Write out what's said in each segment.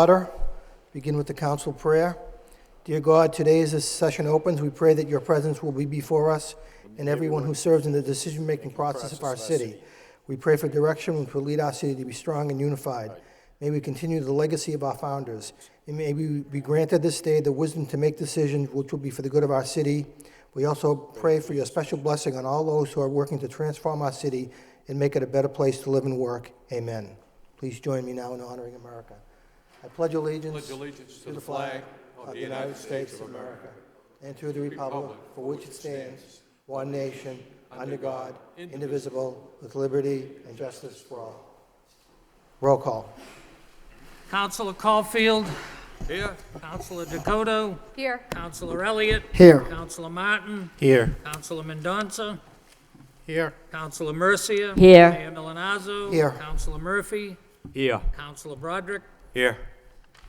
Order. Begin with the council prayer. Dear God, today as this session opens, we pray that your presence will be before us and everyone who serves in the decision-making process of our city. We pray for direction which will lead our city to be strong and unified. May we continue the legacy of our founders. And may we be granted this day the wisdom to make decisions which will be for the good of our city. We also pray for your special blessing on all those who are working to transform our city and make it a better place to live and work. Amen. Please join me now in honoring America. I pledge allegiance to the flag of the United States of America and to the republic for which it stands, one nation, under God, indivisible, with liberty and justice for all. Roll call. Councilor Caulfield. Here. Councilor Dakota. Here. Councilor Elliott. Here. Councilor Martin. Here. Councilor Mendonça. Here. Councilor Mercia. Here. Mayor Milanazzo. Here. Councilor Murphy. Here. Councilor Broderick. Here.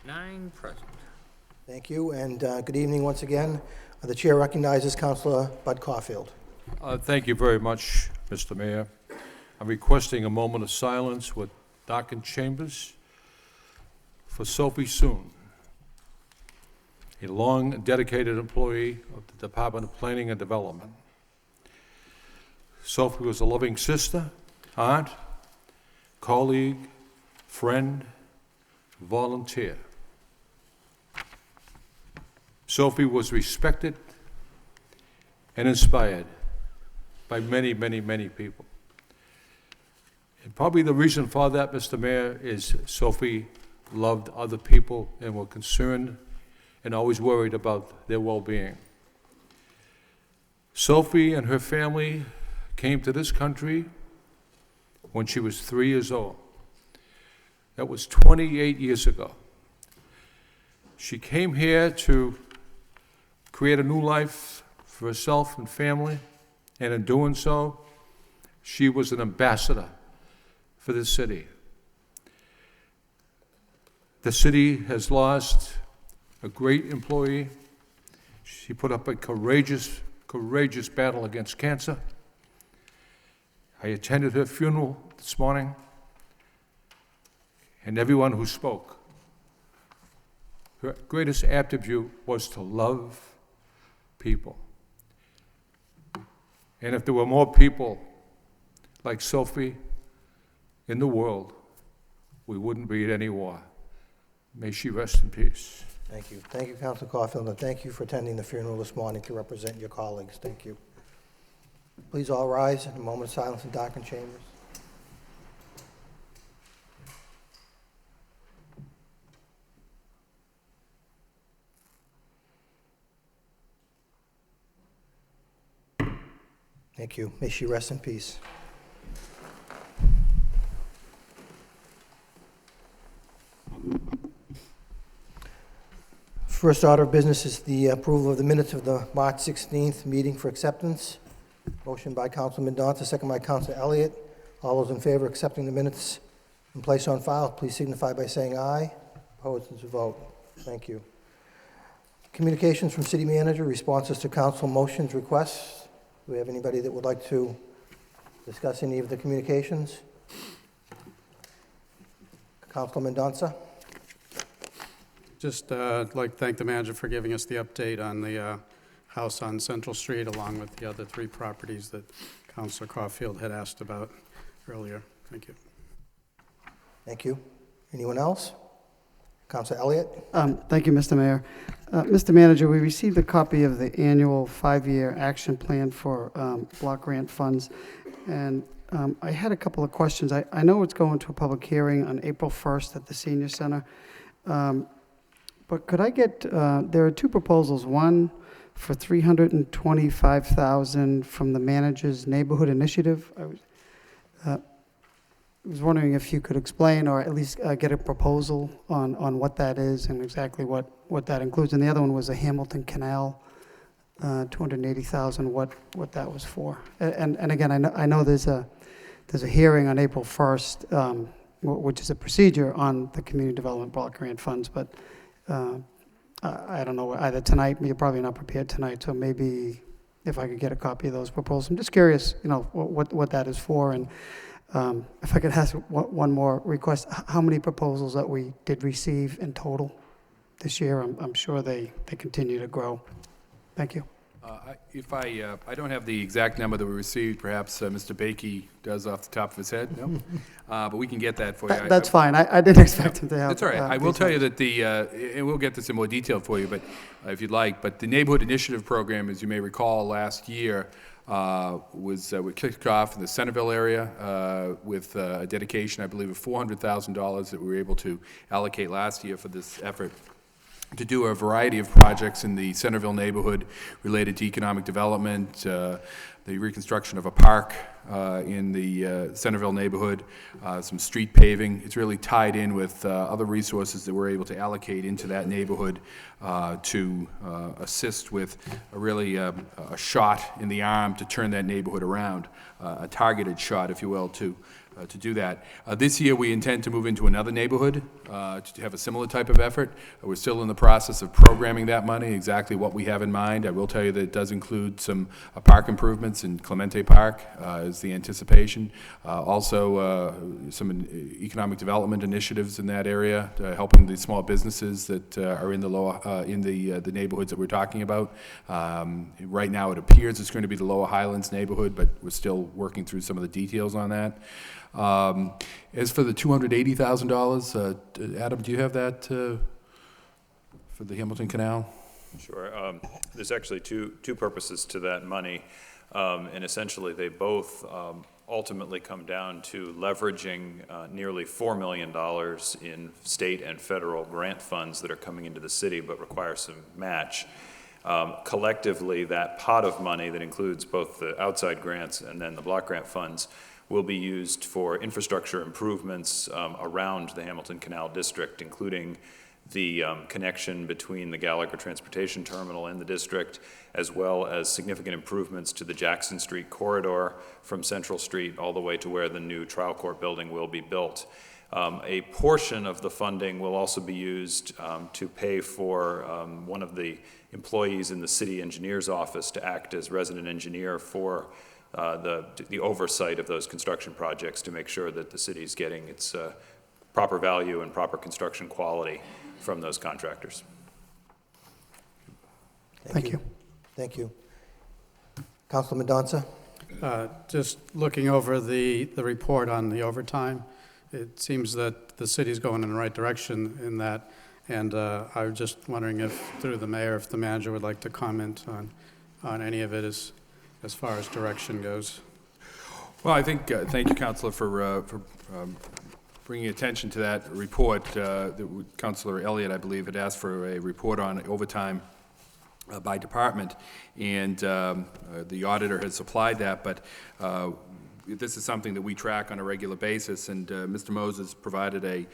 9 present. Thank you, and good evening once again. The chair recognizes Councilor Bud Caulfield. Thank you very much, Mr. Mayor. I'm requesting a moment of silence with darkened chambers for Sophie Soon, a long and dedicated employee of the Department of Planning and Development. Sophie was a loving sister, aunt, colleague, friend, volunteer. Sophie was respected and inspired by many, many, many people. And probably the reason for that, Mr. Mayor, is Sophie loved other people and was concerned and always worried about their well-being. Sophie and her family came to this country when she was 3 years old. That was 28 years ago. She came here to create a new life for herself and family, and in doing so, she was an ambassador for the city. The city has lost a great employee. She put up a courageous battle against cancer. I attended her funeral this morning, and everyone who spoke, her greatest attribute was to love people. And if there were more people like Sophie in the world, we wouldn't be at any war. May she rest in peace. Thank you. Thank you, Councilor Caulfield, and thank you for attending the funeral this morning to represent your colleagues. Thank you. Please all rise in a moment of silence in darkened chambers. Thank you. May she rest in peace. First order of business is the approval of the minutes of the March 16th meeting for acceptance. Motion by Councilor Mendonça, second by Councilor Elliott. All those in favor of accepting the minutes and place on file, please signify by saying aye. Opposed is a vote. Thank you. Communications from City Manager, responses to council motions, requests. Do we have anybody that would like to discuss any of the communications? Councilor Mendonça. Just I'd like to thank the manager for giving us the update on the house on Central Street, along with the other 3 properties that Councilor Caulfield had asked about earlier. Thank you. Thank you. Anyone else? Councilor Elliott. Thank you, Mr. Mayor. Mr. Manager, we received a copy of the annual 5-year action plan for block grant funds, and I had a couple of questions. I know it's going to a public hearing on April 1st at the Senior Center, but could I get, there are 2 proposals, one for $325,000 from the Manager's Neighborhood Initiative. I was wondering if you could explain, or at least get a proposal on what that is and exactly what that includes. And the other one was a Hamilton Canal, $280,000, what that was for. And again, I know there's a hearing on April 1st, which is a procedure on the community development block grant funds, but I don't know, either tonight, you're probably not prepared tonight, so maybe if I could get a copy of those proposals. I'm just curious, what that is for, and If I could ask one more request, how many proposals that we did receive in total this year? I'm sure they continue to grow. Thank you. I don't have the exact number that we received, perhaps Mr. Bakey does off the top of his head, no? But we can get that for you. That's fine. I didn't expect him to have. That's all right. I will tell you that and we'll get this in more detail for you, but if you'd like, but the Neighborhood Initiative Program, as you may recall, last year we kicked off in the Centerville area with a dedication, I believe, of $400,000 that we were able to allocate last year for this effort to do a variety of projects in the Centerville neighborhood related to economic development, the reconstruction of a park in the Centerville neighborhood, some street paving. It's really tied in with other resources that we're able to allocate into that neighborhood to assist with a shot in the arm to turn that neighborhood around, a targeted shot, if you will, to do that. This year, we intend to move into another neighborhood to have a similar type of effort. We're still in the process of programming that money, exactly what we have in mind. I will tell you that it does include some park improvements in Clemente Park is the anticipation. Also, some economic development initiatives in that area, helping the small businesses that are in the the neighborhoods that we're talking about. Right now, it appears it's going to be the Lower Highlands neighborhood, but we're still working through some of the details on that. As for the $280,000, Adam, do you have that for the Hamilton Canal? Sure. There's actually two purposes to that money, and essentially they both ultimately come down to leveraging nearly $4 million in state and federal grant funds that are coming into the city but require some match. Collectively, that pot of money that includes both the outside grants and then the block grant funds will be used for infrastructure improvements around the Hamilton Canal District, including the connection between the Gallagher Transportation Terminal and the district, as well as significant improvements to the Jackson Street corridor from Central Street all the way to where the new trial court building will be built. A portion of the funding will also be used to pay for one of the employees in the city engineer's office to act as resident engineer for the oversight of those construction projects to make sure that the city is getting its proper value and proper construction quality from those contractors. Thank you. Thank you. Councilor Mendonça? Just looking over the report on the overtime, it seems that the city's going in the right direction in that, and I was just wondering if, through the mayor, if the manager would like to comment on any of it as far as direction goes. Well, I think, thank you, Councilor, for bringing attention to that report. Councilor Elliott, I believe, had asked for a report on overtime by department, and the auditor has supplied that, but this is something that we track on a regular basis, and Mr. Moses provided a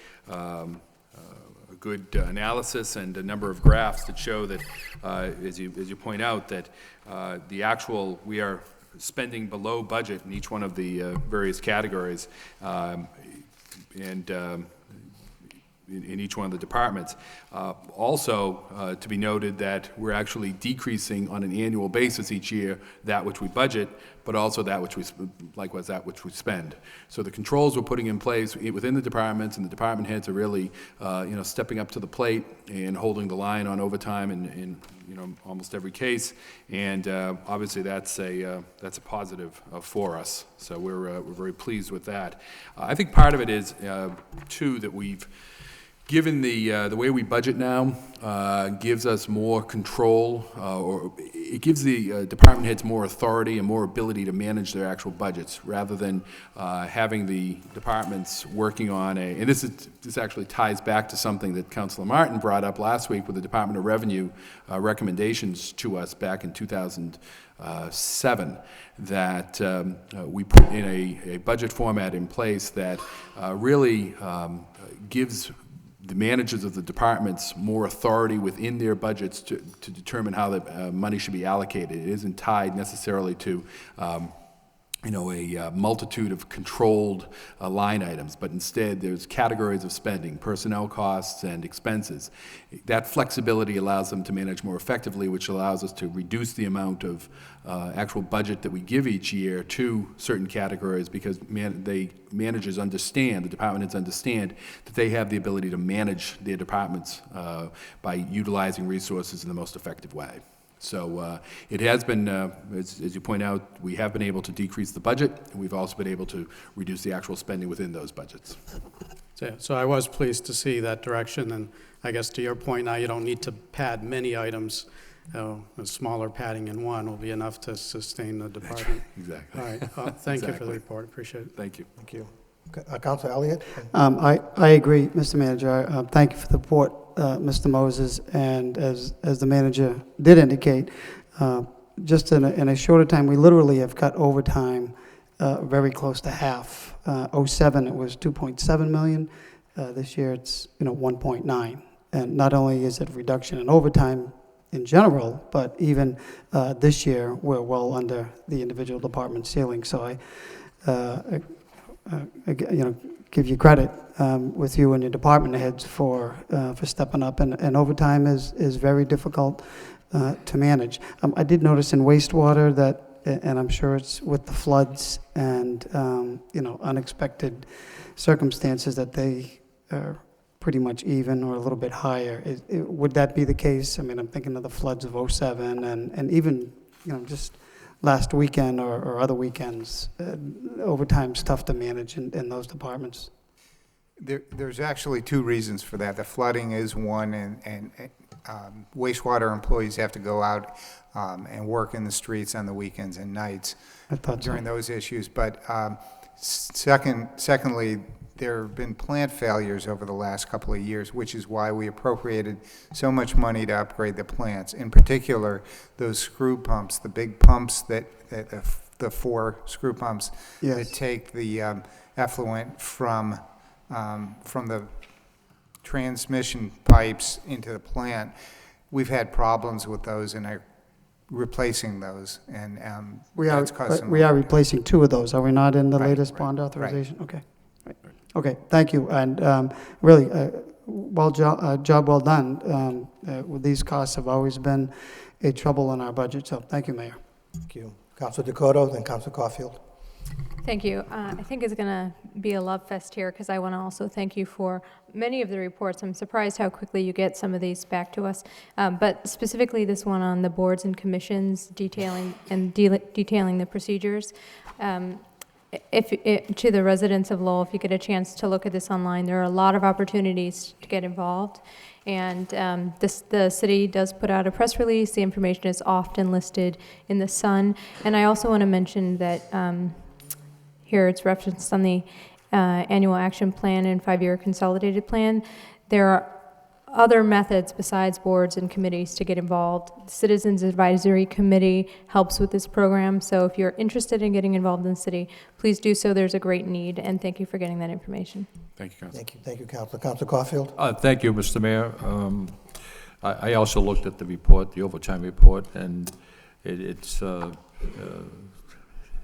good analysis and a number of graphs that show that, as you point out, that the actual, we are spending below budget in each one of the various categories, and in each one of the departments. Also, to be noted that we're actually decreasing on an annual basis each year that which we budget, but also that which we, likewise, that which we spend. So the controls we're putting in place within the departments, and the department heads are really, stepping up to the plate and holding the line on overtime in almost every case. And obviously, that's a positive for us. So we're very pleased with that. I think part of it is too that we've given the way we budget now gives us more control, or it gives the department heads more authority and more ability to manage their actual budgets, rather than having the departments working on and this actually ties back to something that Councilor Martin brought up last week with the Department of Revenue recommendations to us back in 2007, that we put in a budget format in place that really gives the managers of the departments more authority within their budgets to determine how the money should be allocated. It isn't tied necessarily to a multitude of controlled line items, but instead there's categories of spending, personnel costs and expenses. That flexibility allows them to manage more effectively, which allows us to reduce the amount of actual budget that we give each year to certain categories, because managers understand, the department heads understand, that they have the ability to manage their departments by utilizing resources in the most effective way. So it has been, as you point out, we have been able to decrease the budget, and we've also been able to reduce the actual spending within those budgets. So I was pleased to see that direction, and I guess to your point, now you don't need to pad many items. A smaller padding in one will be enough to sustain the department. Exactly. All right, thank you for the report, appreciate it. Thank you. Thank you. Councilor Elliott? I agree, Mr. Manager. Thank you for the report, Mr. Moses. And as the manager did indicate, just in a shorter time, we literally have cut overtime very close to half. 07, it was 2.7 million. This year, it's 1.9. And not only is it a reduction in overtime in general, but even this year, we're well under the individual department ceiling. So I give you credit with you and your department heads for stepping up, and overtime is very difficult to manage. I did notice in wastewater that, and I'm sure it's with the floods and unexpected circumstances, that they are pretty much even or a little bit higher. Would that be the case? I mean, I'm thinking of the floods of 07 and even just last weekend or other weekends. Overtime's tough to manage in those departments. There's actually two reasons for that. The flooding is one, and wastewater employees have to go out and work in the streets on the weekends and nights during those issues. But secondly, there have been plant failures over the last couple of years, which is why we appropriated so much money to upgrade the plants. In particular, those screw pumps, the big pumps the 4 screw pumps that take the effluent from the transmission pipes into the plant. We've had problems with those and are replacing those, and we are replacing 2 of those. Are we not in the latest bond authorization? Right. Okay. Okay, thank you, and really, job well done. These costs have always been a trouble in our budget, so thank you, Mayor. Thank you. Councilor Dakota, then Councilor Caulfield. Thank you. I think it's going to be a love fest here, because I want to also thank you for many of the reports. I'm surprised how quickly you get some of these back to us, but specifically this one on the boards and commissions detailing the procedures. To the residents of Lowell, if you get a chance to look at this online, there are a lot of opportunities to get involved. And the city does put out a press release. The information is often listed in the Sun. And I also want to mention that here it's referenced on the annual action plan and 5-year consolidated plan. There are other methods besides boards and committees to get involved. The Citizens Advisory Committee helps with this program, so if you're interested in getting involved in the city, please do so. There's a great need, and thank you for getting that information. Thank you, Council. Thank you, Councilor. Councilor Caulfield? Thank you, Mr. Mayor. I also looked at the report, the overtime report, and it's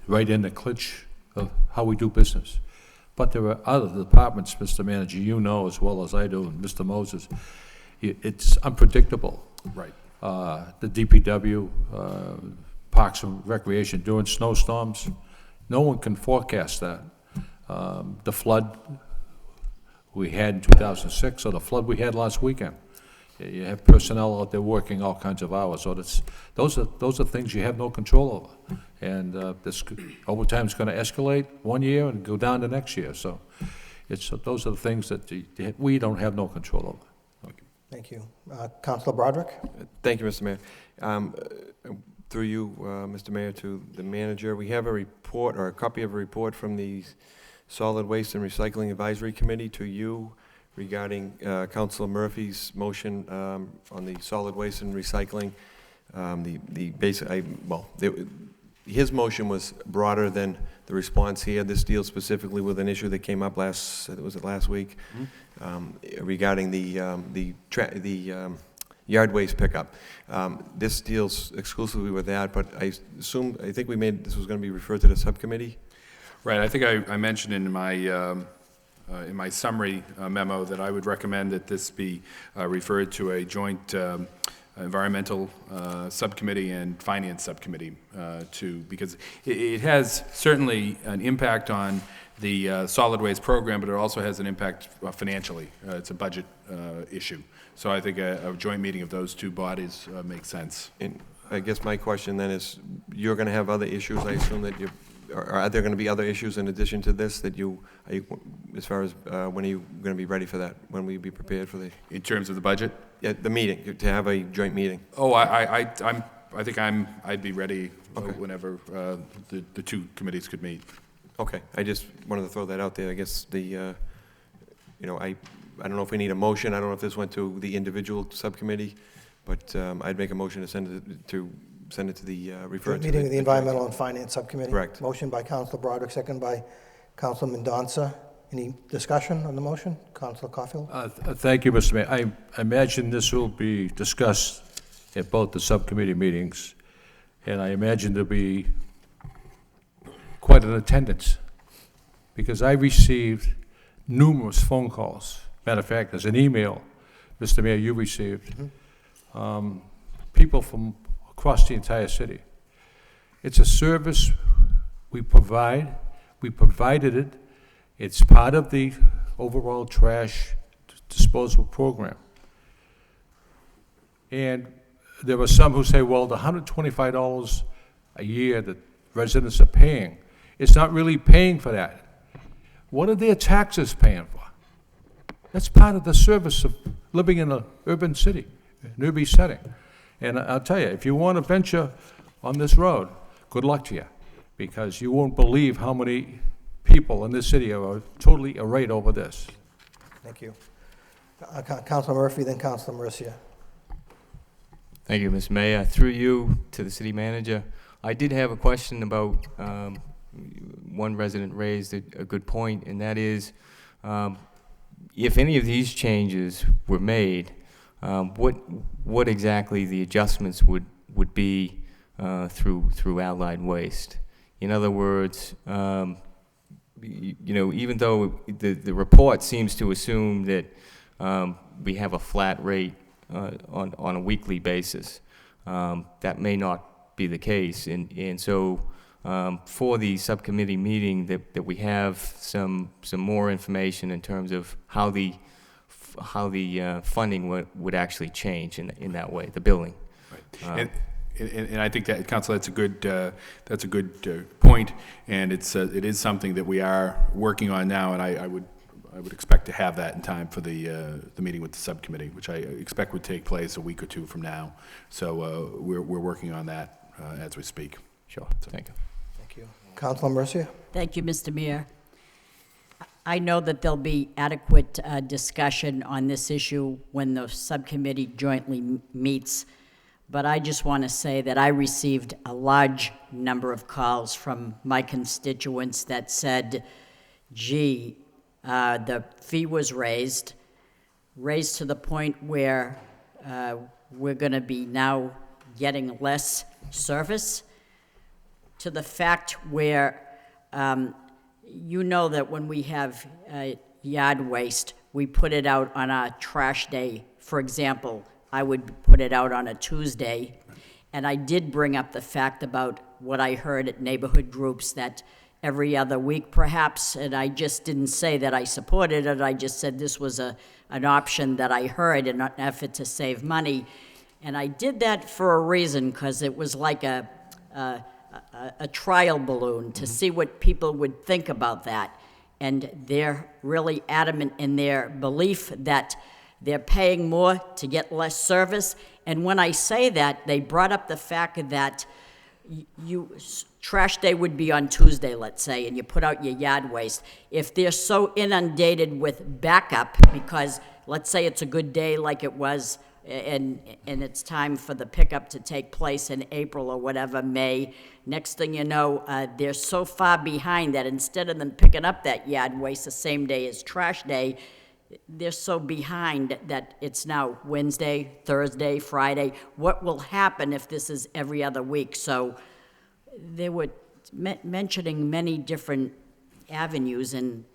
right in the clinch of how we do business. But there are other departments, Mr. Manager, you know as well as I do, and Mr. Moses, it's unpredictable. Right. The DPW, Parks and Recreation, during snowstorms, no one can forecast that. The flood we had in 2006, or the flood we had last weekend. You have personnel out there working all kinds of hours, so those are things you have no control over. And this overtime is going to escalate one year and go down the next year. So those are the things that we don't have no control over. Thank you. Councilor Broderick? Thank you, Mr. Mayor. Through you, Mr. Mayor, to the manager, we have a report, or a copy of a report from the Solid Waste and Recycling Advisory Committee to you regarding Councilor Murphy's motion on the solid waste and recycling. His motion was broader than the response here. This deals specifically with an issue that came up last week, regarding the yard waste pickup. This deals exclusively with that, but I think this was going to be referred to the subcommittee? Right, I think I mentioned in my summary memo that I would recommend that this be referred to a joint environmental subcommittee and finance subcommittee because it has certainly an impact on the solid waste program, but it also has an impact financially. It's a budget issue. So I think a joint meeting of those two bodies makes sense. And I guess my question then is, you're going to have other issues, I assume that are there going to be other issues in addition to this that as far as when are you going to be ready for that? When will you be prepared for In terms of the budget? Yeah, the meeting, to have a joint meeting? Oh, I think I'd be ready whenever the two committees could meet. Okay, I just wanted to throw that out there. I guess I don't know if we need a motion. I don't know if this went to the individual subcommittee, but I'd make a motion to send it to the refer to Meeting of the Environmental and Finance Subcommittee. Correct. Motion by Councilor Broderick, second by Councilor Mendonça. Any discussion on the motion? Councilor Caulfield? Thank you, Mr. Mayor. I imagine this will be discussed at both the subcommittee meetings, and I imagine there'll be quite an attendance, because I received numerous phone calls. Matter of fact, there's an email, Mr. Mayor, you received, people from across the entire city. It's a service we provide. We provided it. It's part of the overall trash disposal program. And there are some who say, well, the $125 a year that residents are paying, it's not really paying for that. What are their taxes paying for? That's part of the service of living in an urban city, an urban setting. And I'll tell you, if you want to venture on this road, good luck to you, because you won't believe how many people in this city are totally irate over this. Thank you. Councilor Murphy, then Councilor Mercia. Thank you, Mr. Mayor. Through you to the city manager, I did have a question about, one resident raised a good point, and that is, if any of these changes were made, what exactly the adjustments would be through Allied Waste? In other words, even though the report seems to assume that we have a flat rate on a weekly basis, that may not be the case, and so for the subcommittee meeting that we have some more information in terms of how the funding would actually change in that way, the billing. Right. And I think that, Council, that's a good point, and it is something that we are working on now, and I would expect to have that in time for the meeting with the subcommittee, which I expect would take place a week or two from now. So we're working on that as we speak. Sure. Thank you. Thank you. Councilor Mercia? Thank you, Mr. Mayor. I know that there'll be adequate discussion on this issue when the subcommittee jointly meets, but I just want to say that I received a large number of calls from my constituents that said, gee, the fee was raised to the point where we're going to be now getting less service, to the fact where you know that when we have yard waste, we put it out on a trash day. For example, I would put it out on a Tuesday, and I did bring up the fact about what I heard at neighborhood groups that every other week perhaps, and I just didn't say that I supported it, I just said this was an option that I heard in an effort to save money. And I did that for a reason, because it was like a trial balloon to see what people would think about that. And they're really adamant in their belief that they're paying more to get less service. And when I say that, they brought up the fact that trash day would be on Tuesday, let's say, and you put out your yard waste. If they're so inundated with backup, because let's say it's a good day like it was, and it's time for the pickup to take place in April or whatever, May, next thing you know, they're so far behind that instead of them picking up that yard waste the same day as trash day, they're so behind that it's now Wednesday, Thursday, Friday. What will happen if this is every other week? So they were mentioning many different avenues, and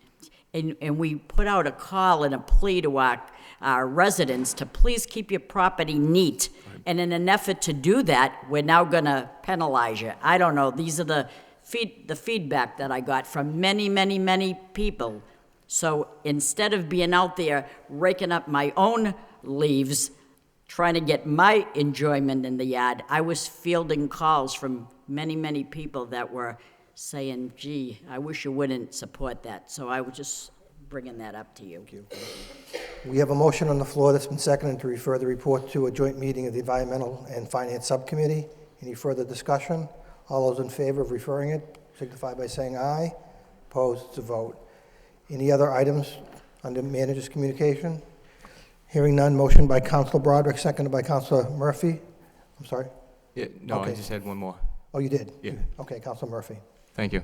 we put out a call and a plea to our residents to please keep your property neat. And in an effort to do that, we're now gonna penalize you. I don't know, these are the feedback that I got from many, many, many people. So instead of being out there raking up my own leaves, trying to get my enjoyment in the yard, I was fielding calls from many, many people that were saying, gee, I wish you wouldn't support that. So I was just bringing that up to you. We have a motion on the floor that's been seconded to refer the report to a joint meeting of the Environmental and Finance Subcommittee. Any further discussion? All those in favor of referring it signify by saying aye. Opposed, it's a vote. Any other items under manager's communication? Hearing none, motion by Councilor Broderick, seconded by Councilor Murphy. I'm sorry? Yeah, no, Okay. I just had one more. Oh, you did? Yeah. Okay, Councilor Murphy. Thank you.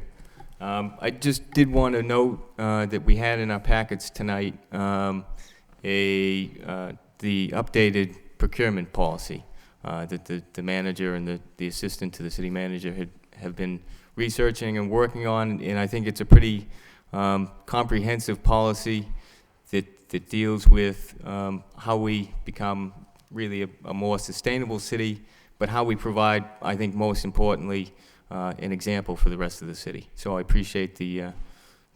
I just did want to note that we had in our packets tonight the updated procurement policy that the manager and the assistant to the city manager have been researching and working on, and I think it's a pretty comprehensive policy that deals with how we become really a more sustainable city, but how we provide, I think most importantly, an example for the rest of the city. So I appreciate the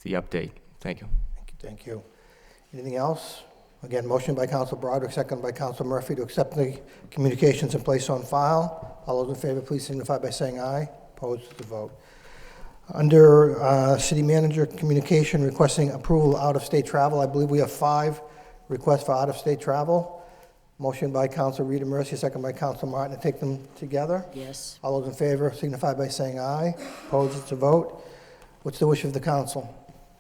update. Thank you. Thank you. Anything else? Again, motion by Councilor Broderick, seconded by Councilor Murphy to accept the communications and place on file. All those in favor, please signify by saying aye. Opposed, to vote. Under city manager communication requesting approval of out-of-state travel, I believe we have 5 requests for out-of-state travel. Motion by Councilor Rita Mercy, second by Councilor Martin, to take them together. Yes. All those in favor signify by saying aye. Opposed, it's a vote. What's the wish of the council?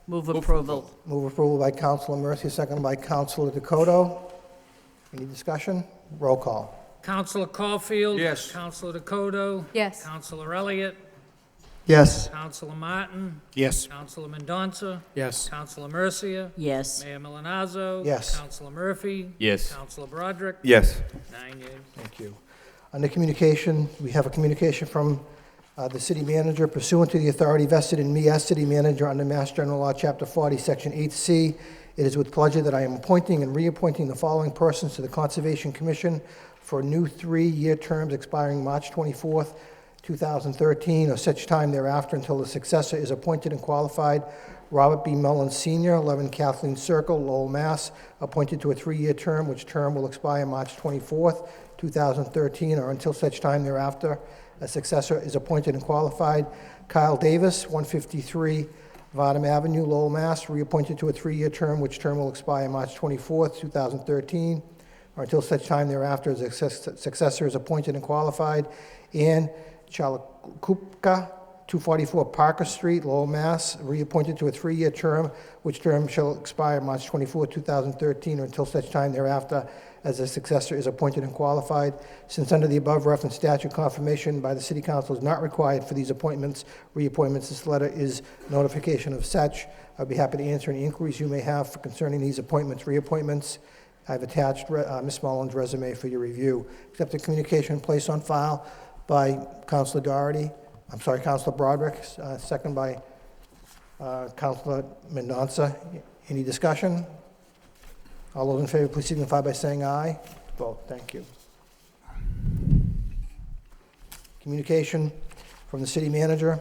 Move approval. Move approval by Councilor Mercy, second by Councilor Dakota. Any discussion? Roll call. Councilor Caulfield. Yes. Councilor Dakota. Yes. Councilor Elliott. Yes. Councilor Martin. Yes. Councilor Mendonça. Yes. Councilor Mercia. Yes. Mayor Milonazo. Yes. Councilor Murphy. Yes. Councilor Broderick. Yes. 9 yeas. Thank you. Under communication, we have a communication from the city manager pursuant to the authority vested in me as city manager under Mass General Law, Chapter 40, Section 8C. It is with pleasure that I am appointing and reappointing the following persons to the Conservation Commission for new 3-year terms expiring March 24th, 2013, or such time thereafter until the successor is appointed and qualified. Robert B. Mellon Sr., 11 Kathleen Circle, Lowell, Mass., appointed to a 3-year term, which term will expire March 24th, 2013, or until such time thereafter a successor is appointed and qualified. Kyle Davis, 153 Varnum Avenue, Lowell, Mass., reappointed to a 3-year term, which term will expire March 24th, 2013, or until such time thereafter as a successor is appointed and qualified. And Chalakupka, 244 Parker Street, Lowell, Mass., reappointed to a 3-year term, which term shall expire March 24, 2013, or until such time thereafter as a successor is appointed and qualified. Since under the above referenced statute, confirmation by the City Council is not required for these appointments, reappointments, this letter is notification of such. I'd be happy to answer any inquiries you may have concerning these appointments, reappointments. I've attached Ms. Mullen's resume for your review. Accept the communication placed on file by Councilor Councilor Broderick, second by Councilor Mendonça. Any discussion? All those in favor, please signify by saying aye. Vote. Thank you. Communication from the city manager.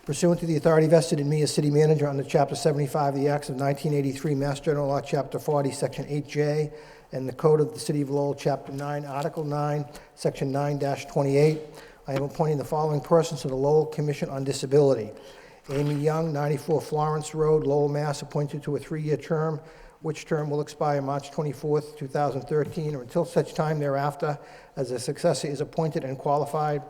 Pursuant to the authority vested in me as city manager under Chapter 75 of the Acts of 1983, Mass General Law, Chapter 40, Section 8J, and the Code of the City of Lowell, Chapter 9, Article 9, Section 9-28, I am appointing the following persons to the Lowell Commission on Disability. Amy Young, 94 Florence Road, Lowell, Mass., appointed to a 3-year term, which term will expire March 24th, 2013, or until such time thereafter as a successor is appointed and qualified.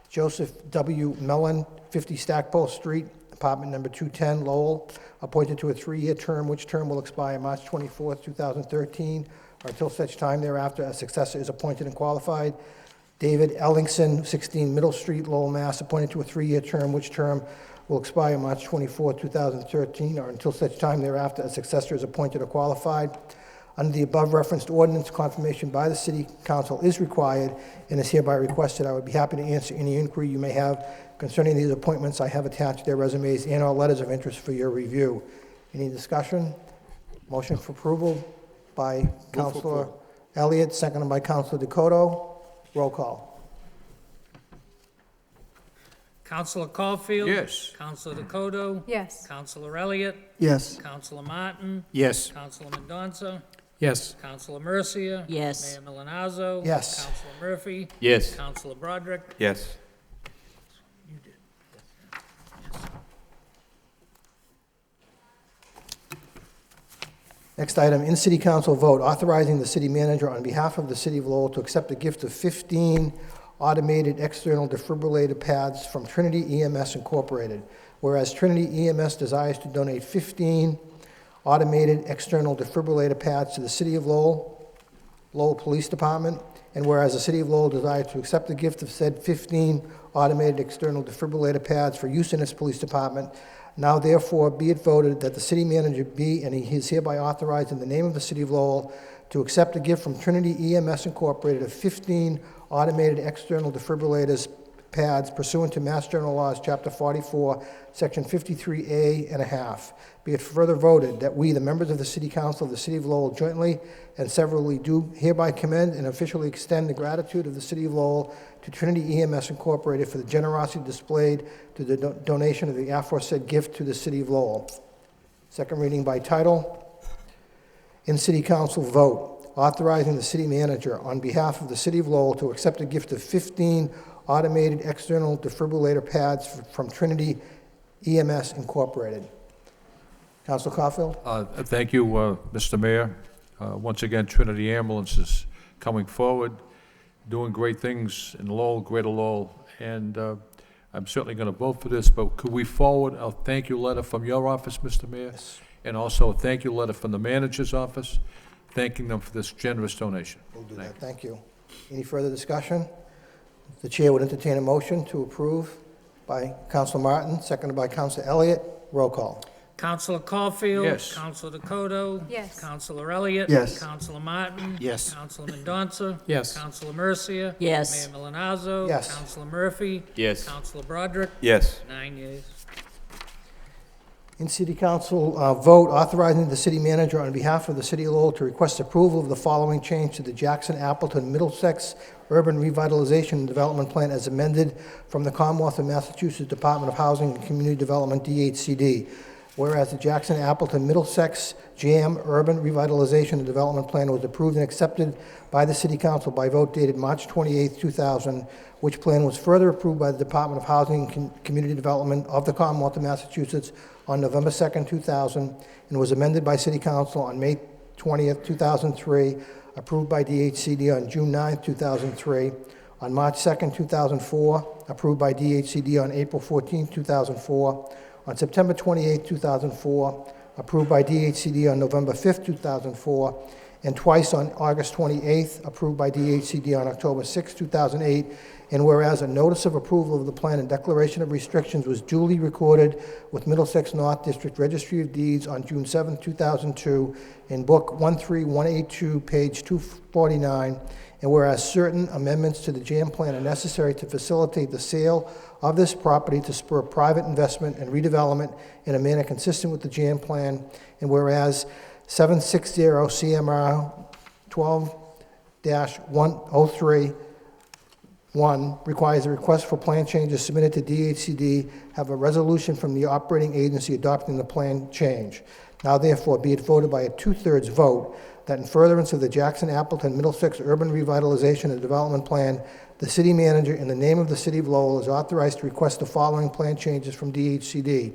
Joseph W. Mellon, 50 Stackpole Street, apartment number 210, Lowell, appointed to a 3-year term, which term will expire March 24th, 2013, or until such time thereafter a successor is appointed and qualified. David Ellingson, 16 Middle Street, Lowell, Mass., appointed to a 3-year term, which term will expire March 24, 2013, or until such time thereafter a successor is appointed or qualified. Under the above referenced ordinance, confirmation by the City Council is required and is hereby requested. I would be happy to answer any inquiry you may have concerning these appointments. I have attached their resumes and all letters of interest for your review. Any discussion? Motion for approval by Councilor Elliott, seconded by Councilor Dakota. Roll call. Counselor Caulfield? Yes. Counselor Dakota? Yes. Counselor Elliott? Yes. Counselor Martin? Yes. Counselor Mendonça? Yes. Counselor Mercia? Yes. Mayor Milonazo? Yes. Counselor Murphy? Yes. Counselor Broderick? Yes. You did. Next item, in City Council vote, authorizing the city manager on behalf of the City of Lowell to accept a gift of 15 automated external defibrillator pads from Trinity EMS Incorporated. Whereas Trinity EMS desires to donate 15 automated external defibrillator pads to the City of Lowell Police Department, and whereas the City of Lowell desires to accept the gift of said 15 automated external defibrillator pads for use in its police department, now therefore be it voted that the city manager be and he is hereby authorized in the name of the City of Lowell to accept a gift from Trinity EMS Incorporated of 15 automated external defibrillators pads pursuant to Mass General Laws, Chapter 44, Section 53A and a half. Be it further voted that we, the members of the City Council of the City of Lowell, jointly and severally do hereby commend and officially extend the gratitude of the City of Lowell to Trinity EMS Incorporated for the generosity displayed to the donation of the aforesaid gift to the City of Lowell. Second reading by title. In City Council vote, authorizing the city manager on behalf of the City of Lowell to accept a gift of 15 automated external defibrillator pads from Trinity EMS Incorporated. Councilor Caulfield? Thank you, Mr. Mayor. Once again, Trinity Ambulance is coming forward, doing great things in Lowell, Greater Lowell, and I'm certainly going to vote for this, but could we forward a thank you letter from your office, Mr. Mayor? Yes. And also a thank you letter from the manager's office, thanking them for this generous donation. We'll do that. Thank you. Any further discussion? The chair would entertain a motion to approve by Councilor Martin, seconded by Councilor Elliott. Roll call. Counselor Caulfield? Yes. Counselor Dakota? Yes. Counselor Elliott? Yes. Counselor Martin? Yes. Counselor Mendonça? Yes. Counselor Mercia? Yes. Mayor Milonazo? Yes. Counselor Murphy? Yes. Counselor Broderick? Yes. 9 yeas. In City Council vote, authorizing the city manager on behalf of the City of Lowell to request approval of the following change to the Jackson-Appleton Middlesex Urban Revitalization and Development Plan as amended from the Commonwealth of Massachusetts Department of Housing and Community Development, DHCD. Whereas the Jackson-Appleton Middlesex JAM Urban Revitalization and Development Plan was approved and accepted by the City Council by vote dated March 28, 2000, which plan was further approved by the Department of Housing and Community Development of the Commonwealth of Massachusetts on November 2, 2000, and was amended by City Council on May 20, 2003, approved by DHCD on June 9, 2003, on March 2, 2004, approved by DHCD on April 14, 2004, on September 28, 2004, approved by DHCD on November 5, 2004, and twice on August 28th, approved by DHCD on October 6, 2008, and whereas a notice of approval of the plan and declaration of restrictions was duly recorded with Middlesex North District Registry of Deeds on June 7, 2002, in Book 13182, page 249, and whereas certain amendments to the JAM plan are necessary to facilitate the sale of this property to spur private investment and redevelopment in a manner consistent with the JAM plan, and whereas 760 CMR 12-103 requires a request for plan changes submitted to DHCD have a resolution from the operating agency adopting the plan change. Now therefore be it voted by a 2/3 vote that in furtherance of the Jackson-Appleton Middlesex Urban Revitalization and Development Plan, the city manager in the name of the City of Lowell is authorized to request the following plan changes from DHCD.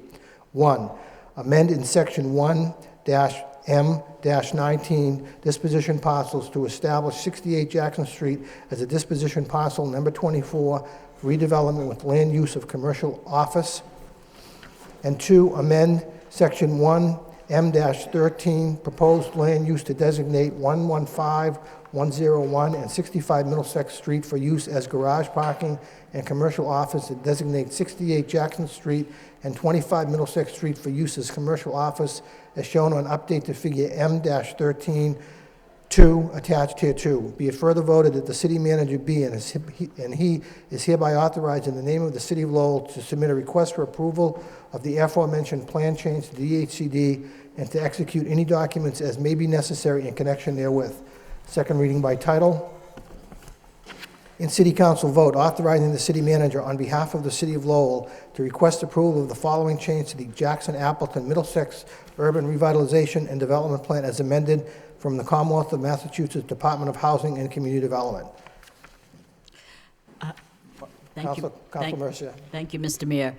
1. Amend in section 1-M-19 disposition parcels to establish 68 Jackson Street as a disposition parcel number 24 for redevelopment with land use of commercial office. And 2, amend section 1M-13 proposed land use to designate 115 101 and 65 Middlesex Street for use as garage parking and commercial office, and designate 68 Jackson Street and 25 Middlesex Street for use as commercial office, as shown on update to figure M-13 2, attached here too. Be it further voted that the city manager be and he is hereby authorized in the name of the city of Lowell to submit a request for approval of the aforementioned plan change to the DHCD and to execute any documents as may be necessary in connection therewith. Second reading by title. In city council vote, authorizing the city manager on behalf of the city of Lowell to request approval of the following change to the Jackson-Appleton Middlesex Urban Revitalization and Development Plan as amended from the Commonwealth of Massachusetts Department of Housing and Community Development. Thank you. Council Mercia. Thank you, Mr. Mayor.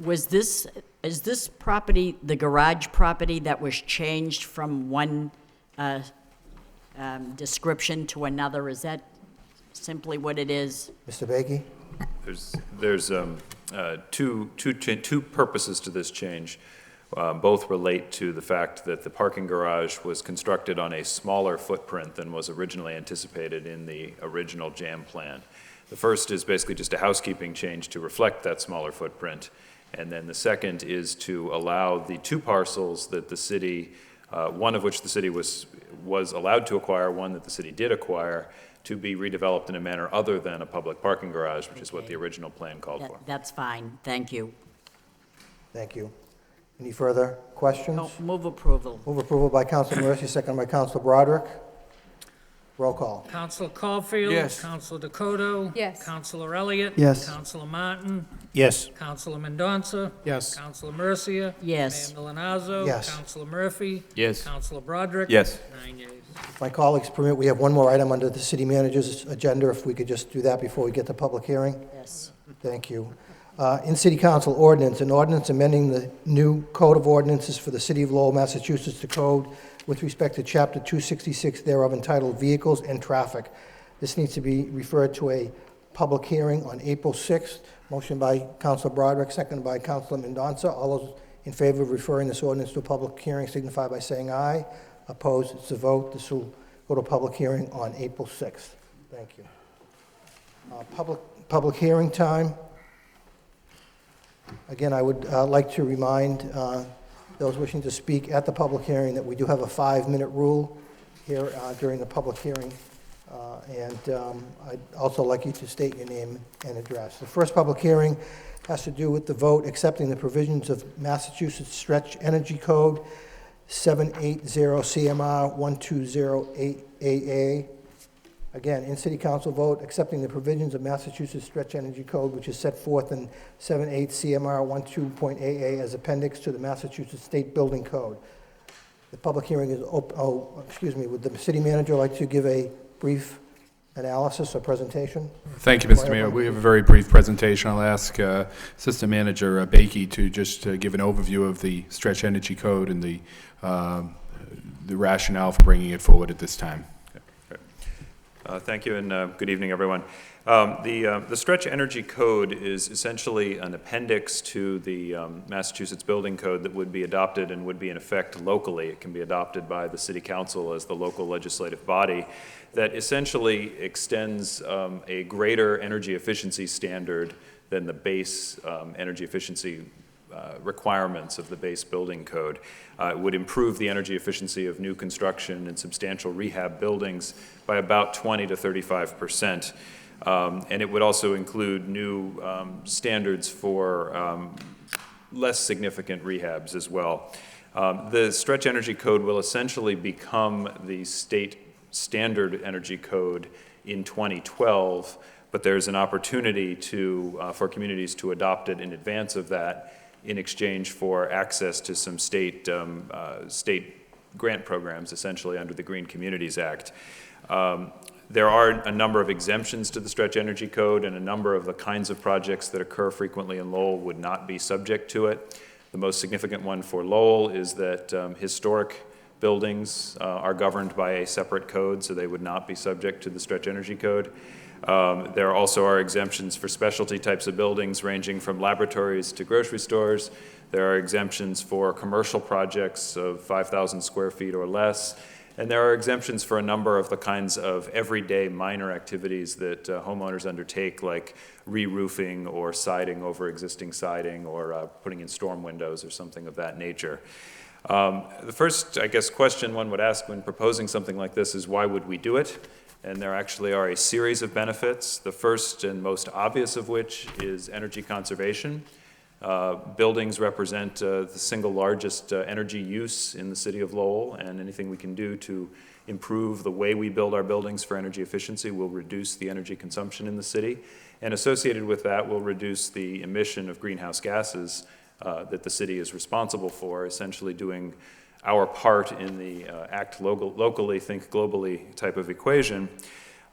Is this property, the garage property that was changed from one description to another? Is that simply what it is? Mr. Bakey? There's two purposes to this change. Both relate to the fact that the parking garage was constructed on a smaller footprint than was originally anticipated in the original JAM plan. The first is basically just a housekeeping change to reflect that smaller footprint. And then the second is to allow the two parcels that the city, one of which the city was allowed to acquire, one that the city did acquire, to be redeveloped in a manner other than a public parking garage, which is what the original plan called for. That's fine. Thank you. Thank you. Any further questions? Oh, move approval. Move approval by Council Mercia, second by Council Broderick. Roll call. Council Caulfield. Yes. Council Dakota. Yes. Councilor Elliott. Yes. Councilor Martin. Yes. Councilor Mendoza. Yes. Councilor Mercia. Yes. Mayor Milonazo. Yes. Councilor Murphy. Yes. Councilor Broderick. Yes. 9 yeas. If my colleagues permit, we have one more item under the city manager's agenda, if we could just do that before we get to public hearing. Yes. Thank you. In City Council ordinance, an ordinance amending the new Code of Ordinances for the City of Lowell, Massachusetts, the code with respect to Chapter 266 thereof entitled Vehicles and Traffic. This needs to be referred to a public hearing on April 6th. Motion by Councilor Broderick, seconded by Councilor Mendoza. All those in favor of referring this ordinance to a public hearing signify by saying aye. Opposed, it's a vote. This will go to public hearing on April 6th. Thank you. Public hearing time. Again, I would like to remind those wishing to speak at the public hearing that we do have a 5-minute rule here during the public hearing. I'd also like you to state your name and address. The first public hearing has to do with the vote accepting the provisions of Massachusetts Stretch Energy Code 780 CMR 1208AA. Again, in City Council vote accepting the provisions of Massachusetts Stretch Energy Code, which is set forth in 78 CMR 12.AA as appendix to the Massachusetts State Building Code. The public hearing is open. Oh, excuse me. Would the city manager like to give a brief analysis or presentation? Thank you, Mr. Mayor. We have a very brief presentation. I'll ask Assistant Manager Bakey to just give an overview of the Stretch Energy Code and the rationale for bringing it forward at this time. Thank you, and good evening, everyone. The Stretch Energy Code is essentially an appendix to the Massachusetts Building Code that would be adopted and would be in effect locally. It can be adopted by the City Council as the local legislative body that essentially extends a greater energy efficiency standard than the base energy efficiency requirements of the base building code. It would improve the energy efficiency of new construction and substantial rehab buildings by about 20 to 35%. And it would also include new standards for less significant rehabs as well. The Stretch Energy Code will essentially become the state standard energy code in 2012, but there's an opportunity for communities to adopt it in advance of that in exchange for access to some state grant programs, essentially under the Green Communities Act. There are a number of exemptions to the Stretch Energy Code, and a number of the kinds of projects that occur frequently in Lowell would not be subject to it. The most significant one for Lowell is that historic buildings are governed by a separate code, so they would not be subject to the Stretch Energy Code. There also are exemptions for specialty types of buildings ranging from laboratories to grocery stores. There are exemptions for commercial projects of 5,000 square feet or less, And there are exemptions for a number of the kinds of everyday minor activities that homeowners undertake, like re-roofing or siding over existing siding or putting in storm windows or something of that nature. The first, I guess, question one would ask when proposing something like this is, why would we do it? And there actually are a series of benefits, the first and most obvious of which is energy conservation. Buildings represent the single largest energy use in the city of Lowell, and anything we can do to improve the way we build our buildings for energy efficiency will reduce the energy consumption in the city, and associated with that will reduce the emission of greenhouse gases that the city is responsible for, essentially doing our part in the act locally, think globally type of equation.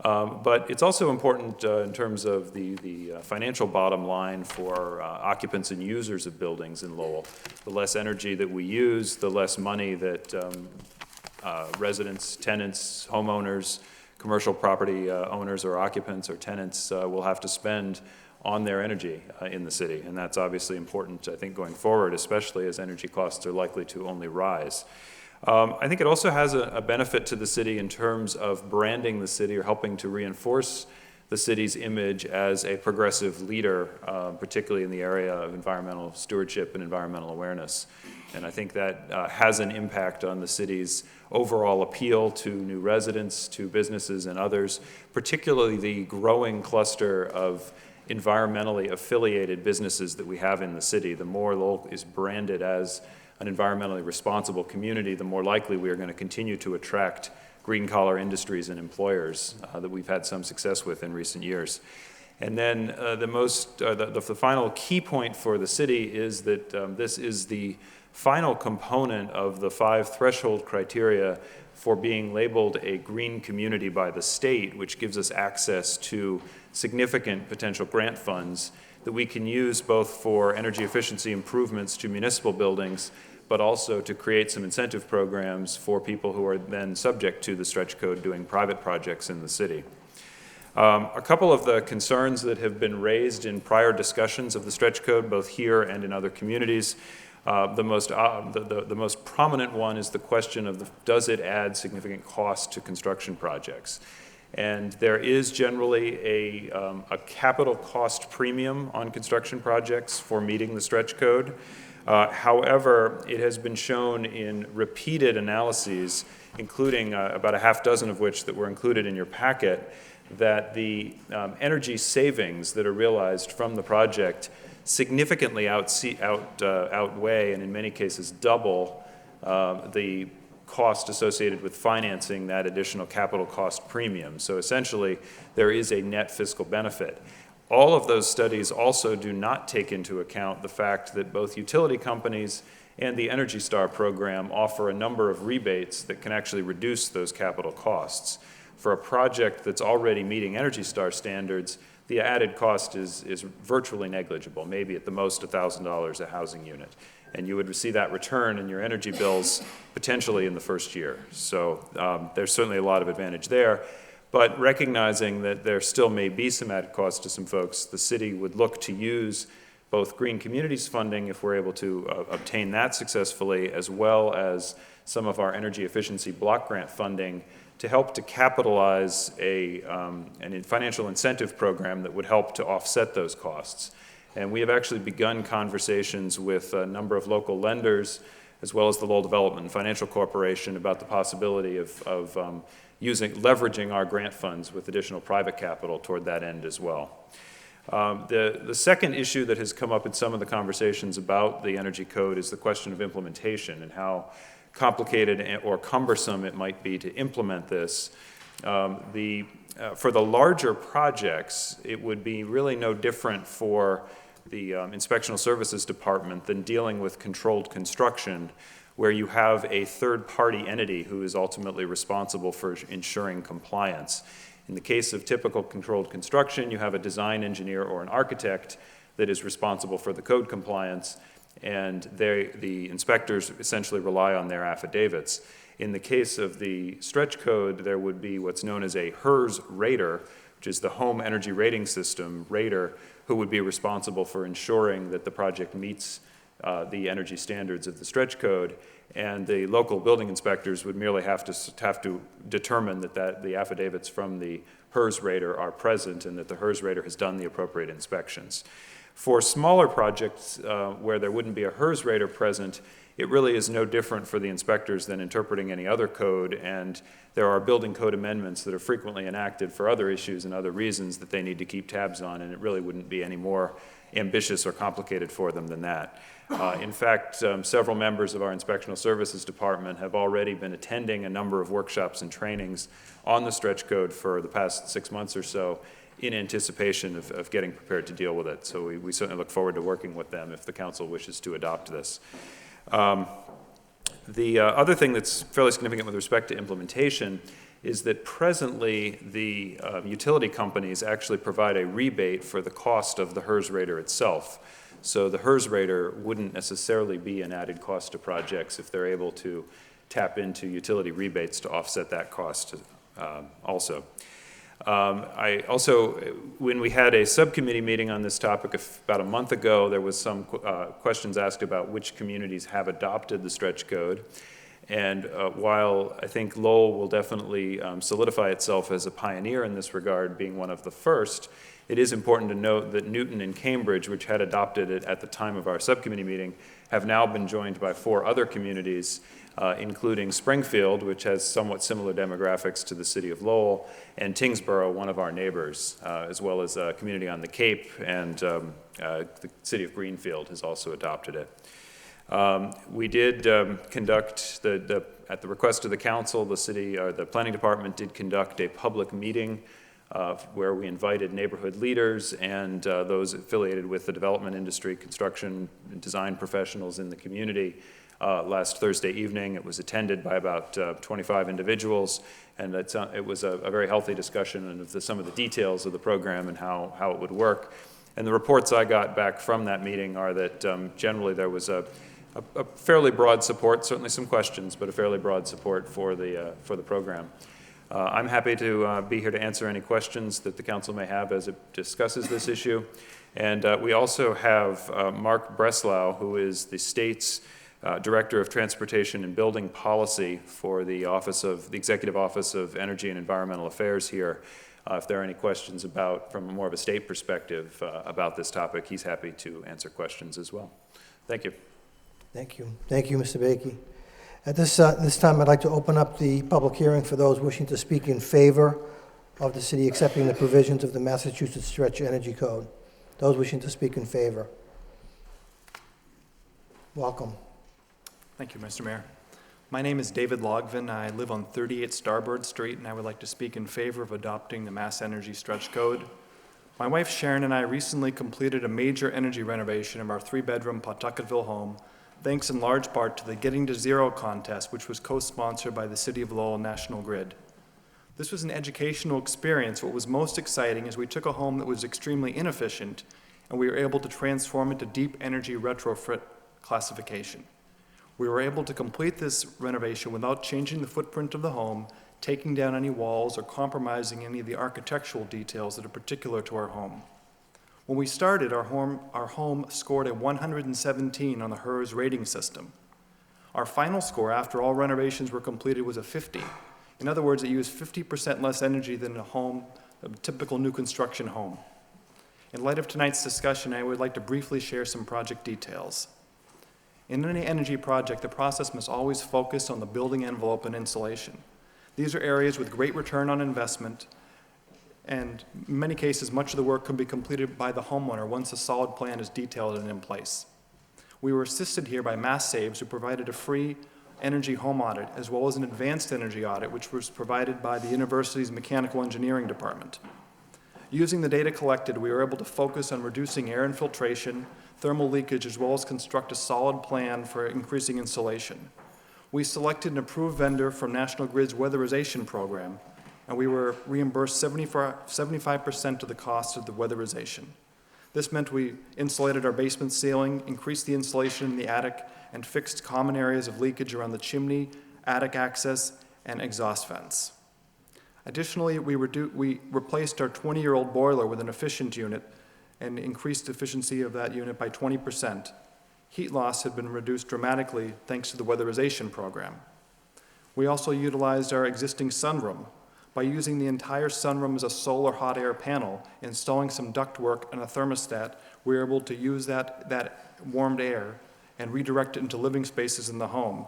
But it's also important in terms of the financial bottom line for occupants and users of buildings in Lowell. The less energy that we use, the less money that residents, tenants, homeowners, commercial property owners or occupants or tenants will have to spend on their energy in the city. And that's obviously important, I think, going forward, especially as energy costs are likely to only rise. I think it also has a benefit to the city in terms of branding the city or helping to reinforce the city's image as a progressive leader, particularly in the area of environmental stewardship and environmental awareness. And I think that has an impact on the city's overall appeal to new residents, to businesses and others, particularly the growing cluster of environmentally affiliated businesses that we have in the city. The more Lowell is branded as an environmentally responsible community, the more likely we are going to continue to attract green-collar industries and employers that we've had some success with in recent years. And then the final key point for the city is that this is the final component of the 5 threshold criteria for being labeled a green community by the state, which gives us access to significant potential grant funds that we can use both for energy efficiency improvements to municipal buildings, but also to create some incentive programs for people who are then subject to the stretch code doing private projects in the city. A couple of the concerns that have been raised in prior discussions of the stretch code, both here and in other communities, the most prominent one is the question of does it add significant cost to construction projects? And there is generally a capital cost premium on construction projects for meeting the stretch code. However, it has been shown in repeated analyses, including about a half dozen of which that were included in your packet, that the energy savings that are realized from the project significantly outweigh, and in many cases double, the cost associated with financing that additional capital cost premium. So essentially, there is a net fiscal benefit. All of those studies also do not take into account the fact that both utility companies and the Energy Star program offer a number of rebates that can actually reduce those capital costs. For a project that's already meeting Energy Star standards, the added cost is virtually negligible, maybe at the most $1,000 a housing unit. And you would see that return in your energy bills potentially in the first year. So there's certainly a lot of advantage there. But recognizing that there still may be some added cost to some folks, the city would look to use both Green Communities funding, if we're able to obtain that successfully, as well as some of our energy efficiency block grant funding to help to capitalize a financial incentive program that would help to offset those costs. And we have actually begun conversations with a number of local lenders, as well as the Lowell Development and Financial Corporation, about the possibility of leveraging our grant funds with additional private capital toward that end as well. The second issue that has come up in some of the conversations about the energy code is the question of implementation and how complicated or cumbersome it might be to implement this. For the larger projects, it would be really no different for the Inspectional Services Department than dealing with controlled construction, where you have a third-party entity who is ultimately responsible for ensuring compliance. In the case of typical controlled construction, you have a design engineer or an architect that is responsible for the code compliance, and the inspectors essentially rely on their affidavits. In the case of the stretch code, there would be what's known as a HERS rater, which is the Home Energy Rating System rater, who would be responsible for ensuring that the project meets the energy standards of the stretch code, and the local building inspectors would merely have to determine that the affidavits from the HERS rater are present and that the HERS rater has done the appropriate inspections. For smaller projects where there wouldn't be a HERS rater present, it really is no different for the inspectors than interpreting any other code, and there are building code amendments that are frequently enacted for other issues and other reasons that they need to keep tabs on, and it really wouldn't be any more ambitious or complicated for them than that. In fact, several members of our Inspectional Services Department have already been attending a number of workshops and trainings on the stretch code for the past 6 months or so in anticipation of getting prepared to deal with it. So we certainly look forward to working with them if the council wishes to adopt this. The other thing that's fairly significant with respect to implementation is that presently the utility companies actually provide a rebate for the cost of the HERS rater itself. So the HERS rater wouldn't necessarily be an added cost to projects if they're able to tap into utility rebates to offset that cost also. I also, when we had a subcommittee meeting on this topic about a month ago, there was some questions asked about which communities have adopted the stretch code. And while I think Lowell will definitely solidify itself as a pioneer in this regard, being one of the first, it is important to note that Newton and Cambridge, which had adopted it at the time of our subcommittee meeting, have now been joined by 4 other communities, including Springfield, which has somewhat similar demographics to the city of Lowell, and Tingsboro, one of our neighbors, as well as a community on the Cape, and the city of Greenfield has also adopted it. We did conduct, at the request of the council, the planning department did conduct a public meeting where we invited neighborhood leaders and those affiliated with the development industry, construction, and design professionals in the community last Thursday evening. It was attended by about 25 individuals, and it was a very healthy discussion of some of the details of the program and how it would work. And the reports I got back from that meeting are that generally there was a fairly broad support, certainly some questions, but a fairly broad support for the program. I'm happy to be here to answer any questions that the council may have as it discusses this issue. And we also have Mark Breslau, who is the state's Director of Transportation and Building Policy for the Executive Office of Energy and Environmental Affairs here. If there are any questions from more of a state perspective about this topic, he's happy to answer questions as well. Thank you. Thank you. Thank you, Mr. Bakey. At this time, I'd like to open up the public hearing for those wishing to speak in favor of the city accepting the provisions of the Massachusetts Stretch Energy Code. Those wishing to speak in favor. Welcome. Thank you, Mr. Mayor. My name is David Logvin. I live on 38 Starboard Street, and I would like to speak in favor of adopting the Mass Energy Stretch Code. My wife Sharon and I recently completed a major energy renovation of our 3-bedroom Pawtucketville home, thanks in large part to the Getting to Zero contest, which was co-sponsored by the City of Lowell National Grid. This was an educational experience. What was most exciting is we took a home that was extremely inefficient, and we were able to transform it to deep energy retrofit classification. We were able to complete this renovation without changing the footprint of the home, taking down any walls, or compromising any of the architectural details that are particular to our home. When we started, our home scored a 117 on the HERS rating system. Our final score, after all renovations were completed, was a 50. In other words, it used 50% less energy than a typical new construction home. In light of tonight's discussion, I would like to briefly share some project details. In any energy project, the process must always focus on the building envelope and insulation. These are areas with great return on investment, and in many cases, much of the work can be completed by the homeowner once a solid plan is detailed and in place. We were assisted here by Mass Saves, who provided a free energy home audit, as well as an advanced energy audit, which was provided by the university's mechanical engineering department. Using the data collected, we were able to focus on reducing air infiltration, thermal leakage, as well as construct a solid plan for increasing insulation. We selected an approved vendor from National Grid's weatherization program, and we were reimbursed 75% of the cost of the weatherization. This meant we insulated our basement ceiling, increased the insulation in the attic, and fixed common areas of leakage around the chimney, attic access, and exhaust vents. Additionally, we replaced our 20-year-old boiler with an efficient unit and increased efficiency of that unit by 20%. Heat loss had been reduced dramatically thanks to the weatherization program. We also utilized our existing sunroom. By using the entire sunroom as a solar hot air panel, installing some ductwork and a thermostat, we were able to use that warmed air and redirect it into living spaces in the home.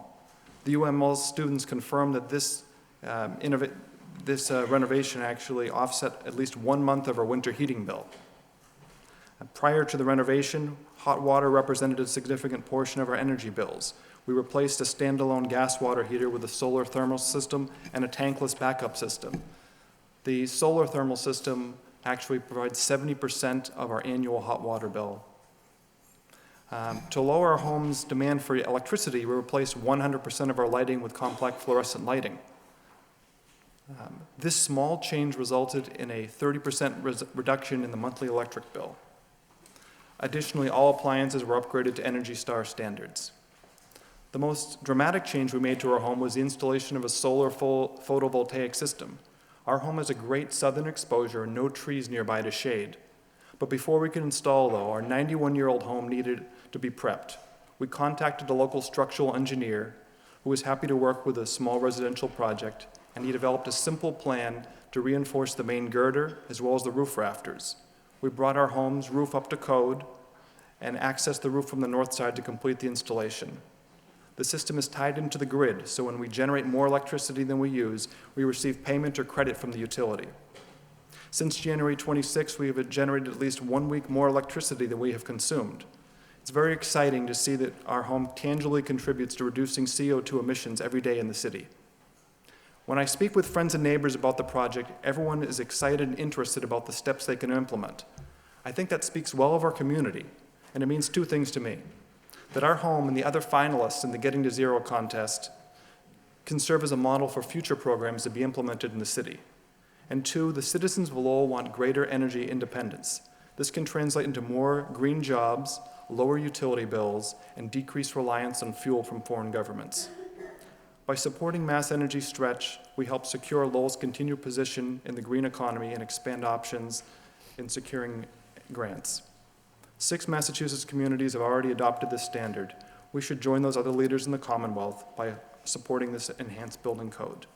The UML students confirmed that this renovation actually offset at least 1 month of our winter heating bill. Prior to the renovation, hot water represented a significant portion of our energy bills. We replaced a standalone gas water heater with a solar thermal system and a tankless backup system. The solar thermal system actually provides 70% of our annual hot water bill. To lower our home's demand for electricity, we replaced 100% of our lighting with complex fluorescent lighting. This small change resulted in a 30% reduction in the monthly electric bill. Additionally, all appliances were upgraded to Energy Star standards. The most dramatic change we made to our home was the installation of a solar photovoltaic system. Our home has a great southern exposure and no trees nearby to shade. But before we could install, though, our 91-year-old home needed to be prepped. We contacted a local structural engineer who was happy to work with a small residential project, and he developed a simple plan to reinforce the main girder as well as the roof rafters. We brought our home's roof up to code and accessed the roof from the north side to complete the installation. The system is tied into the grid, so when we generate more electricity than we use, we receive payment or credit from the utility. Since January 26, we have generated at least 1 week more electricity than we have consumed. It's very exciting to see that our home tangibly contributes to reducing CO2 emissions every day in the city. When I speak with friends and neighbors about the project, everyone is excited and interested about the steps they can implement. I think that speaks well of our community, and it means 2 things to me. That our home and the other finalists in the Getting to Zero contest can serve as a model for future programs to be implemented in the city. And 2, the citizens of Lowell want greater energy independence. This can translate into more green jobs, lower utility bills, and decreased reliance on fuel from foreign governments. By supporting Mass Energy Stretch, we help secure Lowell's continued position in the green economy and expand options in securing grants. 6 Massachusetts communities have already adopted this standard. We should join those other leaders in the Commonwealth by supporting this enhanced building code.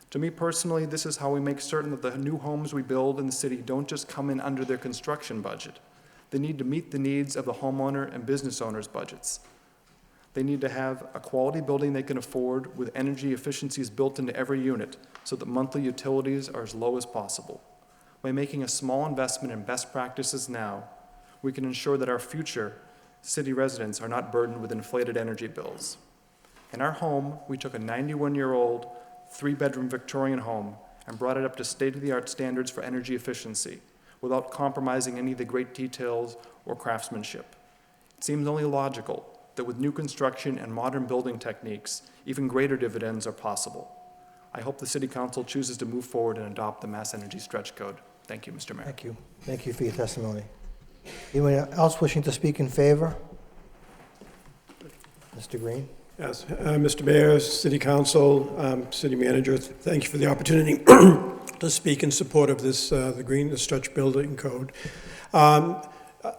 To me personally, this is how we make certain that the new homes we build in the city don't just come in under their construction budget. They need to meet the needs of the homeowner and business owners' budgets. They need to have a quality building they can afford with energy efficiencies built into every unit so that monthly utilities are as low as possible. By making a small investment in best practices now, we can ensure that our future city residents are not burdened with inflated energy bills. In our home, we took a 91-year-old, 3-bedroom Victorian home and brought it up to state-of-the-art standards for energy efficiency without compromising any of the great details or craftsmanship. It seems only logical that with new construction and modern building techniques, even greater dividends are possible. I hope the City Council chooses to move forward and adopt the Mass Energy Stretch Code. Thank you, Mr. Mayor. Thank you. Thank you for your testimony. Anyone else wishing to speak in favor? Mr. Green? Yes, Mr. Mayor, City Council, City Manager, thank you for the opportunity to speak in support of this, the Stretch Building Code.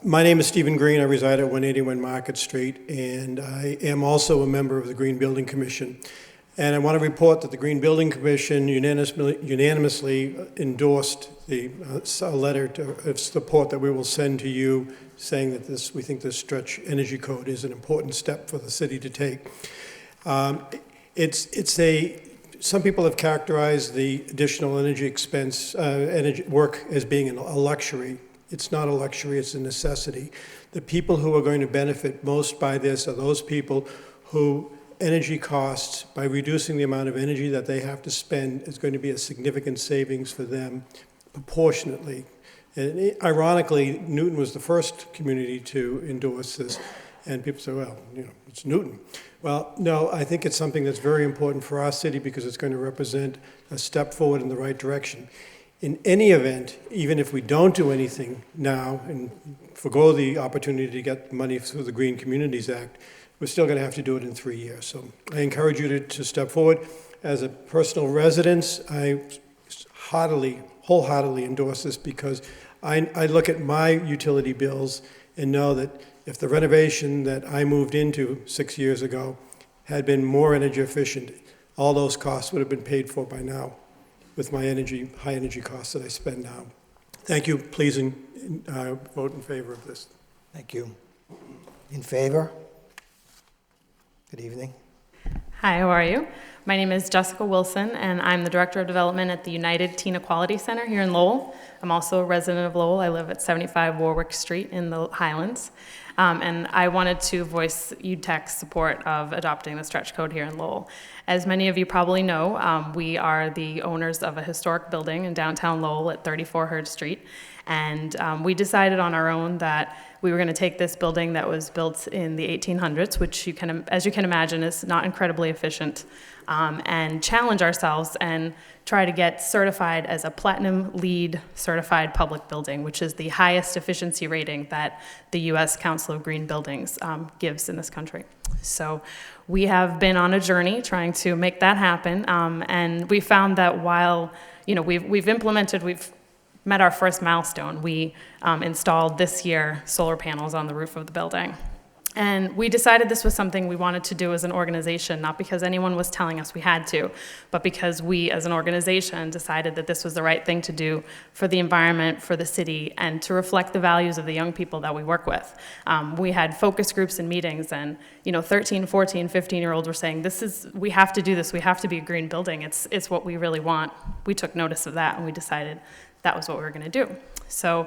My name is Stephen Green. I reside at 181 Market Street, and I am also a member of the Green Building Commission. And I want to report that the Green Building Commission unanimously endorsed the letter of support that we will send to you, saying that we think this Stretch Energy Code is an important step for the city to take. Some people have characterized the additional energy expense, energy work as being a luxury. It's not a luxury, it's a necessity. The people who are going to benefit most by this are those people who energy costs, by reducing the amount of energy that they have to spend, is going to be a significant savings for them proportionately. And ironically, Newton was the first community to endorse this. And people say, well, it's Newton. Well, no, I think it's something that's very important for our city because it's going to represent a step forward in the right direction. In any event, even if we don't do anything now and forgo the opportunity to get money through the Green Communities Act, we're still going to have to do it in 3 years. So I encourage you to step forward. As a personal resident, I wholeheartedly endorse this because I look at my utility bills and know that if the renovation that I moved into 6 years ago had been more energy efficient, all those costs would have been paid for by now with my high energy costs that I spend now. Thank you. Please vote in favor of this. Thank you. In favor? Good evening. Hi, how are you? My name is Jessica Wilson, and I'm the Director of Development at the United Teen Equality Center here in Lowell. I'm also a resident of Lowell. I live at 75 Warwick Street in the Highlands. And I wanted to voice UTEC's support of adopting the stretch code here in Lowell. As many of you probably know, we are the owners of a historic building in downtown Lowell at 34 Hurd Street. And we decided on our own that we were going to take this building that was built in the 1800s, which as you can imagine is not incredibly efficient, and challenge ourselves and try to get certified as a Platinum LEED certified public building, which is the highest efficiency rating that the U.S. Council of Green Buildings gives in this country. So we have been on a journey trying to make that happen, and we found that while we've met our first milestone. We installed this year solar panels on the roof of the building. And we decided this was something we wanted to do as an organization, not because anyone was telling us we had to, but because we as an organization decided that this was the right thing to do for the environment, for the city, and to reflect the values of the young people that we work with. We had focus groups and meetings, and 13, 14, 15-year-olds were saying, we have to do this, we have to be a green building, it's what we really want. We took notice of that, and we decided that was what we were going to do. So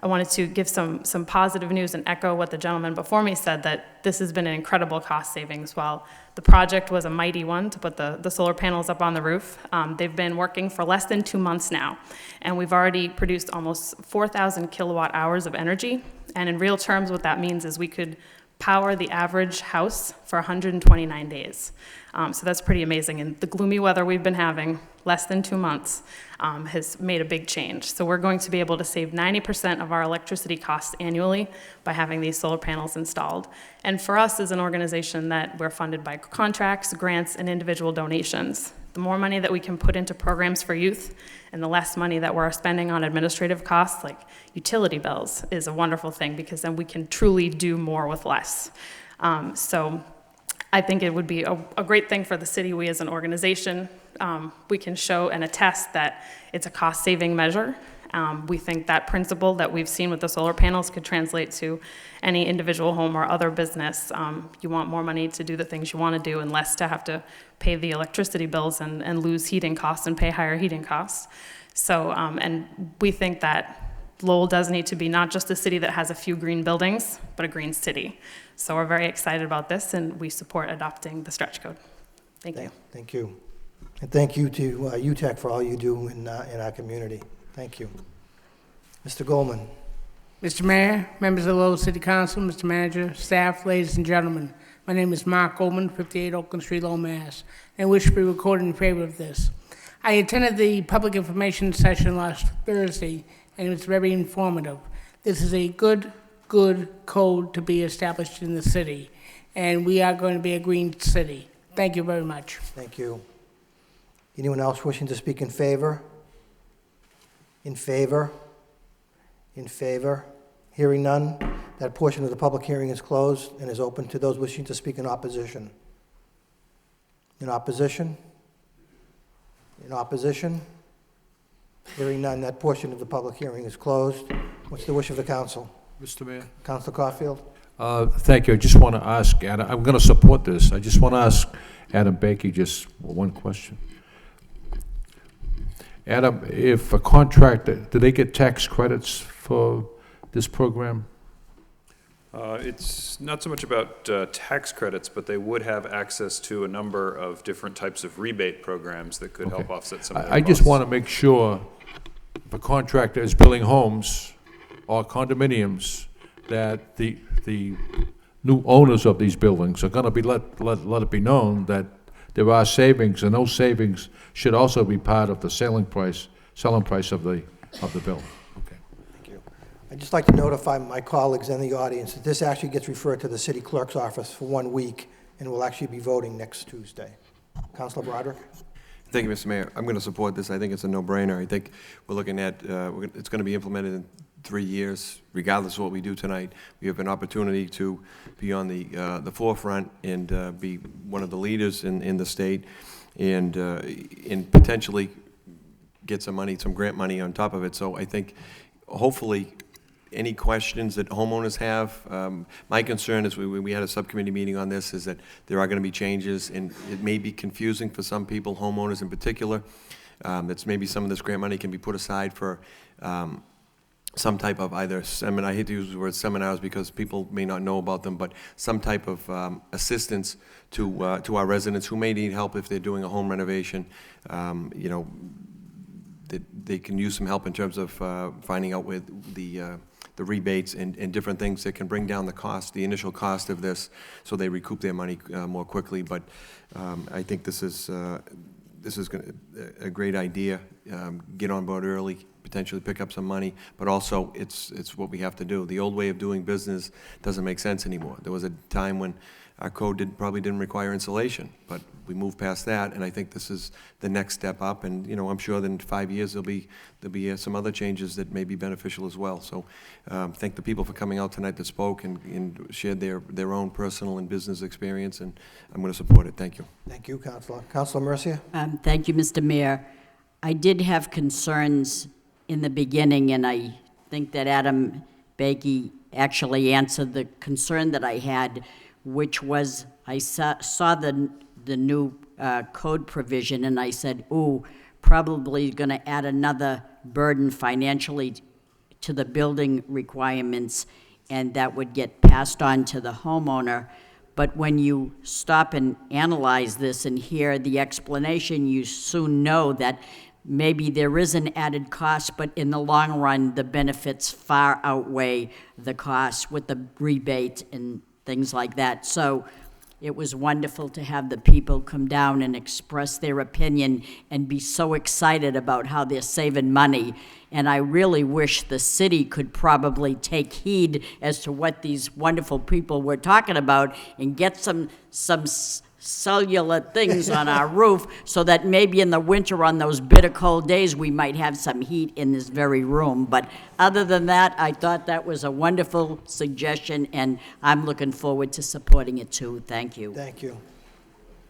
I wanted to give some positive news and echo what the gentleman before me said, that this has been an incredible cost savings. While the project was a mighty one to put the solar panels up on the roof, they've been working for less than 2 months now, and we've already produced almost 4,000 kilowatt hours of energy. And in real terms, what that means is we could power the average house for 129 days. So that's pretty amazing. And the gloomy weather we've been having, less than 2 months, has made a big change. So we're going to be able to save 90% of our electricity costs annually by having these solar panels installed. And for us as an organization that we're funded by contracts, grants, and individual donations, the more money that we can put into programs for youth and the less money that we're spending on administrative costs like utility bills is a wonderful thing, because then we can truly do more with less. So I think it would be a great thing for the city. We as an organization, we can show and attest that it's a cost-saving measure. We think that principle that we've seen with the solar panels could translate to any individual home or other business. You want more money to do the things you want to do and less to have to pay the electricity bills and lose heating costs and pay higher heating costs. So, and we think that Lowell does need to be not just a city that has a few green buildings, but a green city. So we're very excited about this, and we support adopting the stretch code. Thank you. Thank you. And thank you to UTEC for all you do in our community. Thank you. Mr. Goldman. Mr. Mayor, members of the Lowell City Council, Mr. Manager, staff, ladies and gentlemen, my name is Mark Goldman, 58 Oakland Street, Lowell, Mass., and wish to be recorded in favor of this. I attended the public information session last Thursday, and it was very informative. This is a good code to be established in the city, and we are going to be a green city. Thank you very much. Thank you. Anyone else wishing to speak in favor? In favor? In favor? Hearing none, that portion of the public hearing is closed and is open to those wishing to speak in opposition. In opposition? In opposition? Hearing none, that portion of the public hearing is closed. What's the wish of the council? Mr. Mayor? Councilor Caulfield? Thank you. I just want to ask, Adam, I'm going to support this. I just want to ask Adam Bakey just one question. Adam, if a contractor, do they get tax credits for this program? It's not so much about tax credits, but they would have access to a number of different types of rebate programs that could help offset some of their I just want to make sure if a contractor is building homes or condominiums, that the new owners of these buildings are going to be let it be known that there are savings, and those savings should also be part of the selling price of the building. Okay. Thank you. I'd just like to notify my colleagues and the audience that this actually gets referred to the city clerk's office for 1 week, and we'll actually be voting next Tuesday. Councilor Broderick? Thank you, Mr. Mayor. I'm going to support this. I think it's a no-brainer. I think we're looking at, it's going to be implemented in 3 years, regardless of what we do tonight, we have an opportunity to be on the forefront and be one of the leaders in the state, and potentially get some money, some grant money on top of it. So I think, hopefully, any questions that homeowners have, my concern is, we had a subcommittee meeting on this, is that there are going to be changes, and it may be confusing for some people, homeowners in particular. That's maybe some of this grant money can be put aside for some type of either seminar, I hate to use the word seminars because people may not know about them, but some type of assistance to our residents who may need help if they're doing a home renovation. You know, that they can use some help in terms of finding out with the rebates and different things that can bring down the cost, the initial cost of this, so they recoup their money more quickly. But I think this is a great idea. Get on board early, potentially pick up some money, but also it's what we have to do. The old way of doing business doesn't make sense anymore. There was a time when our code probably didn't require insulation, but we moved past that, and I think this is the next step up. And you know, I'm sure that in 5 years there'll be some other changes that may be beneficial as well. So thank the people for coming out tonight that spoke and shared their own personal and business experience, and I'm going to support it. Thank you. Thank you, Councilor. Councilor Mercia? Thank you, Mr. Mayor. I did have concerns in the beginning, and I think that Adam Bakey actually answered the concern that I had, which was I saw the new code provision, and I said, ooh, probably going to add another burden financially to the building requirements, and that would get passed on to the homeowner. But when you stop and analyze this and hear the explanation, you soon know that maybe there is an added cost, but in the long run, the benefits far outweigh the cost with the rebate and things like that. So it was wonderful to have the people come down and express their opinion and be so excited about how they're saving money. And I really wish the city could probably take heed as to what these wonderful people were talking about and get some cellular things on our roof so that maybe in the winter on those bitter cold days we might have some heat in this very room. But other than that, I thought that was a wonderful suggestion, and I'm looking forward to supporting it too. Thank you. Thank you.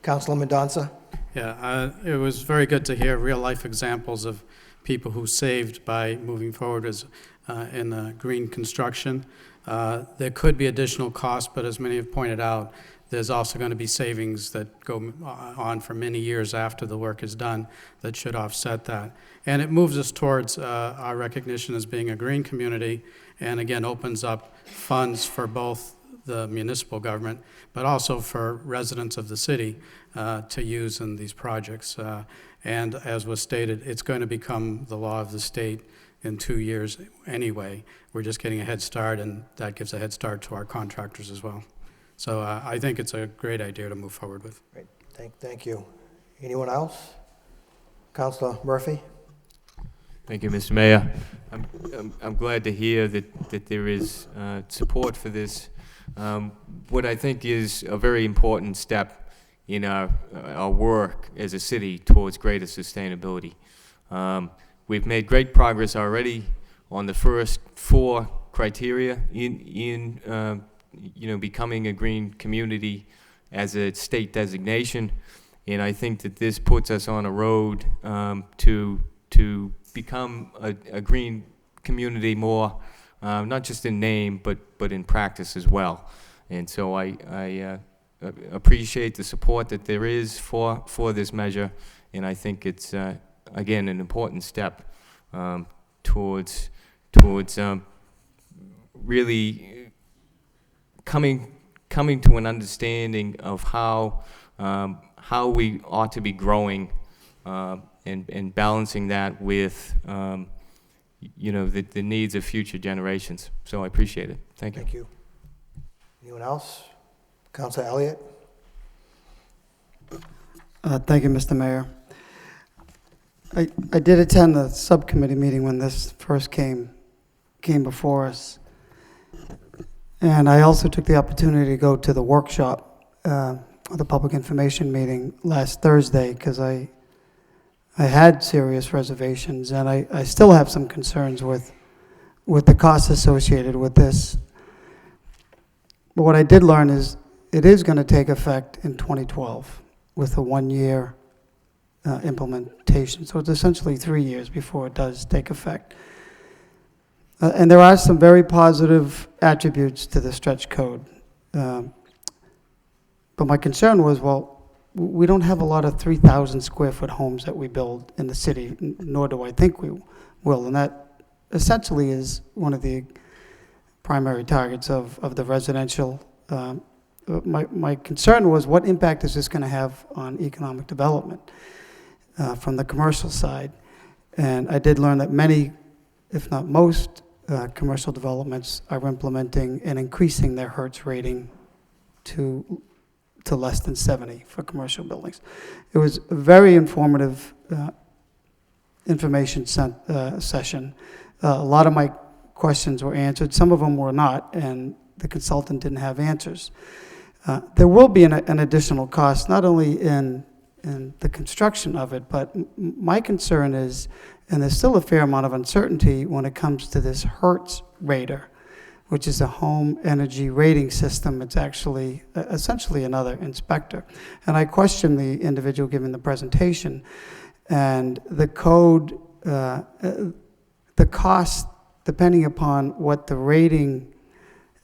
Councilor Mendonça? Yeah, it was very good to hear real-life examples of people who saved by moving forward in green construction. There could be additional costs, but as many have pointed out, there's also going to be savings that go on for many years after the work is done that should offset that. And it moves us towards our recognition as being a green community, and again opens up funds for both the municipal government, but also for residents of the city to use in these projects. And as was stated, it's going to become the law of the state in 2 years anyway. We're just getting a head start, and that gives a head start to our contractors as well. So I think it's a great idea to move forward with. Great. Thank you. Anyone else? Councilor Murphy? Thank you, Mr. Mayor. I'm glad to hear that there is support for this. What I think is a very important step in our work as a city towards greater sustainability. We've made great progress already on the first 4 criteria in becoming a green community as a state designation, and I think that this puts us on a road to become a green community more, not just in name but in practice as well. And so I appreciate the support that there is for this measure, and I think it's again an important step towards really coming to an understanding of how we ought to be growing and balancing that with the needs of future generations. So I appreciate it. Thank you. Thank you. Anyone else? Councilor Elliott? Thank you, Mr. Mayor. I did attend the subcommittee meeting when this first came before us. And I also took the opportunity to go to the workshop, the public information meeting last Thursday, because I had serious reservations, and I still have some concerns with with the costs associated with this. But what I did learn is it is going to take effect in 2012 with a one-year implementation. So it's essentially 3 years before it does take effect. And there are some very positive attributes to the stretch code. But my concern was, well, we don't have a lot of 3,000 square foot homes that we build in the city, nor do I think we will. And that essentially is one of the primary targets of the residential. My concern was, what impact is this going to have on economic development from the commercial side? And I did learn that many, if not most, commercial developments are implementing and increasing their Hertz rating to less than 70 for commercial buildings. It was a very informative information session. A lot of my questions were answered. Some of them were not, and the consultant didn't have answers. There will be an additional cost, not only in the construction of it, but my concern is, and there's still a fair amount of uncertainty when it comes to this Hertz rater, which is a home energy rating system. It's actually essentially another inspector. And I questioned the individual giving the presentation, and the code, the cost, depending upon what the rating,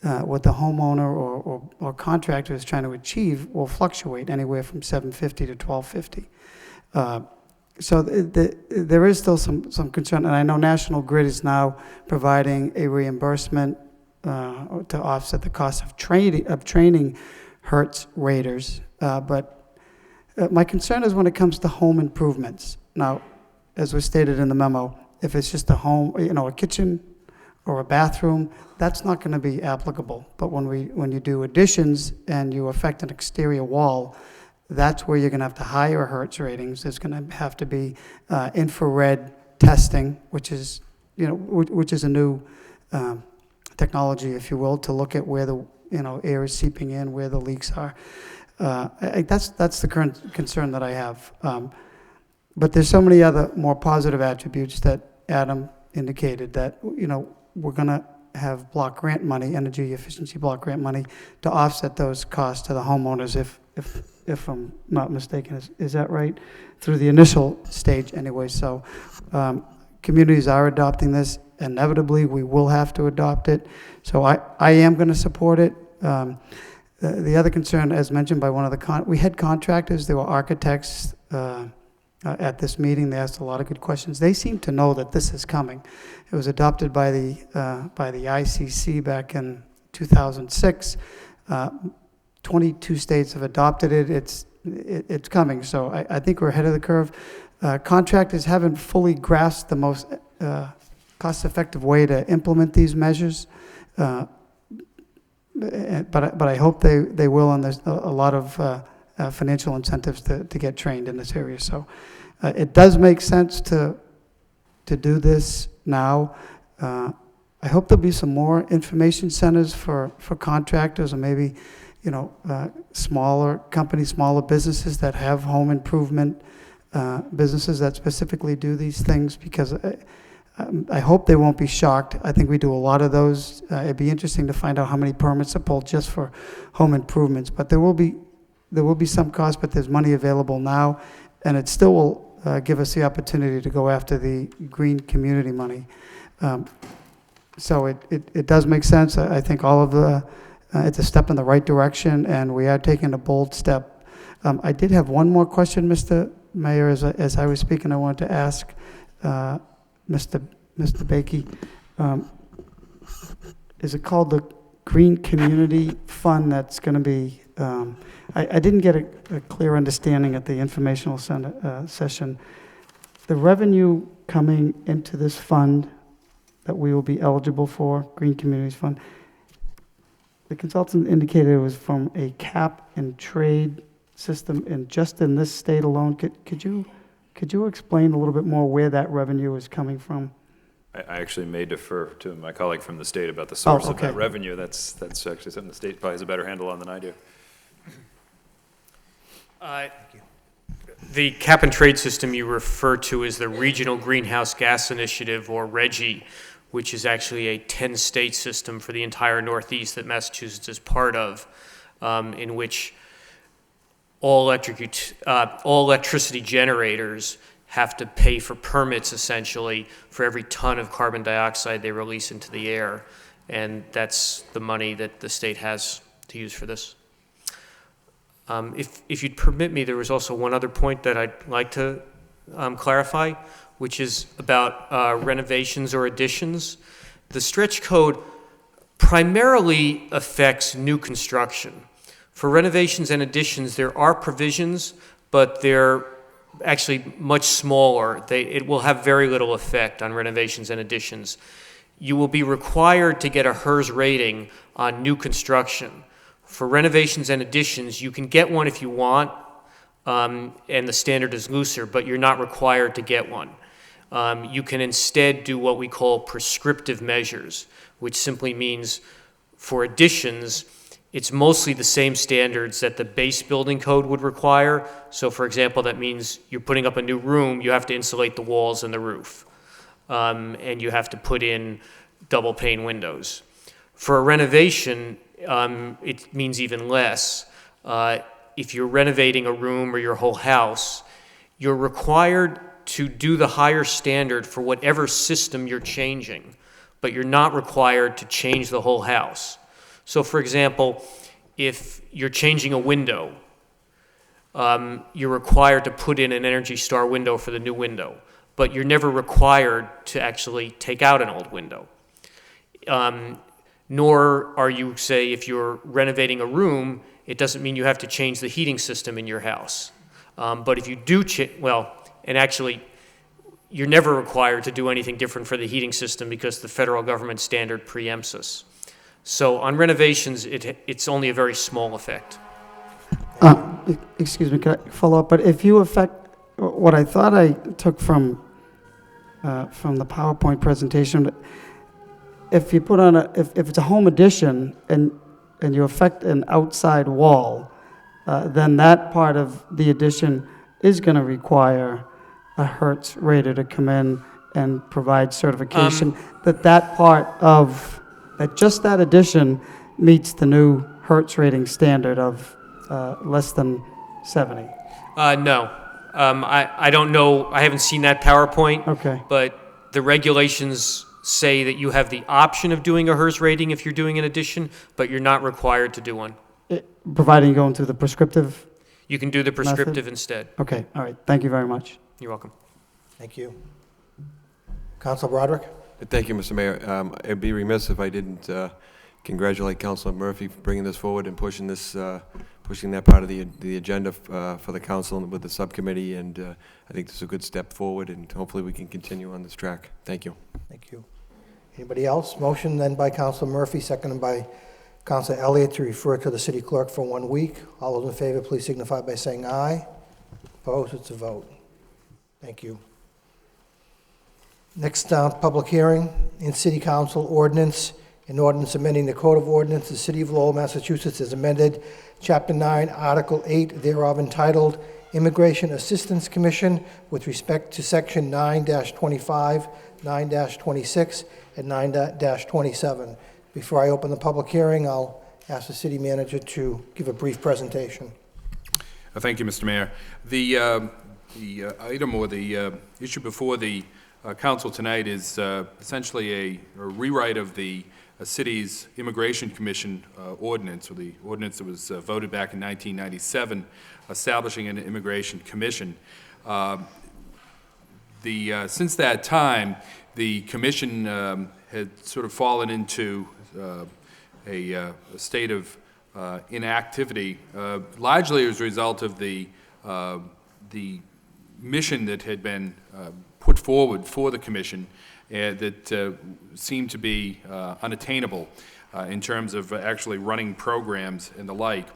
what the homeowner or contractor is trying to achieve, will fluctuate anywhere from $750 to $1,250. So there is still some concern, and I know National Grid is now providing a reimbursement to offset the cost of training Hertz raters. But my concern is when it comes to home improvements. Now, as was stated in the memo, if it's just a home, a kitchen or a bathroom, that's not going to be applicable. But when you do additions and you affect an exterior wall, that's where you're going to have to higher Hertz ratings. There's going to have to be infrared testing, which is a new technology, if you will, to look at where the air is seeping in, where the leaks are. That's the current concern that I have. But there's so many other more positive attributes that Adam indicated that we're going to have block grant money, energy efficiency block grant money, to offset those costs to the homeowners. If I'm not mistaken, is that right? Through the initial stage, anyway. So communities are adopting this. Inevitably, we will have to adopt it. So I am going to support it. The other concern, as mentioned by one of we had contractors, there were architects at this meeting. They asked a lot of good questions. They seem to know that this is coming. It was adopted by the ICC back in 2006. 22 states have adopted it. It's coming. So I think we're ahead of the curve. Contractors haven't fully grasped the most cost-effective way to implement these measures, but I hope they will, and there's a lot of financial incentives to get trained in this area. So it does make sense to do this now. I hope there'll be some more information centers for contractors, or maybe smaller companies, smaller businesses that have home improvement businesses that specifically do these things, because I hope they won't be shocked. I think we do a lot of those. It'd be interesting to find out how many permits are pulled just for home improvements. But there will be some cost, but there's money available now, and it still will give us the opportunity to go after the green community money. So it does make sense. I think all of it's a step in the right direction, and we are taking a bold step. I did have one more question, Mr. Mayor, as I was speaking. I wanted to ask Mr. Bakey. Is it called the Green Community Fund that's going to be, I didn't get a clear understanding at the informational session. The revenue coming into this fund that we will be eligible for, Green Communities Fund, the consultant indicated it was from a cap and trade system just in this state alone. Could you explain a little bit more where that revenue is coming from? I actually may defer to my colleague from the state about the source of okay. that revenue. That's actually something the state probably has a better handle on than I do. The cap and trade system you refer to is the Regional Greenhouse Gas Initiative, or RGGI, which is actually a 10-state system for the entire Northeast that Massachusetts is part of, in which all electricity generators have to pay for permits, essentially, for every ton of carbon dioxide they release into the air. And that's the money that the state has to use for this. If you'd permit me, there was also one other point that I'd like to clarify, which is about renovations or additions. The stretch code primarily affects new construction. For renovations and additions, there are provisions, but they're actually much smaller. It will have very little effect on renovations and additions. You will be required to get a HERS rating on new construction. For renovations and additions, you can get one if you want, and the standard is looser, but you're not required to get one. You can instead do what we call prescriptive measures, which simply means for additions, it's mostly the same standards that the base building code would require. So for example, that means you're putting up a new room, you have to insulate the walls and the roof. And you have to put in double pane windows. For a renovation, it means even less. If you're renovating a room or your whole house, you're required to do the higher standard for whatever system you're changing, but you're not required to change the whole house. So for example, if you're changing a window, you're required to put in an Energy Star window for the new window, but you're never required to actually take out an old window. Nor are you, say, if you're renovating a room, it doesn't mean you have to change the heating system in your house. But if you do, and actually, you're never required to do anything different for the heating system because the federal government standard preempts us. So on renovations, it's only a very small effect. Excuse me, can I follow up? But if you affect, what I thought I took from the PowerPoint presentation, if you put on if it's a home addition and you affect an outside wall, then that part of the addition is going to require a Hertz rater to come in and provide certification that part of just that addition meets the new Hertz rating standard of less than 70. No. I don't know. I haven't seen that PowerPoint. Okay. But the regulations say that you have the option of doing a HERS rating if you're doing an addition, but you're not required to do one. Providing you're going through the prescriptive You can do the prescriptive method? instead. Okay, all right. Thank you very much. You're welcome. Thank you. Council Broderick? Thank you, Mr. Mayor. I'd be remiss if I didn't congratulate Councilor Murphy for bringing this forward and pushing this, pushing that part of the agenda for the council and with the subcommittee. And I think this is a good step forward, and hopefully we can continue on this track. Thank you. Thank you. Anybody else? Motion then by Councilor Murphy, seconded by Councilor Elliott to refer to the city clerk for 1 week. All those in favor, please signify by saying aye. Opposed? It's a vote. Thank you. Next, public hearing in City Council ordinance, an ordinance amending the Code of Ordinance, the City of Lowell, Massachusetts, as amended, Chapter 9, Article 8, thereof entitled Immigration Assistance Commission with respect to Section 9-25, 9-26, and 9-27. Before I open the public hearing, I'll ask the city manager to give a brief presentation. Thank you, Mr. Mayor. The item or the issue before the council tonight is essentially a rewrite of the city's Immigration Commission ordinance, or the ordinance that was voted back in 1997, establishing an Immigration Commission. Since that time, the commission had sort of fallen into a state of inactivity, largely as a result of the mission that had been put forward for the commission that seemed to be unattainable in terms of actually running programs and the like.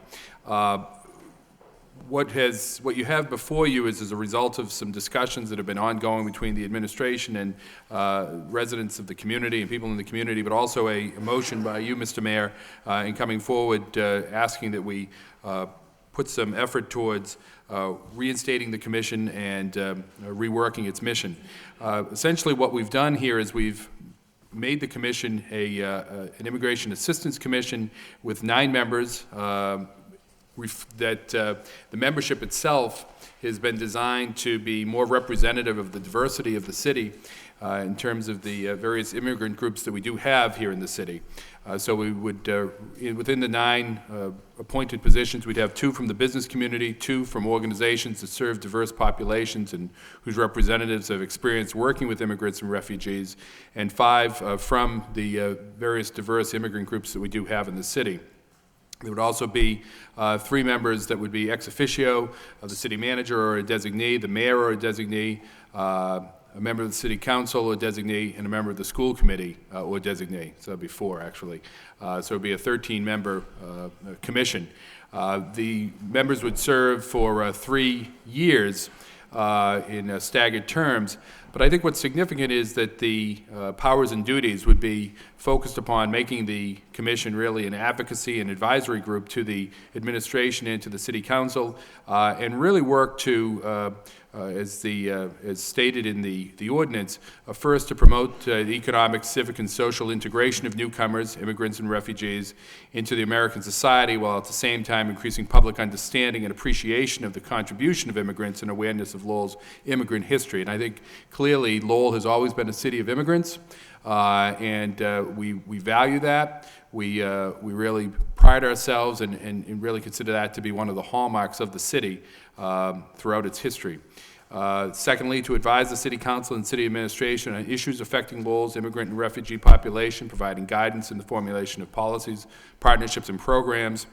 What you have before you is as a result of some discussions that have been ongoing between the administration and residents of the community and people in the community, but also a motion by you, Mr. Mayor, in coming forward asking that we put some effort towards reinstating the commission and reworking its mission. Essentially what we've done here is we've made the commission an Immigration Assistance Commission with 9 members. The membership itself has been designed to be more representative of the diversity of the city in terms of the various immigrant groups that we do have here in the city. So we would, within the 9 appointed positions, we'd have 2 from the business community, 2 from organizations that serve diverse populations and whose representatives have experience working with immigrants and refugees, and 5 from the various diverse immigrant groups that we do have in the city. There would also be 3 members that would be ex officio of the city manager or a designee, the mayor or a designee, a member of the city council or designee, and a member of the school committee or designee. So that'd be 4, actually. So it would be a 13-member commission. The members would serve for 3 years in staggered terms. But I think what's significant is that the powers and duties would be focused upon making the commission really an advocacy and advisory group to the administration and to the city council, and really work to, as stated in the ordinance, first to promote the economic, civic, and social integration of newcomers, immigrants, and refugees into the American society, while at the same time increasing public understanding and appreciation of the contribution of immigrants and awareness of Lowell's immigrant history. And I think clearly Lowell has always been a city of immigrants, and we value that. We really pride ourselves and really consider that to be one of the hallmarks of the city throughout its history. Secondly, to advise the City Council and City Administration on issues affecting Lowell's immigrant and refugee population, providing guidance in the formulation of policies, partnerships, and programs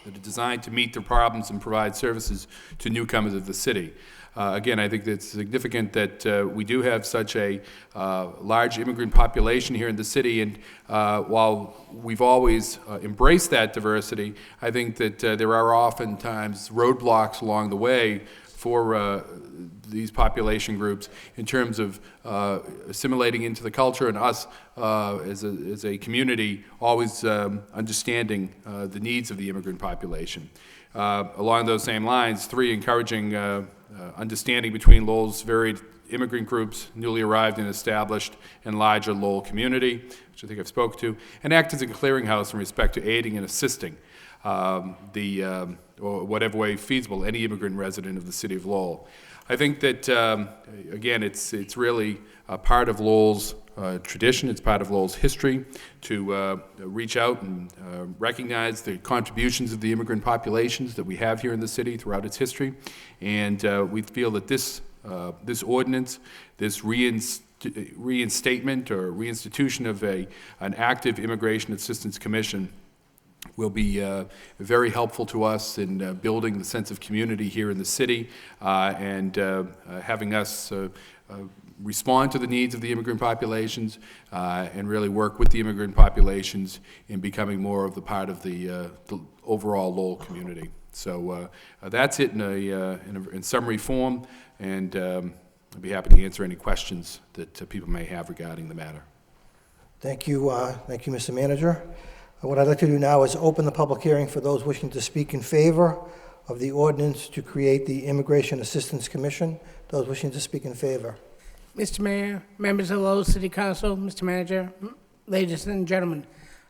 that are designed to meet the problems and provide services to newcomers of the city. Again, I think it's significant that we do have such a large immigrant population here in the city, and while we've always embraced that diversity, I think that there are oftentimes roadblocks along the way for these population groups in terms of assimilating into the culture, and us as a community always understanding the needs of the immigrant population. Along those same lines, 3, encouraging understanding between Lowell's varied immigrant groups, newly arrived and established, and larger Lowell community, which I think I've spoke to, and act as a clearinghouse in respect to aiding and assisting or whatever way feasible, any immigrant resident of the city of Lowell. I think that, again, it's really a part of Lowell's tradition, it's part of Lowell's history to reach out and recognize the contributions of the immigrant populations that we have here in the city throughout its history. And we feel that this ordinance, this reinstatement or reinstitution of an active Immigration Assistance Commission will be very helpful to us in building the sense of community here in the city and having us respond to the needs of the immigrant populations and really work with the immigrant populations in becoming more of the part of the overall Lowell community. So that's it in summary form, and I'd be happy to answer any questions that people may have regarding the matter. Thank you, Mr. Manager. What I'd like to do now is open the public hearing for those wishing to speak in favor of the ordinance to create the Immigration Assistance Commission. Those wishing to speak in favor. Mr. Mayor, members of the Lowell City Council, Mr. Manager, ladies and gentlemen,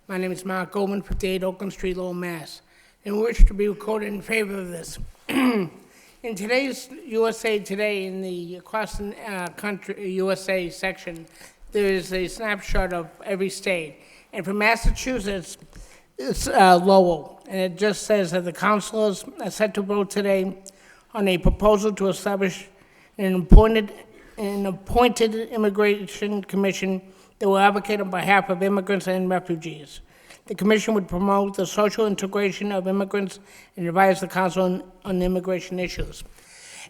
my name is Mark Goldman, 58 Oakland Street, Lowell, Mass. And wish to be recorded in favor of this. In today's USA Today, in the across the country USA section, there is a snapshot of every state. And for Massachusetts, it's Lowell. And it just says that the councilors are set to vote today on a proposal to establish an appointed immigration commission that will advocate on behalf of immigrants and refugees. The commission would promote the social integration of immigrants and advise the council on immigration issues.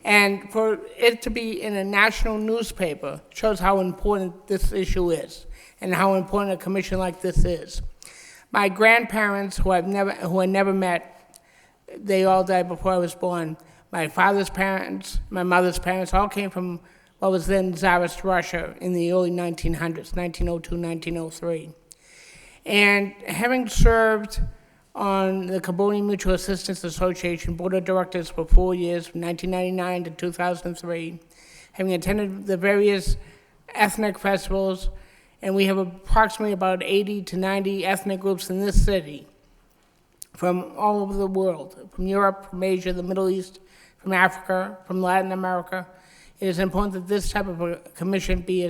And for it to be in a national newspaper shows how important this issue is and how important a commission like this is. My grandparents, who I never met, they all died before I was born. My father's parents, my mother's parents, all came from what was then Tsarist Russia in the early 1900s, 1902, 1903. And having served on the Cambodian Mutual Assistance Association Board of Directors for 4 years, from 1999 to 2003, having attended the various ethnic festivals And we have approximately about 80 to 90 ethnic groups in this city from all over the world, from Europe, from Asia, the Middle East, from Africa, from Latin America. It is important that this type of a commission be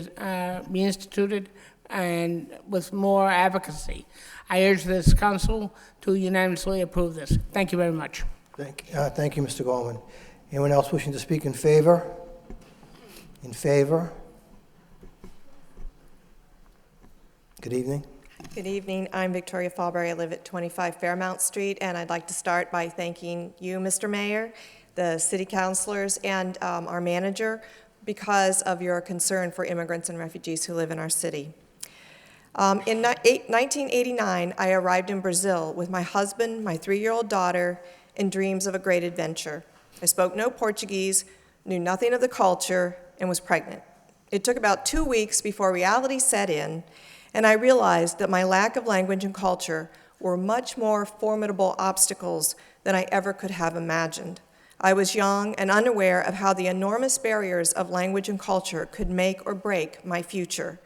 instituted and with more advocacy. I urge this council to unanimously approve this. Thank you very much. Thank you, Mr. Goldman. Anyone else wishing to speak in favor? In favor? Good evening. Good evening. I'm Victoria Fallberry. I live at 25 Fairmount Street, and I'd like to start by thanking you, Mr. Mayor, the city councilors, and our manager because of your concern for immigrants and refugees who live in our city. In 1989, I arrived in Brazil with my husband, my 3-year-old daughter, and dreams of a great adventure. I spoke no Portuguese, knew nothing of the culture, and was pregnant. It took about 2 weeks before reality set in, and I realized that my lack of language and culture were much more formidable obstacles than I ever could have imagined. I was young and unaware of how the enormous barriers of language and culture could make or break my future.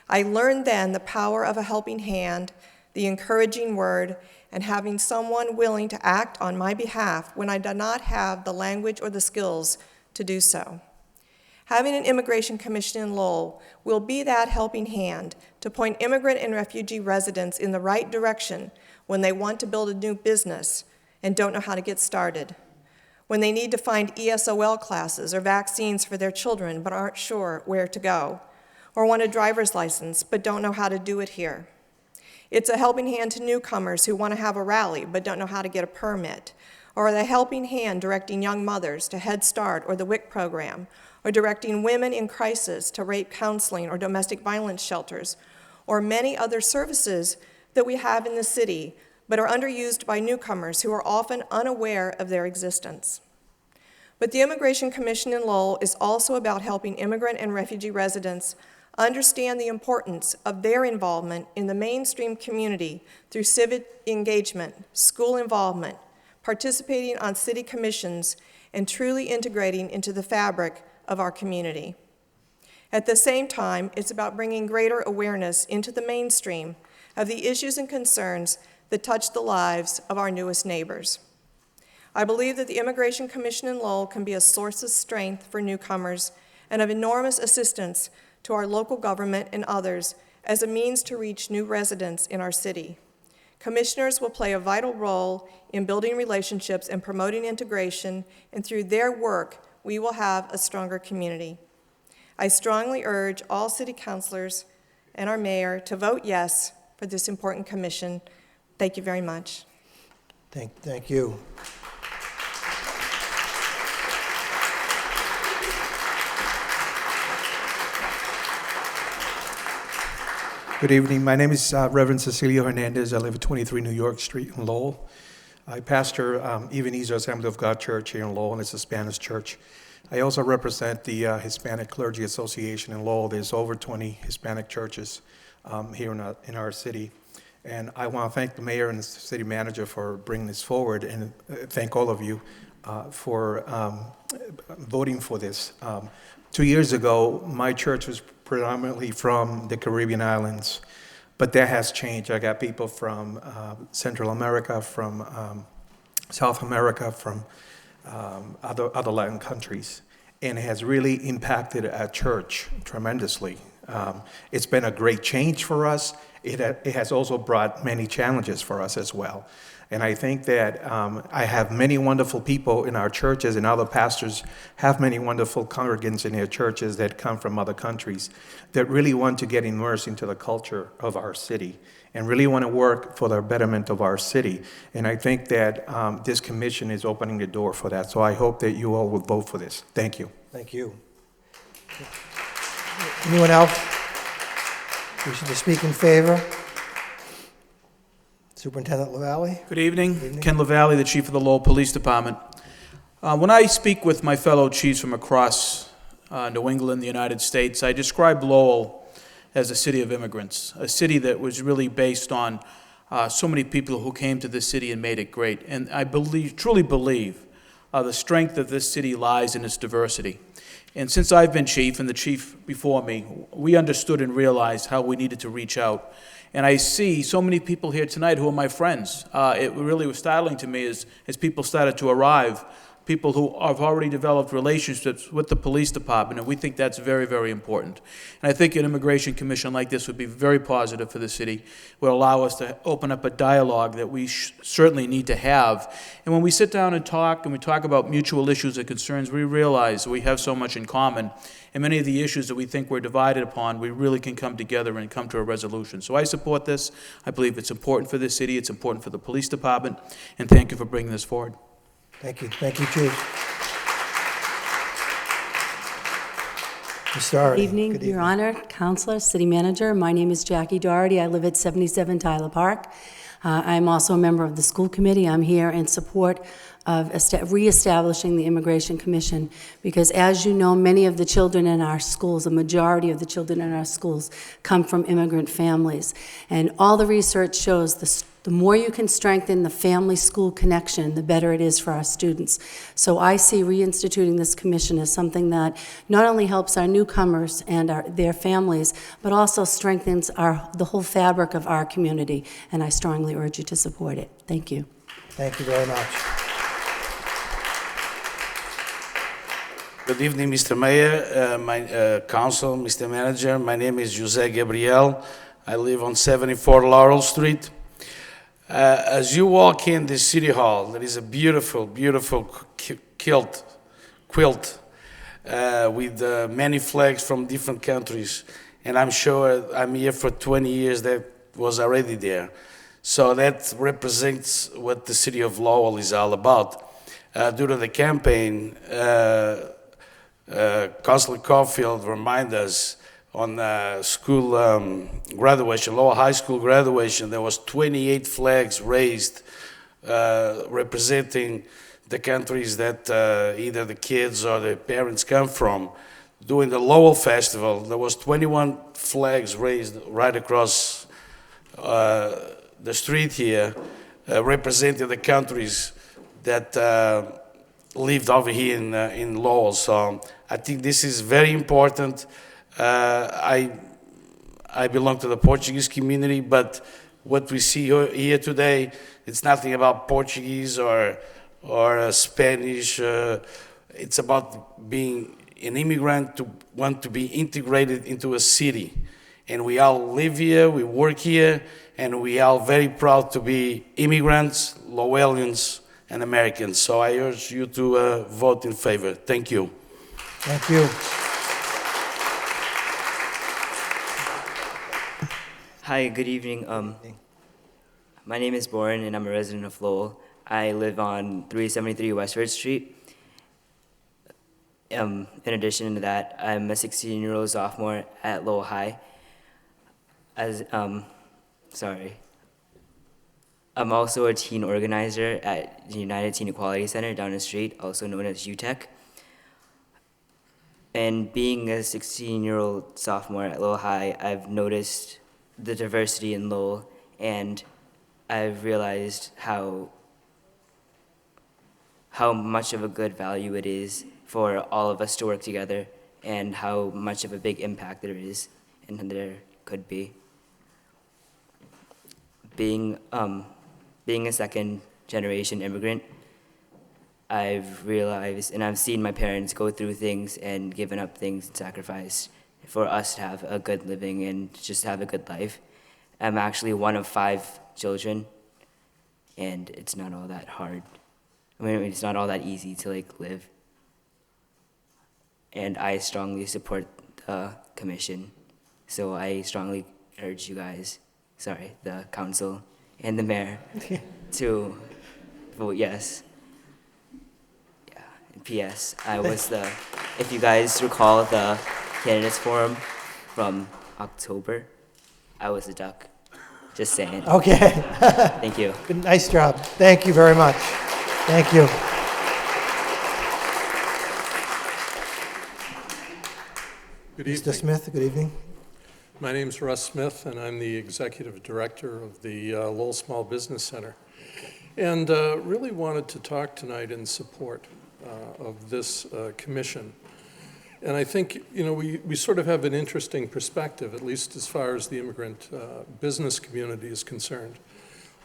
I learned then the power of a helping hand, the encouraging word, and having someone willing to act on my behalf when I did not have the language or the skills to do so. Having an immigration commission in Lowell will be that helping hand to point immigrant and refugee residents in the right direction when they want to build a new business and don't know how to get started, when they need to find ESOL classes or vaccines for their children but aren't sure where to go, or want a driver's license but don't know how to do it here. It's a helping hand to newcomers who want to have a rally but don't know how to get a permit, or the helping hand directing young mothers to Head Start or the WIC program, or directing women in crisis to rape counseling or domestic violence shelters, or many other services that we have in the city but are underused by newcomers who are often unaware of their existence. But the Immigration Commission in Lowell is also about helping immigrant and refugee residents understand the importance of their involvement in the mainstream community through civic engagement, school involvement, participating on city commissions, and truly integrating into the fabric of our community. At the same time, it's about bringing greater awareness into the mainstream of the issues and concerns that touch the lives of our newest neighbors. I believe that the Immigration Commission in Lowell can be a source of strength for newcomers and of enormous assistance to our local government and others as a means to reach new residents in our city. Commissioners will play a vital role in building relationships and promoting integration, and through their work, we will have a stronger community. I strongly urge all city councilors and our mayor to vote yes for this important commission. Thank you very much. Thank you. Good evening. My name is Reverend Cecilio Hernandez. I live at 23 New York Street in Lowell. I pastor Ebenezer Assembly of God Church here in Lowell, and it's a Spanish church. I also represent the Hispanic Clergy Association in Lowell. There's over 20 Hispanic churches here in our city. And I want to thank the mayor and the city manager for bringing this forward, and thank all of you for voting for this. 2 years ago, my church was predominantly from the Caribbean islands, but that has changed. I got people from Central America, from South America, from other Latin countries, and it has really impacted our church tremendously. It's been a great change for us. It has also brought many challenges for us as well. And I think that I have many wonderful people in our churches, and other pastors have many wonderful congregants in their churches that come from other countries that really want to get immersed into the culture of our city and really want to work for the betterment of our city. And I think that this commission is opening the door for that. So I hope that you all will vote for this. Thank you. Thank you. Anyone else wishing to speak in favor? Superintendent LaValle. Good evening. Ken LaValle, the Chief of the Lowell Police Department. When I speak with my fellow chiefs from across New England, the United States, I describe Lowell as a city of immigrants, a city that was really based on so many people who came to this city and made it great. And I truly believe the strength of this city lies in its diversity. And since I've been chief, and the chief before me, we understood and realized how we needed to reach out. And I see so many people here tonight who are my friends. It really was startling to me as people started to arrive, people who have already developed relationships with the police department, and we think that's very, very important. And I think an immigration commission like this would be very positive for the city, would allow us to open up a dialogue that we certainly need to have. And when we sit down and we talk about mutual issues and concerns, we realize we have so much in common. And many of the issues that we think we're divided upon, we really can come together and come to a resolution. So I support this. I believe it's important for the city, it's important for the police department, and thank you for bringing this forward. Thank you. Thank you, Chief. Ms. Doherty. Good evening, Your Honor, Counselor, City Manager. My name is Jackie Doherty. I live at 77 Tyler Park. I'm also a member of the school committee. I'm here in support of reestablishing the Immigration Commission because, as you know, many of the children in our schools, a majority of the children in our schools, come from immigrant families. And all the research shows the more you can strengthen the family-school connection, the better it is for our students. So I see reinstituting this commission as something that not only helps our newcomers and their families, but also strengthens the whole fabric of our community, and I strongly urge you to support it. Thank you. Thank you very much. Good evening, Mr. Mayor, my council, Mr. Manager. My name is Jose Gabriel. I live on 74 Laurel Street. As you walk in the City Hall, there is a beautiful, beautiful quilt with many flags from different countries. And I'm sure I'm here for 20 years that was already there. So that represents what the city of Lowell is all about. During the campaign, Councilor Caulfield reminded us on school graduation, Lowell High School graduation, there was 28 flags raised representing the countries that either the kids or the parents come from. During the Lowell Festival, there was 21 flags raised right across the street here, representing the countries that lived over here in Lowell. So I think this is very important. I belong to the Portuguese community, but what we see here today, it's nothing about Portuguese or Spanish. It's about being an immigrant to want to be integrated into a city. And we all live here, we work here, and we are very proud to be immigrants, Lowellians, and Americans. So I urge you to vote in favor. Thank you. Thank you. Hi, good evening. My name is Boren, and I'm a resident of Lowell. I live on 373 Westford Street. In addition to that, I'm a 16-year-old sophomore at Lowell High. I'm also a teen organizer at the United Teen Equality Center down the street, also known as UTEC. And being a 16-year-old sophomore at Lowell High, I've noticed the diversity in Lowell, and I've realized how much of a good value it is for all of us to work together, and how much of a big impact there is and there could be. Being a second-generation immigrant, I've realized, and I've seen my parents go through things and given up things and sacrificed for us to have a good living and just have a good life. I'm actually one of 5 children, and it's not all that hard. I mean, it's not all that easy to live. And I strongly support the commission. So I strongly urge you guys, the council and the mayor to vote yes. Yeah. And P.S. I was if you guys recall the candidates forum from October, I was a duck. Just saying. Okay. Thank you. Good, nice job. Thank you very much. Thank you. Good Mr. evening. Smith, good evening. My name's Russ Smith, and I'm the executive director of the Lowell Small Business Center. And really wanted to talk tonight in support of this commission. And I think, we sort of have an interesting perspective, at least as far as the immigrant business community is concerned.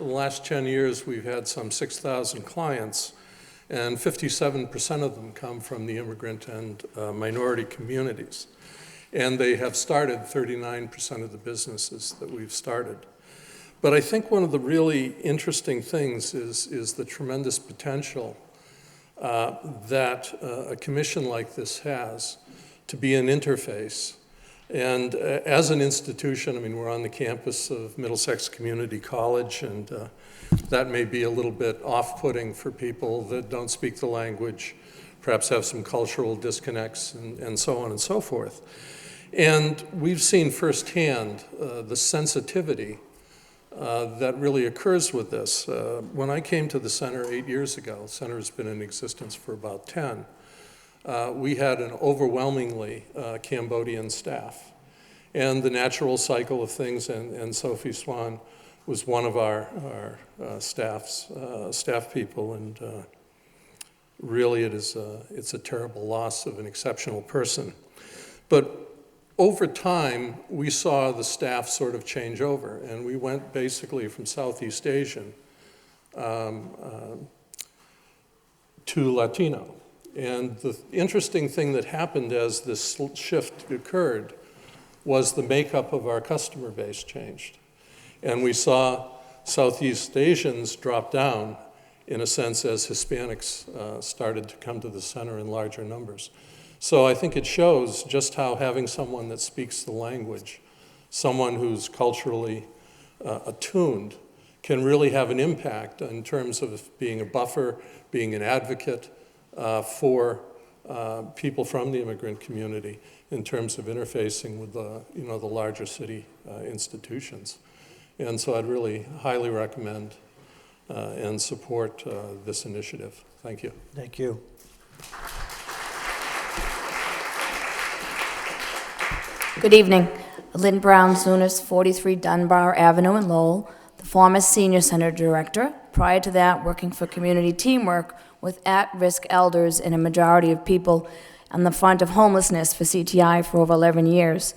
In the last 10 years, we've had some 6,000 clients, and 57% of them come from the immigrant and minority communities. And they have started 39% of the businesses that we've started. But I think one of the really interesting things is the tremendous potential that a commission like this has to be an interface. And as an institution, we're on the campus of Middlesex Community College, and that may be a little bit off-putting for people that don't speak the language, perhaps have some cultural disconnects, and so on and so forth. And we've seen firsthand the sensitivity that really occurs with this. When I came to the center 8 years ago, the center has been in existence for about 10, we had an overwhelmingly Cambodian staff. And the natural cycle of things, and Sophie Swan was one of our staff people, and really it's a terrible loss of an exceptional person. But over time, we saw the staff sort of change over, and we went basically from Southeast Asian to Latino. And the interesting thing that happened as this shift occurred was the makeup of our customer base changed. And we saw Southeast Asians drop down, in a sense, as Hispanics started to come to the center in larger numbers. So I think it shows just how having someone that speaks the language, someone who's culturally attuned, can really have an impact in terms of being a buffer, being an advocate for people from the immigrant community in terms of interfacing with the larger city institutions. And so I'd really highly recommend and support this initiative. Thank you. Thank you. Good evening. Lynn Brown Zunis, 43 Dunbar Avenue in Lowell, the former Senior Center Director. Prior to that, working for Community Teamwork with at-risk elders and a majority of people on the front of homelessness for CTI for over 11 years.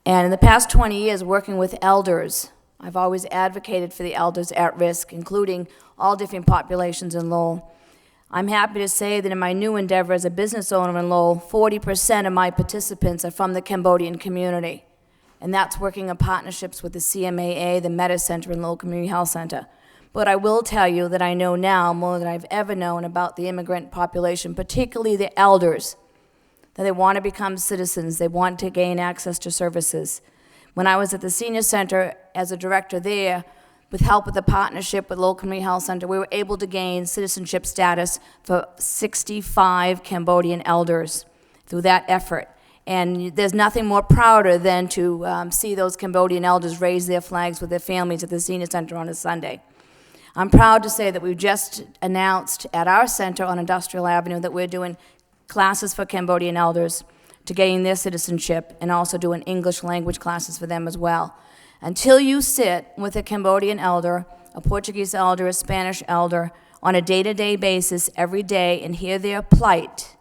And in the past 20 years, working with elders, I've always advocated for the elders at risk, including all different populations in Lowell. I'm happy to say that in my new endeavor as a business owner in Lowell, 40% of my participants are from the Cambodian community. And that's working in partnerships with the CMAA, the Meta Center, and Lowell Community Health Center. But I will tell you that I know now more than I've ever known about the immigrant population, particularly the elders, that they want to become citizens, they want to gain access to services. When I was at the Senior Center as a director there, with help with the partnership with Lowell Community Health Center, we were able to gain citizenship status for 65 Cambodian elders through that effort. And there's nothing more prouder than to see those Cambodian elders raise their flags with their families at the Senior Center on a Sunday. I'm proud to say that we've just announced at our center on Industrial Avenue that we're doing classes for Cambodian elders to gain their citizenship, and also doing English language classes for them as well. Until you sit with a Cambodian elder, a Portuguese elder, a Spanish elder, on a day-to-day basis every day and hear their plight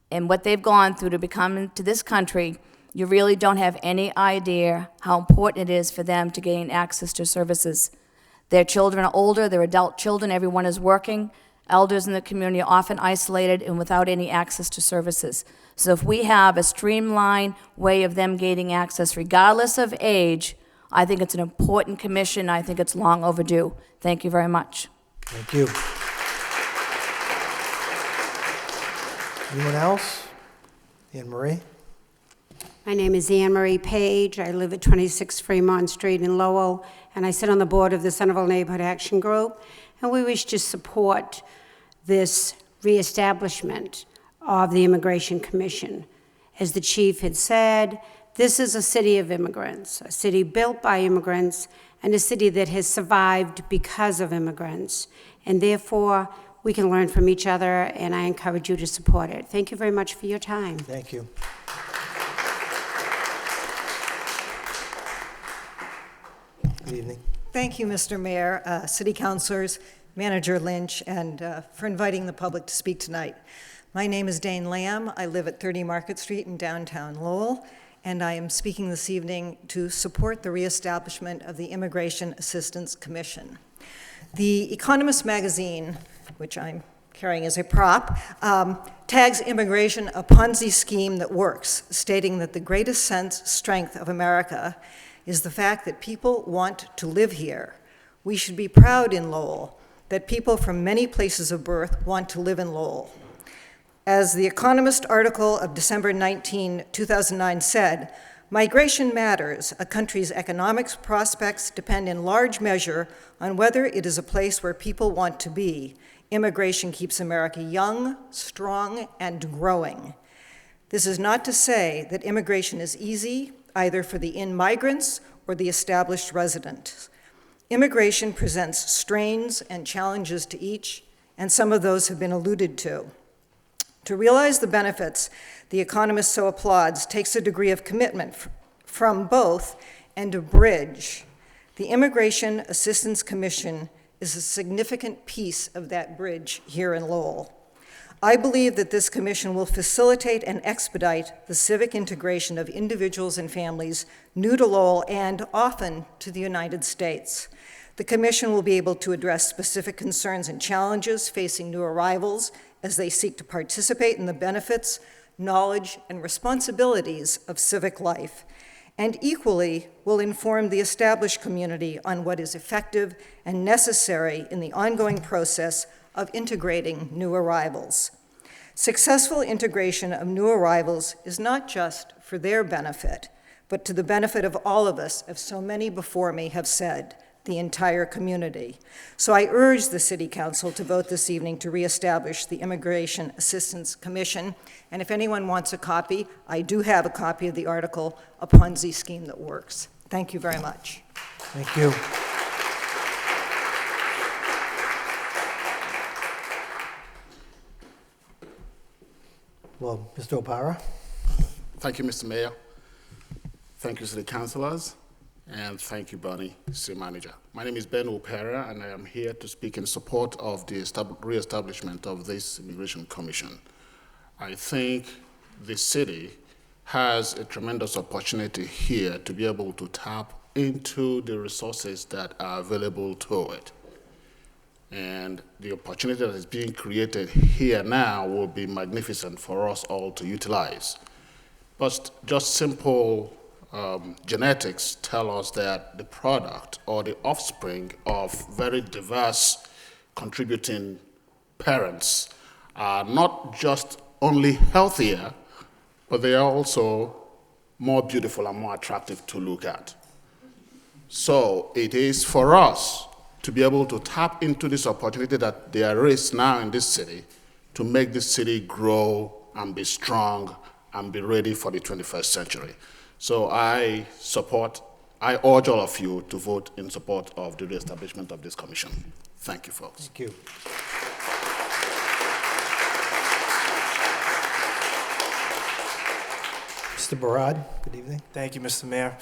and what they've gone through to become to this country, you really don't have any idea how important it is for them to gain access to services. Their children are older, they're adult children, everyone is working. Elders in the community are often isolated and without any access to services. So if we have a streamlined way of them gaining access regardless of age, I think it's an important commission. I think it's long overdue. Thank you very much. Thank you. Anyone else? Anne Marie? My name is Anne Marie Page. I live at 26 Fremont Street in Lowell, and I sit on the board of the Centerville Neighborhood Action Group, and we wish to support this reestablishment of the Immigration Commission. As the chief had said, this is a city of immigrants, a city built by immigrants, and a city that has survived because of immigrants. And therefore, we can learn from each other, and I encourage you to support it. Thank you very much for your time. Thank you. Good evening. Thank you, Mr. Mayor, City Councilors, Manager Lynch, and for inviting the public to speak tonight. My name is Dane Lamb. I live at 30 Market Street in downtown Lowell, and I am speaking this evening to support the reestablishment of the Immigration Assistance Commission. The Economist magazine, which I'm carrying as a prop, tags immigration a Ponzi scheme that works, stating that the greatest strength of America is the fact that people want to live here. We should be proud in Lowell that people from many places of birth want to live in Lowell. As the Economist article of December 19, 2009 said, migration matters. A country's economic prospects depend in large measure on whether it is a place where people want to be. Immigration keeps America young, strong, and growing. This is not to say that immigration is easy, either for the in-migrants or the established residents. Immigration presents strains and challenges to each, and some of those have been alluded to. To realize the benefits the Economist so applauds takes a degree of commitment from both and a bridge. The Immigration Assistance Commission is a significant piece of that bridge here in Lowell. I believe that this commission will facilitate and expedite the civic integration of individuals and families new to Lowell and often to the United States. The commission will be able to address specific concerns and challenges facing new arrivals as they seek to participate in the benefits, knowledge, and responsibilities of civic life, and equally will inform the established community on what is effective and necessary in the ongoing process of integrating new arrivals. Successful integration of new arrivals is not just for their benefit, but to the benefit of all of us, as so many before me have said, the entire community. So I urge the City Council to vote this evening to reestablish the Immigration Assistance Commission. And if anyone wants a copy, I do have a copy of the article, A Ponzi Scheme That Works. Thank you very much. Thank you. Well, Mr. O'Para. Thank you, Mr. Mayor. Thank you, City Councilors. And thank you, Bonnie, City Manager. My name is Ben O'Para, and I am here to speak in support of the re-establishment of this Immigration Commission. I think the city has a tremendous opportunity here to be able to tap into the resources that are available to it. And the opportunity that is being created here now will be magnificent for us all to utilize. But just simple genetics tell us that the product or the offspring of very diverse contributing parents are not just only healthier, but they are also more beautiful and more attractive to look at. So it is for us to be able to tap into this opportunity that there is now in this city to make this city grow and be strong and be ready for the 21st century. So I urge all of you to vote in support of the reestablishment of this commission. Thank you, folks. Thank you. Mr. Barad, good evening. Thank you, Mr. Mayor,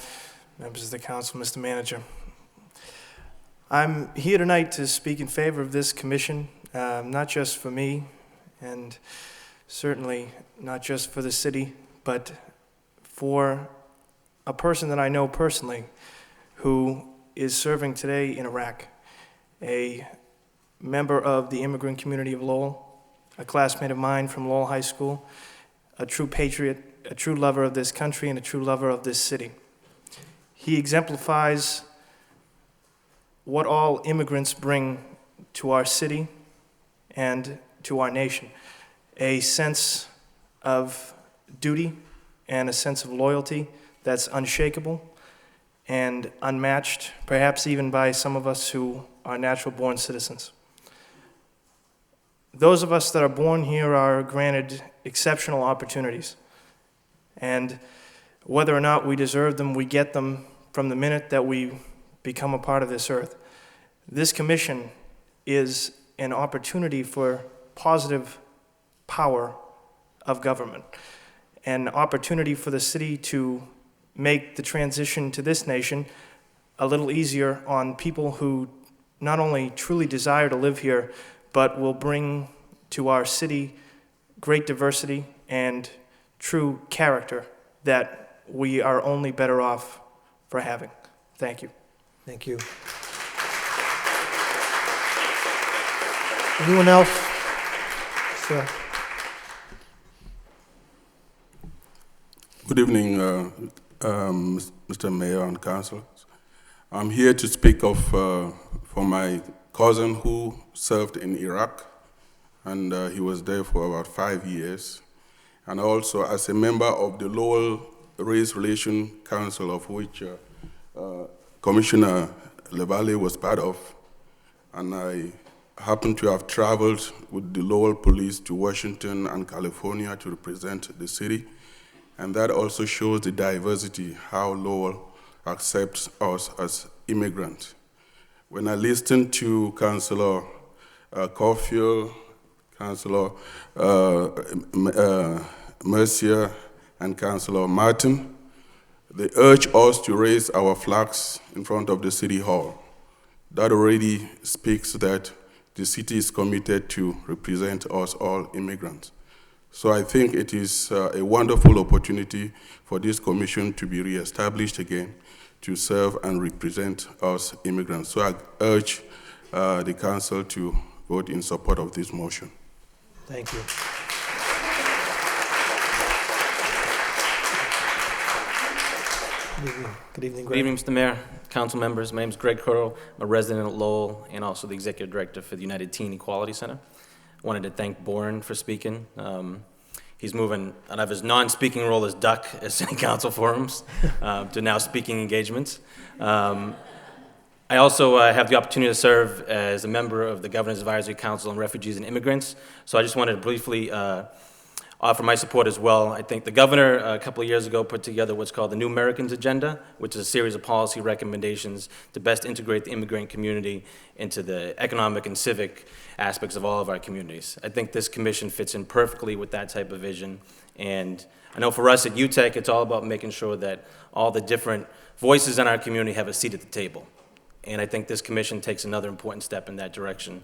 members of the council, Mr. Manager. I'm here tonight to speak in favor of this commission, not just for me, and certainly not just for the city, but for a person that I know personally who is serving today in Iraq, a member of the immigrant community of Lowell, a classmate of mine from Lowell High School, a true patriot, a true lover of this country, and a true lover of this city. He exemplifies what all immigrants bring to our city and to our nation: a sense of duty and a sense of loyalty that's unshakable and unmatched, perhaps even by some of us who are natural-born citizens. Those of us that are born here are granted exceptional opportunities, and whether or not we deserve them, we get them from the minute that we become a part of this earth. This commission is an opportunity for positive power of government, an opportunity for the city to make the transition to this nation a little easier on people who not only truly desire to live here, but will bring to our city great diversity and true character that we are only better off for having. Thank you. Thank you. Anyone else? Sir. Good evening, Mr. Mayor and councilors. I'm here to speak for my cousin who served in Iraq, and he was there for about 5 years. And also as a member of the Lowell Race Relations Council, of which Commissioner LaValle was part of, and I happen to have traveled with the Lowell Police to Washington and California to represent the city. And that also shows the diversity, how Lowell accepts us as immigrants. When I listened to Councilor Caulfield, Councilor Mercier, and Councilor Martin, they urge us to raise our flags in front of the City Hall. That already speaks that the city is committed to represent us all immigrants. So I think it is a wonderful opportunity for this commission to be reestablished again to serve and represent us immigrants. So I urge the council to vote in support of this motion. Thank you. Good evening, Greg. Good evening, Mr. Mayor, council members. My name is Greg Curl. I'm a resident at Lowell and also the executive director for the United Teen Equality Center. I wanted to thank Boren for speaking. He's moving out of his non-speaking role as duck at city council forums to now speaking engagements. I also have the opportunity to serve as a member of the Governor's Advisory Council on Refugees and Immigrants. So I just wanted to briefly offer my support as well. I think the governor a couple of years ago put together what's called the New Americans Agenda, which is a series of policy recommendations to best integrate the immigrant community into the economic and civic aspects of all of our communities. I think this commission fits in perfectly with that type of vision. And I know for us at UTEC, it's all about making sure that all the different voices in our community have a seat at the table. And I think this commission takes another important step in that direction.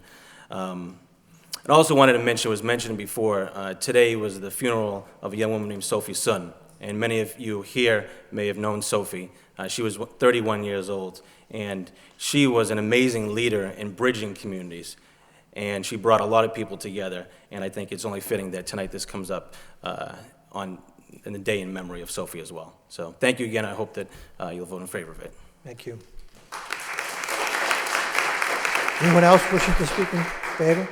I also wanted to mention, it was mentioned before, today was the funeral of a young woman named Sophie Sun. And many of you here may have known Sophie. She was 31 years old, and she was an amazing leader in bridging communities. And she brought a lot of people together, and I think it's only fitting that tonight this comes up in the day in memory of Sophie as well. So thank you again. I hope that you'll vote in favor of it. Thank you. Anyone else wishing to speak in favor?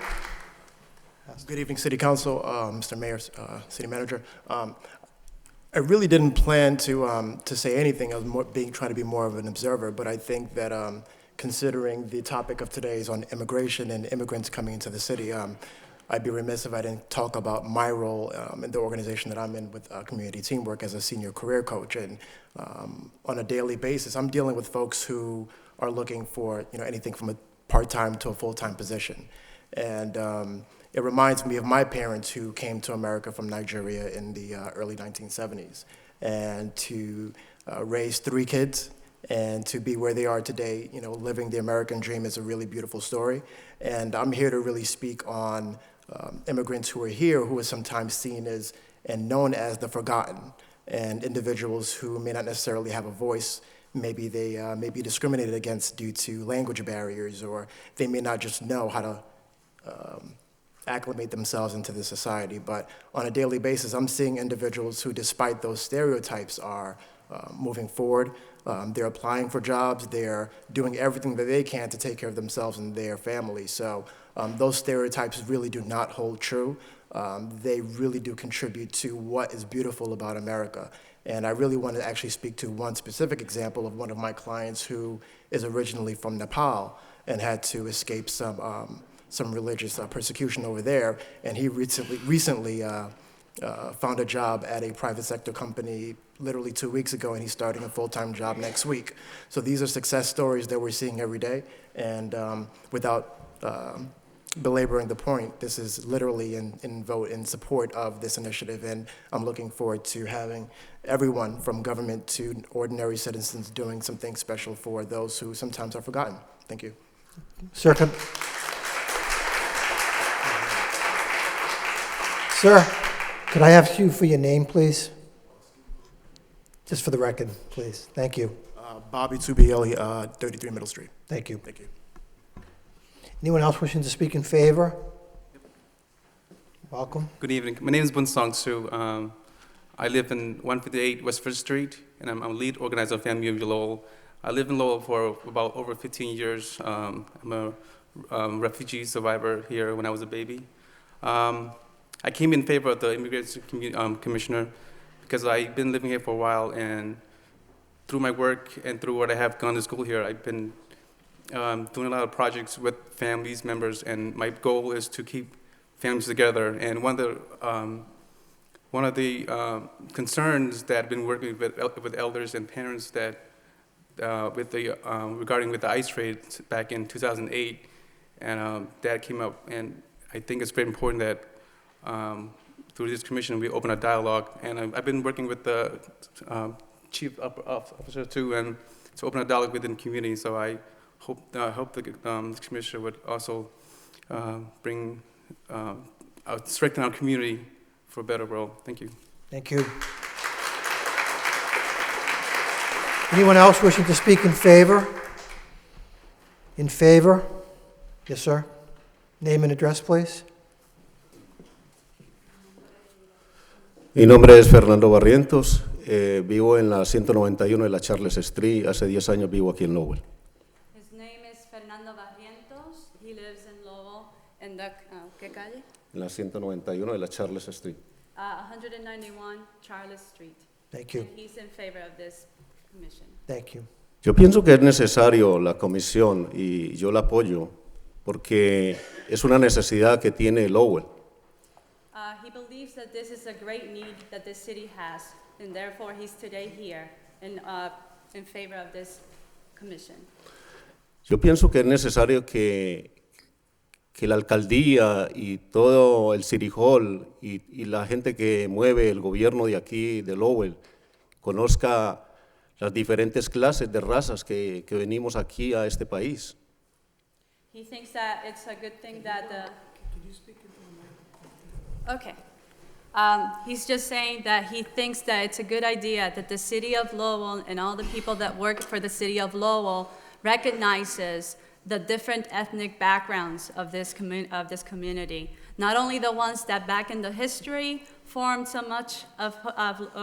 Good evening, City Council, Mr. Mayor, City Manager. I really didn't plan to say anything. I was trying to be more of an observer, but I think that considering the topic of today is on immigration and immigrants coming into the city, I'd be remiss if I didn't talk about my role in the organization that I'm in with Community Teamwork as a senior career coach. And on a daily basis, I'm dealing with folks who are looking for anything from a part-time to a full-time position. And it reminds me of my parents who came to America from Nigeria in the early 1970s. And to raise 3 kids and to be where they are today, living the American dream is a really beautiful story. And I'm here to really speak on immigrants who are here who are sometimes seen as and known as the forgotten, and individuals who may not necessarily have a voice. Maybe they may be discriminated against due to language barriers, or they may not just know how to acclimate themselves into the society. But on a daily basis, I'm seeing individuals who, despite those stereotypes, are moving forward. They're applying for jobs. They're doing everything that they can to take care of themselves and their family. So those stereotypes really do not hold true. They really do contribute to what is beautiful about America. And I really want to actually speak to one specific example of one of my clients who is originally from Nepal and had to escape some religious persecution over there. And he recently found a job at a private sector company literally 2 weeks ago, and he's starting a full-time job next week. So these are success stories that we're seeing every day. And without belaboring the point, this is literally in vote in support of this initiative, and I'm looking forward to having everyone from government to ordinary citizens doing something special for those who sometimes are forgotten. Thank you. Sir, could I ask you for your name, please? Just for the record, please. Thank you. Bobby Tubielli, 33 Middle Street. Thank you. Thank you. Anyone else wishing to speak in favor? Welcome. Good evening. My name is Bun Song Soo. I live in 158 West First Street, and I'm a lead organizer of Family of Lowell. I live in Lowell for about over 15 years. I'm a refugee survivor here when I was a baby. I came in favor of the Immigration Commissioner because I've been living here for a while, and through my work and through what I have gone to school here, I've been doing a lot of projects with families, members, and my goal is to keep families together. And one of the concerns that I've been working with elders and parents that regarding the ICE raid back in 2008, and that came up, and I think it's very important that through this commission we open a dialogue, and I've been working with the chief officer too, and to open a dialogue within the community. So I hope the commissioner would also bring strengthen our community for a better world. Thank you. Thank you. Anyone else wishing to speak in favor? In favor? Yes, sir. Name and address, please. Mi nombre es Fernando Barrientos. Vivo en la 191 de la Charles Street. Hace 10 años vivo aquí en Lowell. His name is Fernando Barrientos. He lives in Lowell in the, ¿qué calle? En la 191 de la Charles Street. 191 Charles Street. Thank you. And he's in favor of this commission. Thank you. Yo pienso que es necesario la comisión y yo la apoyo porque es una necesidad que tiene Lowell. He believes that this is a great need that the city has, and therefore he's today here in favor of this commission. Yo pienso que es necesario que la alcaldía y todo el City Hall y la gente que mueve el gobierno de aquí, de Lowell, conozca las diferentes clases de razas que venimos aquí a este país. He thinks that it's a good thing that the... Could you speak into the mic? Okay. He's just saying that he thinks that it's a good idea that the city of Lowell and all the people that work for the city of Lowell recognizes the different ethnic backgrounds of this community. Not only the ones that back in the history formed so much of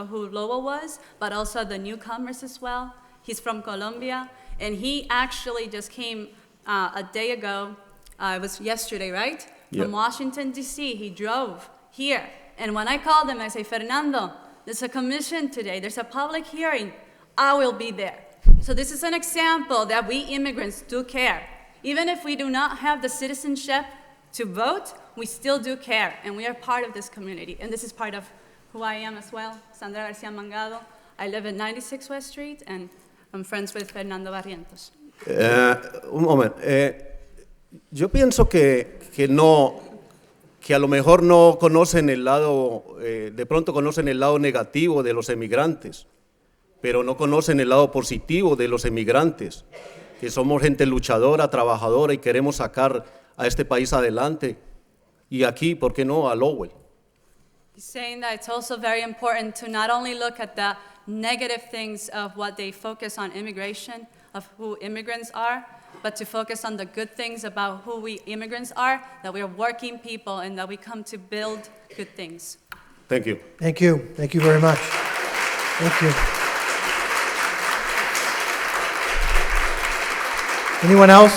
who Lowell was, but also the newcomers as well. He's from Colombia, and he actually just came a day ago. It was yesterday, right? Yep. From Washington, D.C. He drove here. And when I called him, I say, Fernando, there's a commission today. There's a public hearing. I will be there. So this is an example that we immigrants do care. Even if we do not have the citizenship to vote, we still do care, and we are part of this community. And this is part of who I am as well, Sandra Garcia Mangado. I live at 96 West Street, and I'm friends with Fernando Barrientos. Un momento. Yo pienso que a lo mejor no conocen el lado, de pronto conocen el lado negativo de los emigrantes, pero no conocen el lado positivo de los emigrantes, que somos gente luchadora, trabajadora y queremos sacar a este país adelante. Y aquí, ¿por qué no?, a Lowell. He's saying that it's also very important to not only look at the negative things of what they focus on immigration, of who immigrants are, but to focus on the good things about who we immigrants are, that we are working people and that we come to build good things. Thank you. Thank you. Thank you very much. Thank you. Anyone else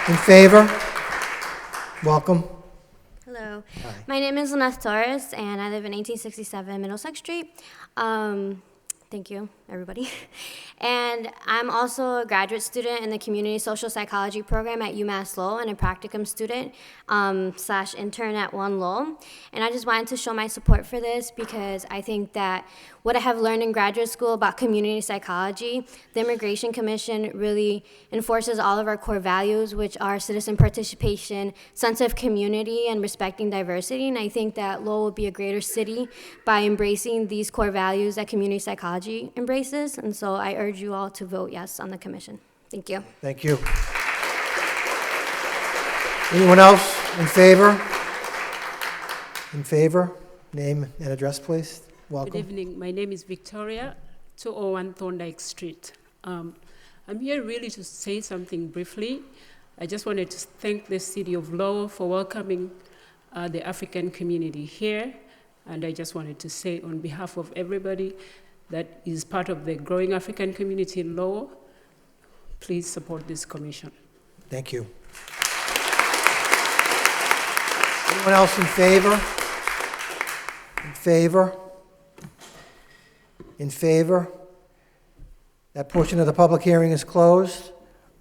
in favor? Welcome. Hello. My name is Lynette Torres, and I live in 1867 Middlesex Street. Thank you, everybody. And I'm also a graduate student in the Community Social Psychology program at UMass Lowell and a practicum student / intern at One Lowell. And I just wanted to show my support for this because I think that what I have learned in graduate school about community psychology, the Immigration Commission really enforces all of our core values, which are citizen participation, sense of community, and respecting diversity. And I think that Lowell will be a greater city by embracing these core values that community psychology embraces. And so I urge you all to vote yes on the commission. Thank you. Thank you. Anyone else in favor? In favor? Name and address, please. Welcome. Good evening. My name is Victoria, 201 Thorndike Street. I'm here really to say something briefly. I just wanted to thank the city of Lowell for welcoming the African community here. And I just wanted to say on behalf of everybody that is part of the growing African community in Lowell, please support this commission. Thank you. Anyone else in favor? In favor? In favor? That portion of the public hearing is closed.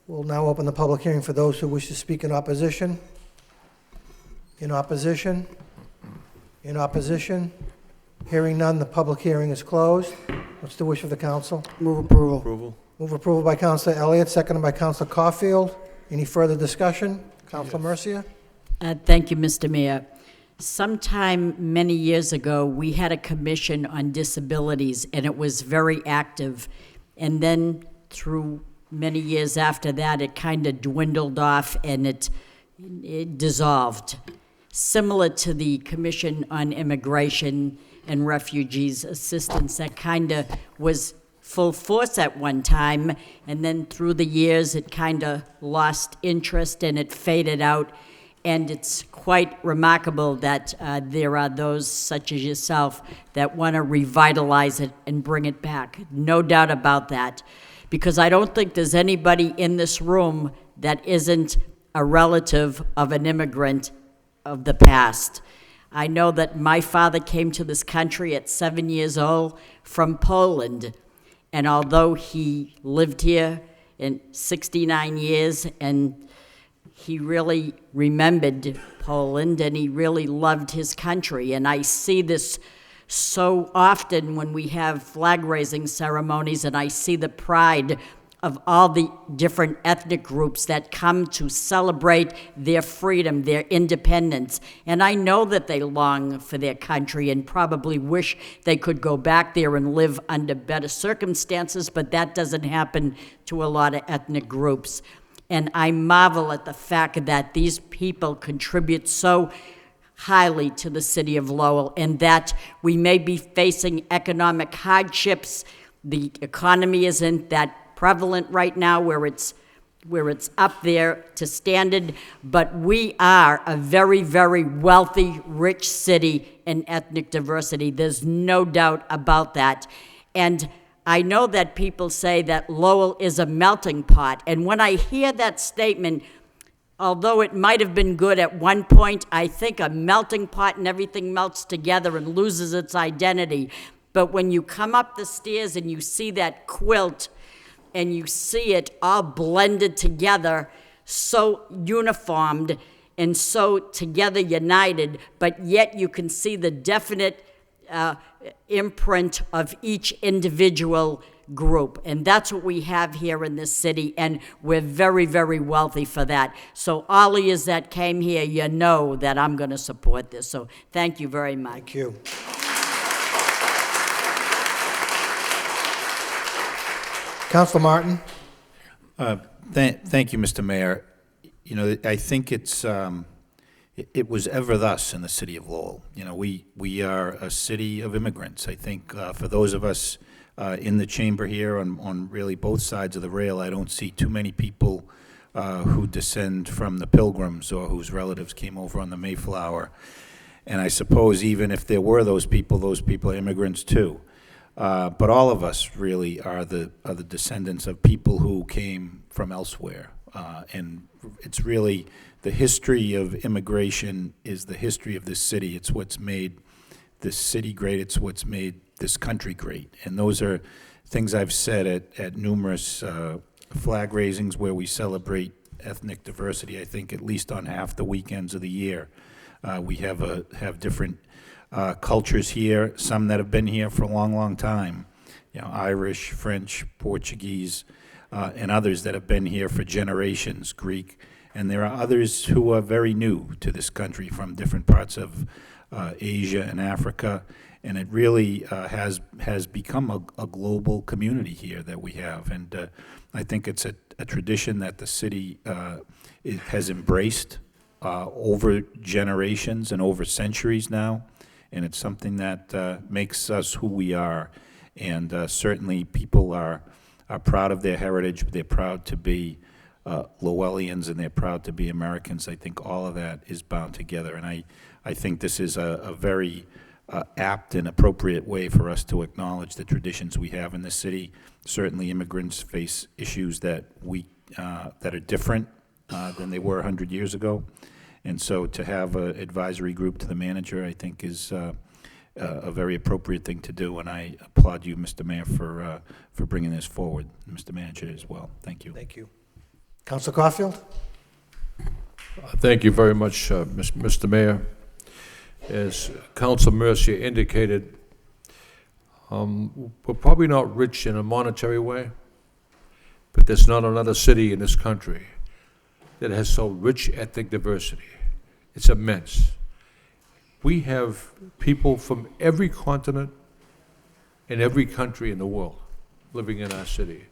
We'll now open the public hearing for those who wish to speak in opposition. In opposition? In opposition? Hearing none, the public hearing is closed. What's the wish of the council? Move approval. Move approval by Councilor Elliott, seconded by Councilor Caulfield. Any further discussion? Councilor Mercia? Thank you, Mr. Mayor. Sometime many years ago, we had a commission on disabilities, and it was very active. And then through many years after that, it kind of dwindled off and it dissolved. Similar to the Commission on Immigration and Refugees Assistance, that kind of was full force at one time, and then through the years, it kind of lost interest and it faded out. And it's quite remarkable that there are those such as yourself that want to revitalize it and bring it back. No doubt about that. Because I don't think there's anybody in this room that isn't a relative of an immigrant of the past. I know that my father came to this country at 7 years old from Poland. And although he lived here in 69 years and he really remembered Poland and he really loved his country. And I see this so often when we have flag-raising ceremonies, and I see the pride of all the different ethnic groups that come to celebrate their freedom, their independence. And I know that they long for their country and probably wish they could go back there and live under better circumstances, but that doesn't happen to a lot of ethnic groups. And I marvel at the fact that these people contribute so highly to the city of Lowell, and that we may be facing economic hardships. The economy isn't that prevalent right now where it's up there to standard, but we are a very, very wealthy, rich city in ethnic diversity. There's no doubt about that. And I know that people say that Lowell is a melting pot, and when I hear that statement, although it might have been good at one point, I think a melting pot and everything melts together and loses its identity. But when you come up the stairs and you see that quilt and you see it all blended together, so uniformed and so together united, but yet you can see the definite imprint of each individual group. And that's what we have here in this city, and we're very, very wealthy for that. So all of you that came here, you know that I'm going to support this. So thank you very much. Thank you. Councilor Martin. Thank you, Mr. Mayor. You know, I think it was ever thus in the city of Lowell. You know, we are a city of immigrants. I think for those of us in the chamber here on really both sides of the rail, I don't see too many people who descend from the Pilgrims or whose relatives came over on the Mayflower. And I suppose even if there were those people are immigrants too. But all of us really are the descendants of people who came from elsewhere. And it's really the history of immigration is the history of this city. It's what's made this city great. It's what's made this country great. And those are things I've said at numerous flag raisings where we celebrate ethnic diversity. I think at least on half the weekends of the year, we have different cultures here, some that have been here for a long, long time. You know, Irish, French, Portuguese, and others that have been here for generations, Greek. And there are others who are very new to this country from different parts of Asia and Africa. And it really has become a global community here that we have. And I think it's a tradition that the city has embraced over generations and over centuries now. and it's something that makes us who we are. And certainly people are proud of their heritage, they're proud to be Lowellians, and they're proud to be Americans. I think all of that is bound together, and I think this is a very apt and appropriate way for us to acknowledge the traditions we have in the city. Certainly immigrants face issues that are different than they were 100 years ago, and so to have an advisory group to the manager, I think, is a very appropriate thing to do, and I applaud you, Mr. Mayor, for bringing this forward, Mr. Manager as well. Thank you. Thank you. Councilor Caulfield? Thank you very much, Mr. Mayor. As Councilor Mercier indicated, we're probably not rich in a monetary way, but there's not another city in this country that has so rich ethnic diversity. It's immense. We have people from every continent and every country in the world living in our city.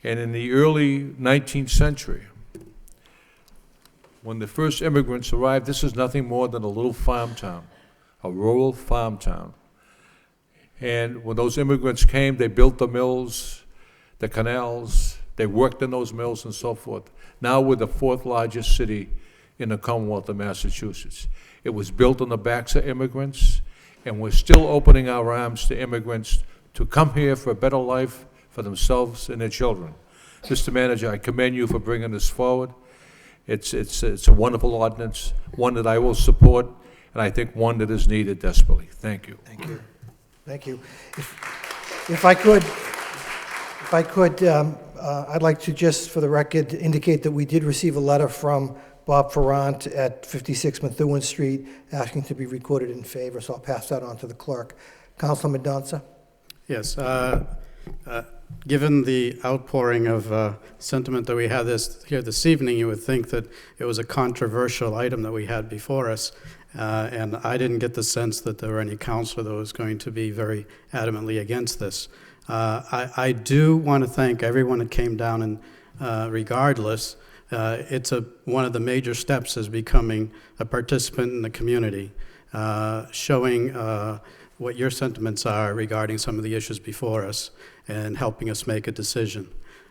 And in the early 19th century, when the first immigrants arrived, this is nothing more than a little farm town, a rural farm town. And when those immigrants came, they built the mills, the canals, they worked in those mills and so forth. Now we're the 4th largest city in the Commonwealth of Massachusetts. It was built on the backs of immigrants, and we're still opening our arms to immigrants to come here for a better life for themselves and their children. Mr. Manager, I commend you for bringing this forward. It's a wonderful ordinance, one that I will support, and I think one that is needed desperately. Thank you. Thank you. Thank you. If I could, I'd like to just, for the record, indicate that we did receive a letter from Bob Ferrant at 56 Methuen Street asking to be recorded in favor, so I'll pass that on to the clerk. Councilor Mendonça? Yes. Given the outpouring of sentiment that we had here this evening, you would think that it was a controversial item that we had before us, and I didn't get the sense that there were any councilor that was going to be very adamantly against this. I do want to thank everyone that came down, and regardless, it's one of the major steps is becoming a participant in the community, showing what your sentiments are regarding some of the issues before us and helping us make a decision.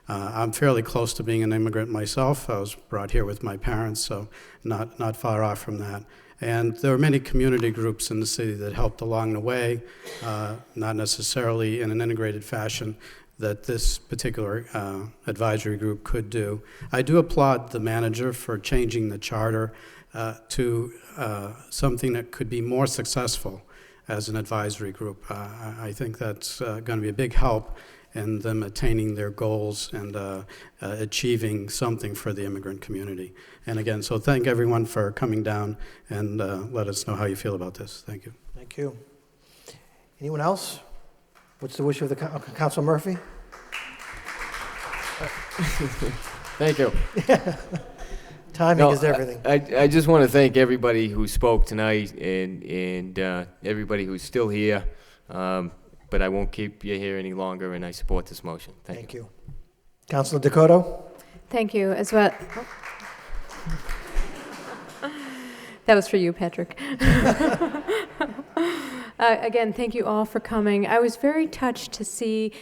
I'm fairly close to being an immigrant myself. I was brought here with my parents, so not far off from that. And there were many community groups in the city that helped along the way, not necessarily in an integrated fashion that this particular advisory group could do. I do applaud the manager for changing the charter to something that could be more successful as an advisory group. I think that's going to be a big help in them attaining their goals and achieving something for the immigrant community. And again, so thank everyone for coming down and let us know how you feel about this. Thank you. Thank you. Anyone else? What's the wish of the Councilor Murphy? Thank you. Timing is everything. I just want to thank everybody who spoke tonight and everybody who's still here. But I won't keep you here any longer, and I support this motion. Thank you. Councilor Dakota? Thank you as well. That was for you, Patrick. Again, thank you all for coming. I was very touched to see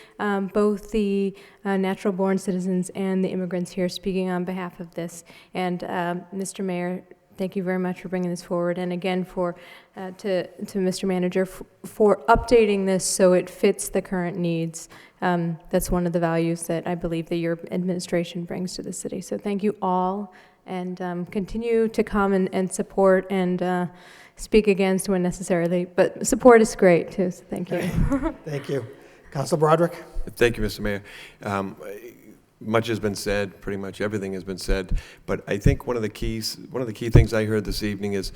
both the natural-born citizens and the immigrants here speaking on behalf of this. And Mr. Mayor, thank you very much for bringing this forward. And again, to Mr. Manager, for updating this so it fits the current needs. That's one of the values that I believe that your administration brings to the city. So thank you all, and continue to come and support and speak against when necessary. But support is great too, so thank you. Thank you. Councilor Broderick? Thank you, Mr. Mayor. Much has been said, pretty much everything has been said, but I think one of the key things I heard this evening is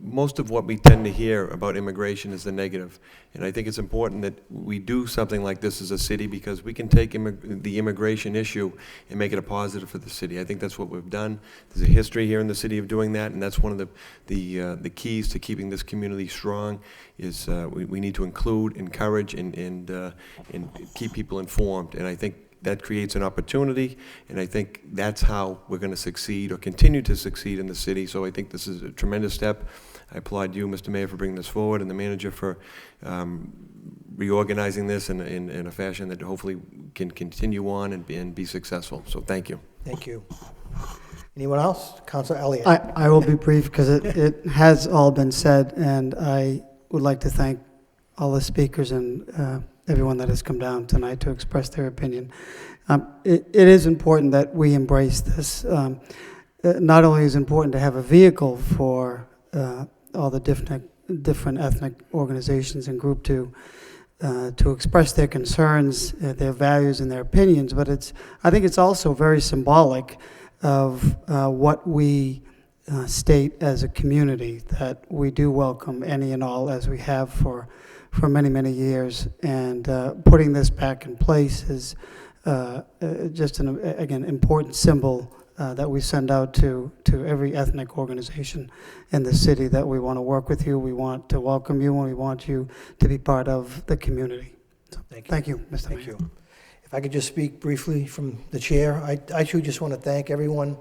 most of what we tend to hear about immigration is the negative. And I think it's important that we do something like this as a city, because we can take the immigration issue and make it a positive for the city. I think that's what we've done. There's a history here in the city of doing that, and that's one of the keys to keeping this community strong is we need to include, encourage, and keep people informed. And I think that creates an opportunity, and I think that's how we're going to succeed or continue to succeed in the city. So I think this is a tremendous step. I applaud you, Mr. Mayor, for bringing this forward, and the manager for reorganizing this in a fashion that hopefully can continue on and be successful. So thank you. Thank you. Anyone else? Councilor Elliott. I will be brief because it has all been said, and I would like to thank all the speakers and everyone that has come down tonight to express their opinion. It is important that we embrace this. Not only is it important to have a vehicle for all the different ethnic organizations and group to express their concerns, their values, and their opinions, but I think it's also very symbolic of what we state as a community, that we do welcome any and all, as we have for many, many years, and putting this back in place is just an, again, important symbol that we send out to every ethnic organization in the city, that we want to work with you, we want to welcome you, and we want you to be part of the community. So, thank you, Mr. Mayor. Thank you. If I could just speak briefly from the chair, I too just want to thank everyone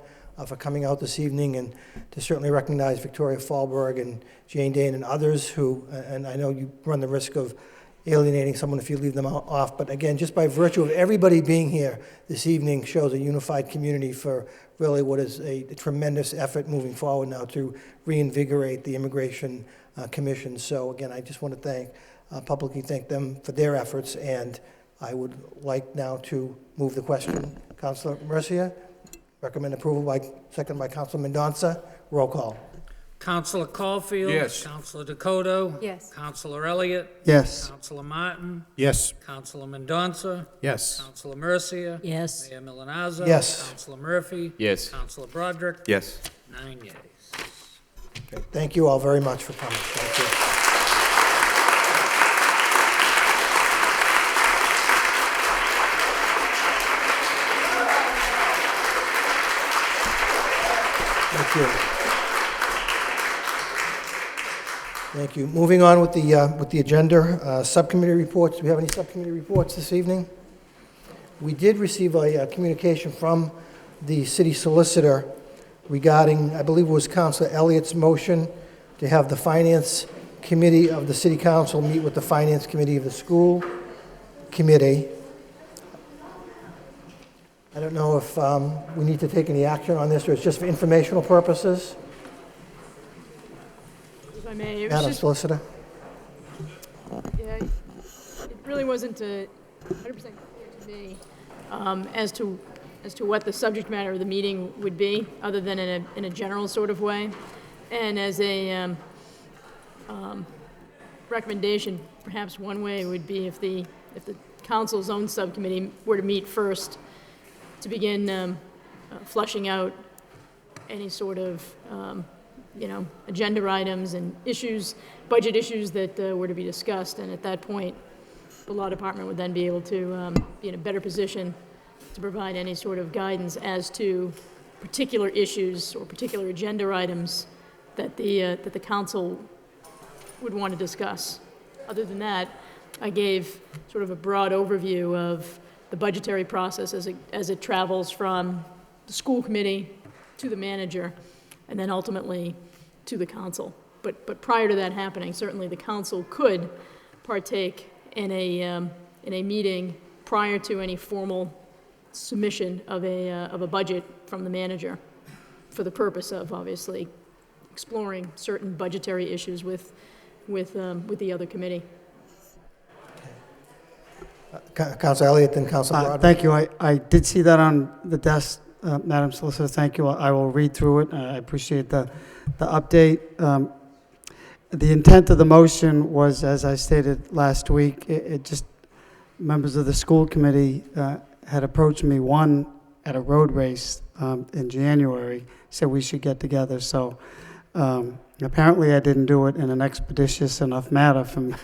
for coming out this evening, and to certainly recognize Victoria Fallberg and Jane Dane and others who, and I know you run the risk of alienating someone if you leave them off, but again, just by virtue of everybody being here this evening shows a unified community for really what is a tremendous effort moving forward now to reinvigorate the Immigration Commission. So again, I just want to publicly thank them for their efforts, and I would like now to move the question. Councilor Mercia, recommend approval second by Councilor Mendonça. Roll call. Councilor Caulfield? Yes. Councilor Dakota? Yes. Councilor Elliott? Yes. Councilor Martin? Yes. Councilor Mendonça? Yes. Councilor Mercia? Yes. Mayor Milanazzo? Yes. Councilor Murphy? Yes. Councilor Broderick? Yes. 9 yeas. Okay. Thank you all very much for coming. Thank you. Thank you. Thank you. Moving on with the agenda, subcommittee reports. Do we have any subcommittee reports this evening? We did receive a communication from the city solicitor regarding, I believe it was Councilor Elliott's motion to have the Finance Committee of the City Council meet with the Finance Committee of the School Committee. I don't know if we need to take any action on this, or it's just for informational purposes. If I may, it was Madam just, Solicitor. yeah, it really wasn't 100% clear to me as to what the subject matter of the meeting would be, other than in a general sort of way. And as a recommendation, perhaps one way would be if the council's own subcommittee were to meet first to begin fleshing out any sort of agenda items and issues, budget issues that were to be discussed. And at that point, the law department would then be able to be in a better position to provide any sort of guidance as to particular issues or particular agenda items that the council would want to discuss. Other than that, I gave sort of a broad overview of the budgetary process as it travels from the school committee to the manager, and then ultimately to the council. But prior to that happening, certainly the council could partake in a meeting prior to any formal submission of a budget from the manager, for the purpose of obviously exploring certain budgetary issues with the other committee. Councilor Elliott, then Councilor Broderick. Thank you. I did see that on the desk, Madam Solicitor. Thank you. I will read through it. I appreciate the update. The intent of the motion was, as I stated last week, it just, members of the school committee had approached me, one at a road race in January, said we should get together. So apparently I didn't do it in an expeditious enough manner from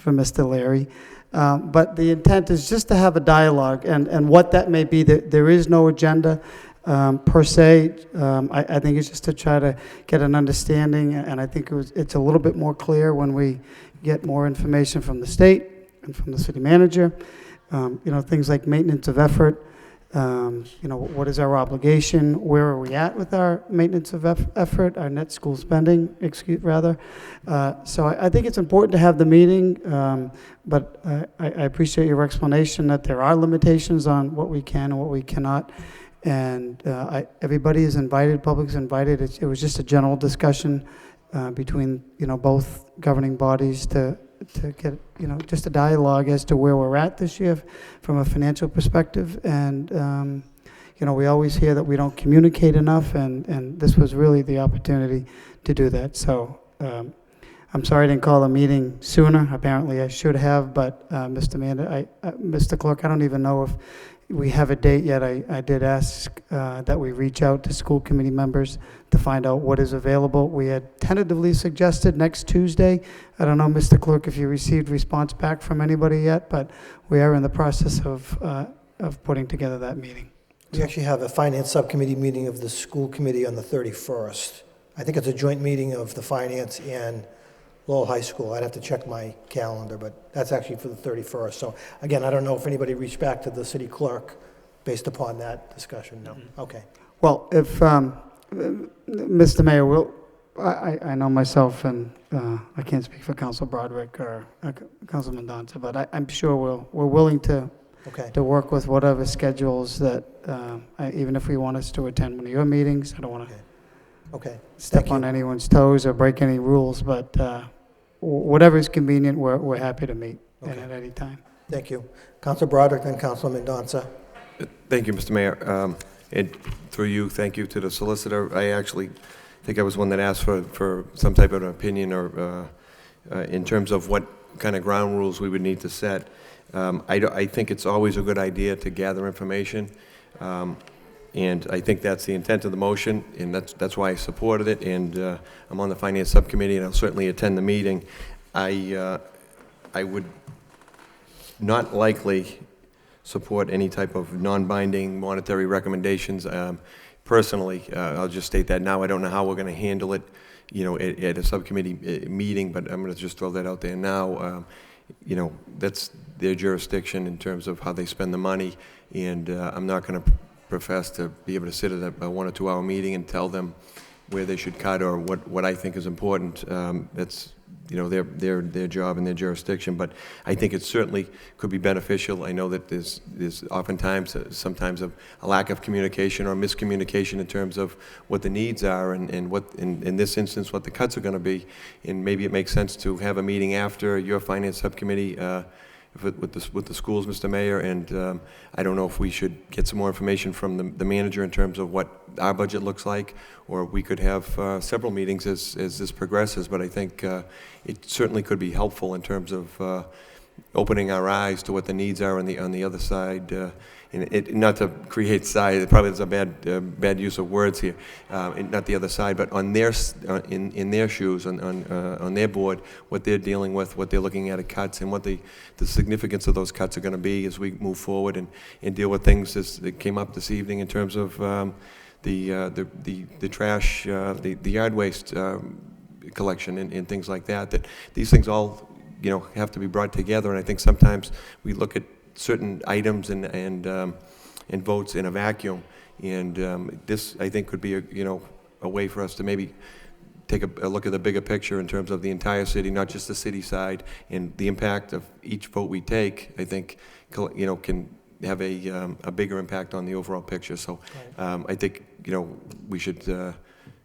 Mr. Leary. But the intent is just to have a dialogue, and what that may be, there is no agenda per se. I think it's just to try to get an understanding, and I think it's a little bit more clear when we get more information from the state and from the city manager. things like maintenance of effort. What is our obligation? Where are we at with our maintenance of effort, our net school spending, So I think it's important to have the meeting, but I appreciate your explanation that there are limitations on what we can and what we cannot. And everybody is invited, public's invited. It was just a general discussion between, both governing bodies to get, just a dialogue as to where we're at this year from a financial perspective. And, we always hear that we don't communicate enough, and this was really the opportunity to do that. So I'm sorry I didn't call the meeting sooner. Apparently I should have, but Mr. Clerk, I don't even know if we have a date yet. I did ask that we reach out to school committee members to find out what is available. We had tentatively suggested next Tuesday. I don't know, Mr. Clerk, if you received response back from anybody yet, but we are in the process of putting together that meeting. We actually have a finance subcommittee meeting of the school committee on the 31st. I think it's a joint meeting of the finance and Lowell High School. I'd have to check my calendar, but that's actually for the 31st. So again, I don't know if anybody reached back to the city clerk based upon that discussion. No. Okay. Well, if Mr. Mayor, I know myself, and I can't speak for Council Broderick or Councilman Donta, but I'm sure we're willing to work with whatever schedules that, even if we want us to attend one of your meetings. I don't want to step on anyone's toes or break any rules, but whatever is convenient, we're happy to meet at any time. Thank you. Councilor Broderick, then Councilman Donta. Thank you, Mr. Mayor. And through you, thank you to the solicitor. I actually think I was one that asked for some type of an opinion or in terms of what kind of ground rules we would need to set. I think it's always a good idea to gather information. And I think that's the intent of the motion, and that's why I supported it. And I'm on the Finance Subcommittee, and I'll certainly attend the meeting. I would not likely support any type of non-binding monetary recommendations. Personally, I'll just state that now. I don't know how we're going to handle it, at a subcommittee meeting, but I'm going to just throw that out there now. That's their jurisdiction in terms of how they spend the money, and I'm not going to profess to be able to sit at a 1 or 2 hour meeting and tell them where they should cut or what I think is important. That's their job and their jurisdiction, but I think it certainly could be beneficial. I know that there's oftentimes sometimes a lack of communication or miscommunication in terms of what the needs are and what in this instance what the cuts are going to be, and maybe it makes sense to have a meeting after your finance subcommittee with the schools, Mr. Mayor, and I don't know if we should get some more information from the manager in terms of what our budget looks like, or we could have several meetings as this progresses, but I think it certainly could be helpful in terms of opening our eyes to what the needs are on the other side. And not to create side, probably there's a bad use of words here, not the other side, but on their in their shoes, on their board, what they're dealing with, what they're looking at cuts, and what the significance of those cuts are going to be as we move forward and deal with things that came up this evening in terms of the trash, the yard waste collection and things like that. That these things all have to be brought together, and I think sometimes we look at certain items and votes in a vacuum, and this I think could be a way for us to maybe take a look at the bigger picture in terms of the entire city, not just the city side, and the impact of each vote we take. I think can have a bigger impact on the overall picture. So I think we should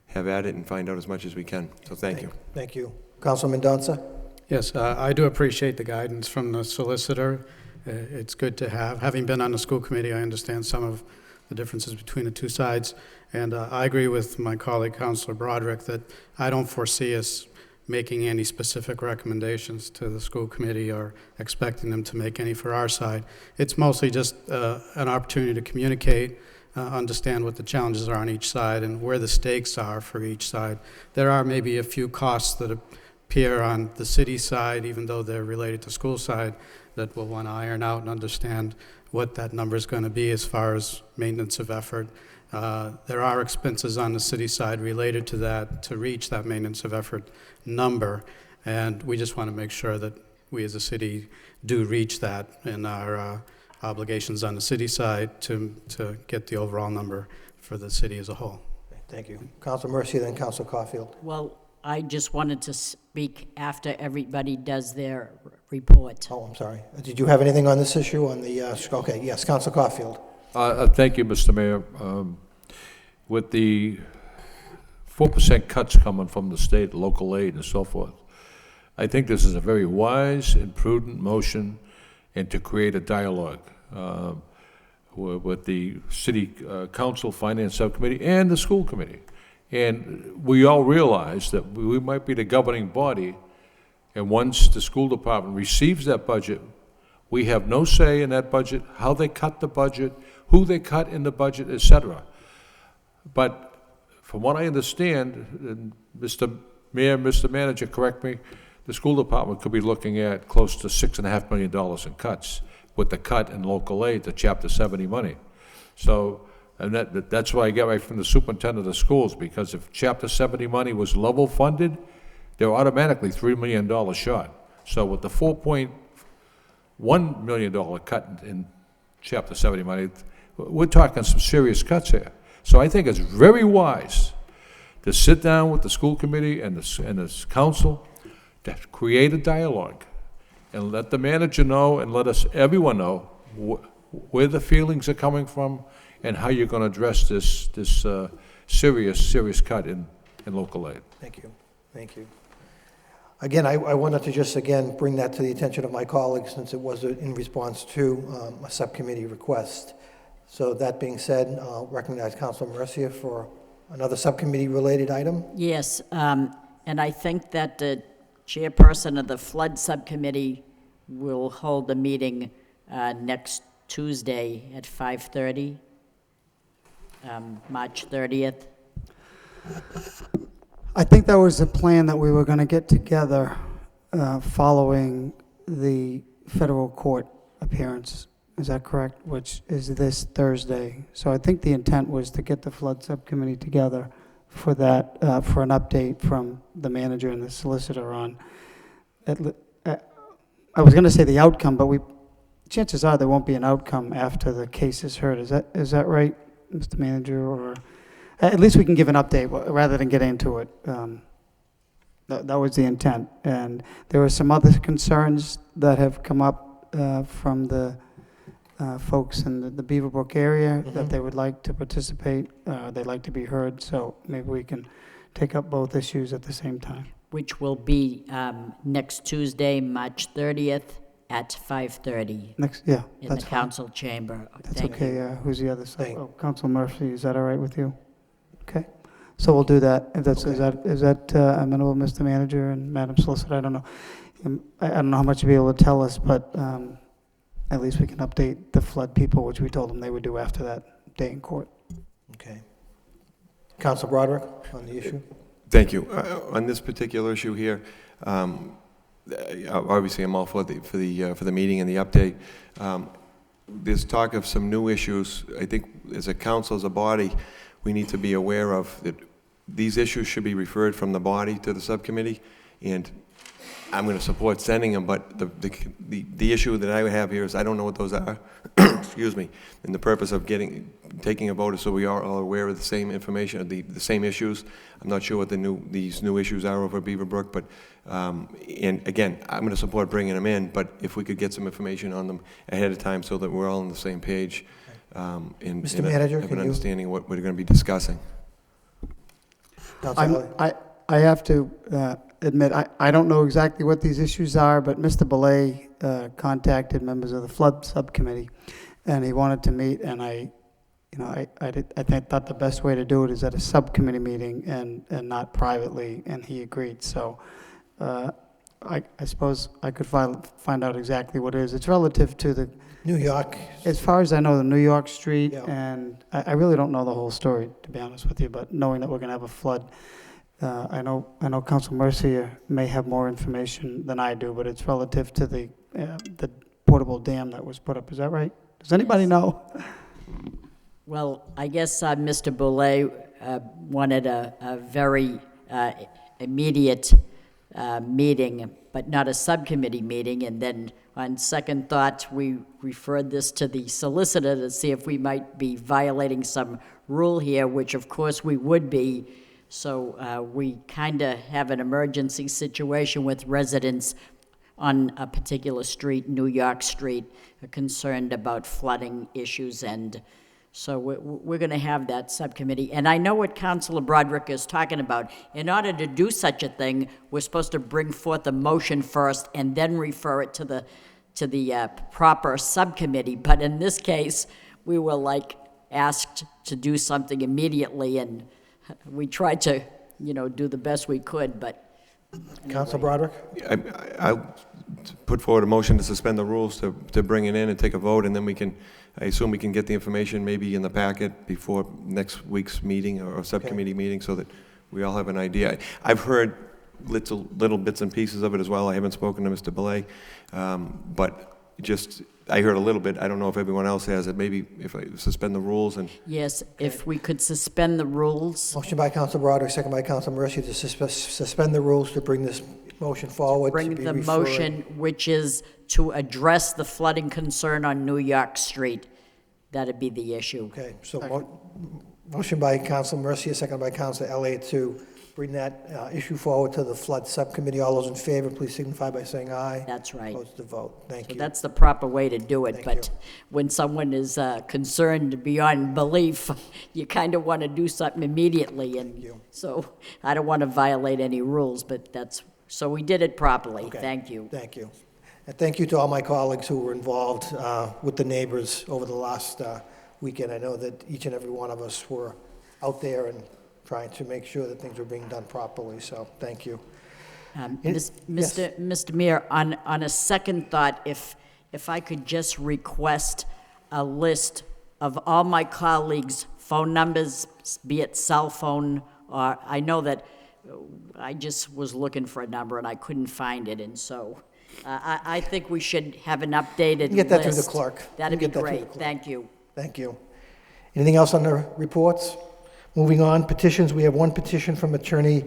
have at it and find out as much as we can. So thank you. Thank you, Councilman Donta. Yes, I do appreciate the guidance from the solicitor. It's good to have. Having been on the school committee, I understand some of the differences between the two sides. And I agree with my colleague, Councilor Broderick, that I don't foresee us making any specific recommendations to the school committee or expecting them to make any for our side. It's mostly just an opportunity to communicate, understand what the challenges are on each side and where the stakes are for each side. There are maybe a few costs that appear on the city side, even though they're related to school side, that we'll want to iron out and understand what that number is going to be as far as maintenance of effort. There are expenses on the city side related to that to reach that maintenance of effort number, and we just want to make sure that we as a city do reach that in our obligations on the city side to get the overall number for the city as a whole. Thank you. Council Mercia, then Council Caulfield. Well, I just wanted to speak after everybody does their report. Oh, I'm sorry. Did you have anything on this issue on the, okay, yes, Council Caulfield. Thank you, Mr. Mayor. With the 4% cuts coming from the state, local aid and so forth, I think this is a very wise and prudent motion, and to create a dialogue with the city council, finance subcommittee, and the school committee. And we all realize that we might be the governing body, and once the school department receives that budget, we have no say in that budget, how they cut the budget, who they cut in the budget, etc. But from what I understand, and Mr. Mayor, Mr. Manager, correct me, the school department could be looking at close to $6.5 million in cuts with the cut in local aid, the Chapter 70 money. So, and that's what I get right from the superintendent of schools, because if Chapter 70 money was level funded, they're automatically $3 million short. So with the $4.1 million cut in Chapter 70 money, we're talking some serious cuts here. So I think it's very wise to sit down with the school committee and the council to create a dialogue and let the manager know and let everyone know where the feelings are coming from and how you're going to address this serious cut in local aid. Thank you. Thank you. Again, I wanted to just, again, bring that to the attention of my colleagues, since it was in response to a subcommittee request. So that being said, I'll recognize Councilor Mercia for another subcommittee-related item. Yes, and I think that the chairperson of the flood subcommittee will hold a meeting next Tuesday at 5:30, March 30th. I think that was the plan, that we were going to get together following the federal court appearance. Is that correct? Which is this Thursday. So I think the intent was to get the flood subcommittee together for that, for an update from the manager and the solicitor on, I was going to say the outcome, but chances are there won't be an outcome after the case is heard. Is that right, Mr. Manager? Or at least we can give an update rather than get into it. That was the intent. And there were some other concerns that have come up from the folks in the Beaverbrook area that they would like to participate. They'd like to be heard. So maybe we can take up both issues at the same time. Which will be next Tuesday, March 30th at 5:30. Yeah, in that's the fine. council chamber. That's Thank okay. you. Who's the other side? Oh, Council Murphy, is that all right with you? Okay. So we'll do that. If that's, is that amenable, Mr. Manager and Madam Solicitor? I don't know. I don't know how much you'll be able to tell us, but at least we can update the flood people, which we told them they would do after that day in court. Okay. Council Broderick on the issue. Thank you. On this particular issue here, obviously I'm all for the meeting and the update. There's talk of some new issues. I think as a council, as a body, we need to be aware of that these issues should be referred from the body to the subcommittee, and I'm going to support sending them, but the issue that I have here is I don't know what those are, excuse me, and the purpose of taking a vote is so we are all aware of the same information, the same issues. I'm not sure what these new issues are over Beaverbrook, but, and again, I'm going to support bringing them in, but if we could get some information on them ahead of time so that we're all on the same page, and Mr. Manager, have an understanding of what we're going to be discussing. I have to admit, I don't know exactly what these issues are, but Mr. Belay contacted members of the flood subcommittee, and he wanted to meet, and I thought the best way to do it is at a subcommittee meeting and not privately, and he agreed. So I suppose I could find out exactly what it is. It's relative to the New York. As far as I know, the New York Street, and I really don't know the whole story, to be honest with you, but knowing that we're going to have a flood, I know Council Mercia may have more information than I do, but it's relative to the portable dam that was put up. Is that right? Does anybody know? Well, I guess Mr. Boulay wanted a very immediate meeting, but not a subcommittee meeting. And then on second thought, we referred this to the solicitor to see if we might be violating some rule here, which of course we would be. So we kind of have an emergency situation with residents on a particular street, New York Street, concerned about flooding issues, and so we're going to have that subcommittee. And I know what Councilor Broderick is talking about. In order to do such a thing, we're supposed to bring forth a motion first and then refer it to the proper subcommittee. But in this case, we were asked to do something immediately, and we tried to, do the best we could, but. Councilor Broderick? I'll put forward a motion to suspend the rules to bring it in and take a vote, and then I assume we can get the information maybe in the packet before next week's meeting or subcommittee meeting so that we all have an idea. I've heard little bits and pieces of it as well. I haven't spoken to Mr. Belay, but I heard a little bit. I don't know if everyone else has it. Maybe if I suspend the rules and... Yes, if we could suspend the rules. Motion by Councilor Broderick, second by Councilor Mercia to suspend the rules to bring this motion forward. Bring the motion, which is to address the flooding concern on New York Street. That'd be the issue. Okay, so motion by Councilor Mercia, second by Councilor Elliott to bring that issue forward to the flood subcommittee. All those in favor, please signify by saying aye. That's right. Opposed to vote. Thank you. That's the proper way to do it. Thank But you. when someone is concerned beyond belief, you kind of want to do something immediately. And so I don't want to violate any rules, but so we did it properly. Okay. Thank you. Thank you. And thank you to all my colleagues who were involved with the neighbors over the last weekend. I know that each and every one of us were out there and trying to make sure that things were being done properly, so thank you. Mr. Mayor, on a second thought, if I could just request a list of all my colleagues' phone numbers, be it cell phone, or I know that I just was looking for a number and I couldn't find it, and so I think we should have an updated list. Get that through the clerk. That'd be great. Thank you. Thank you. Anything else on the reports? Moving on, petitions. We have one petition from Attorney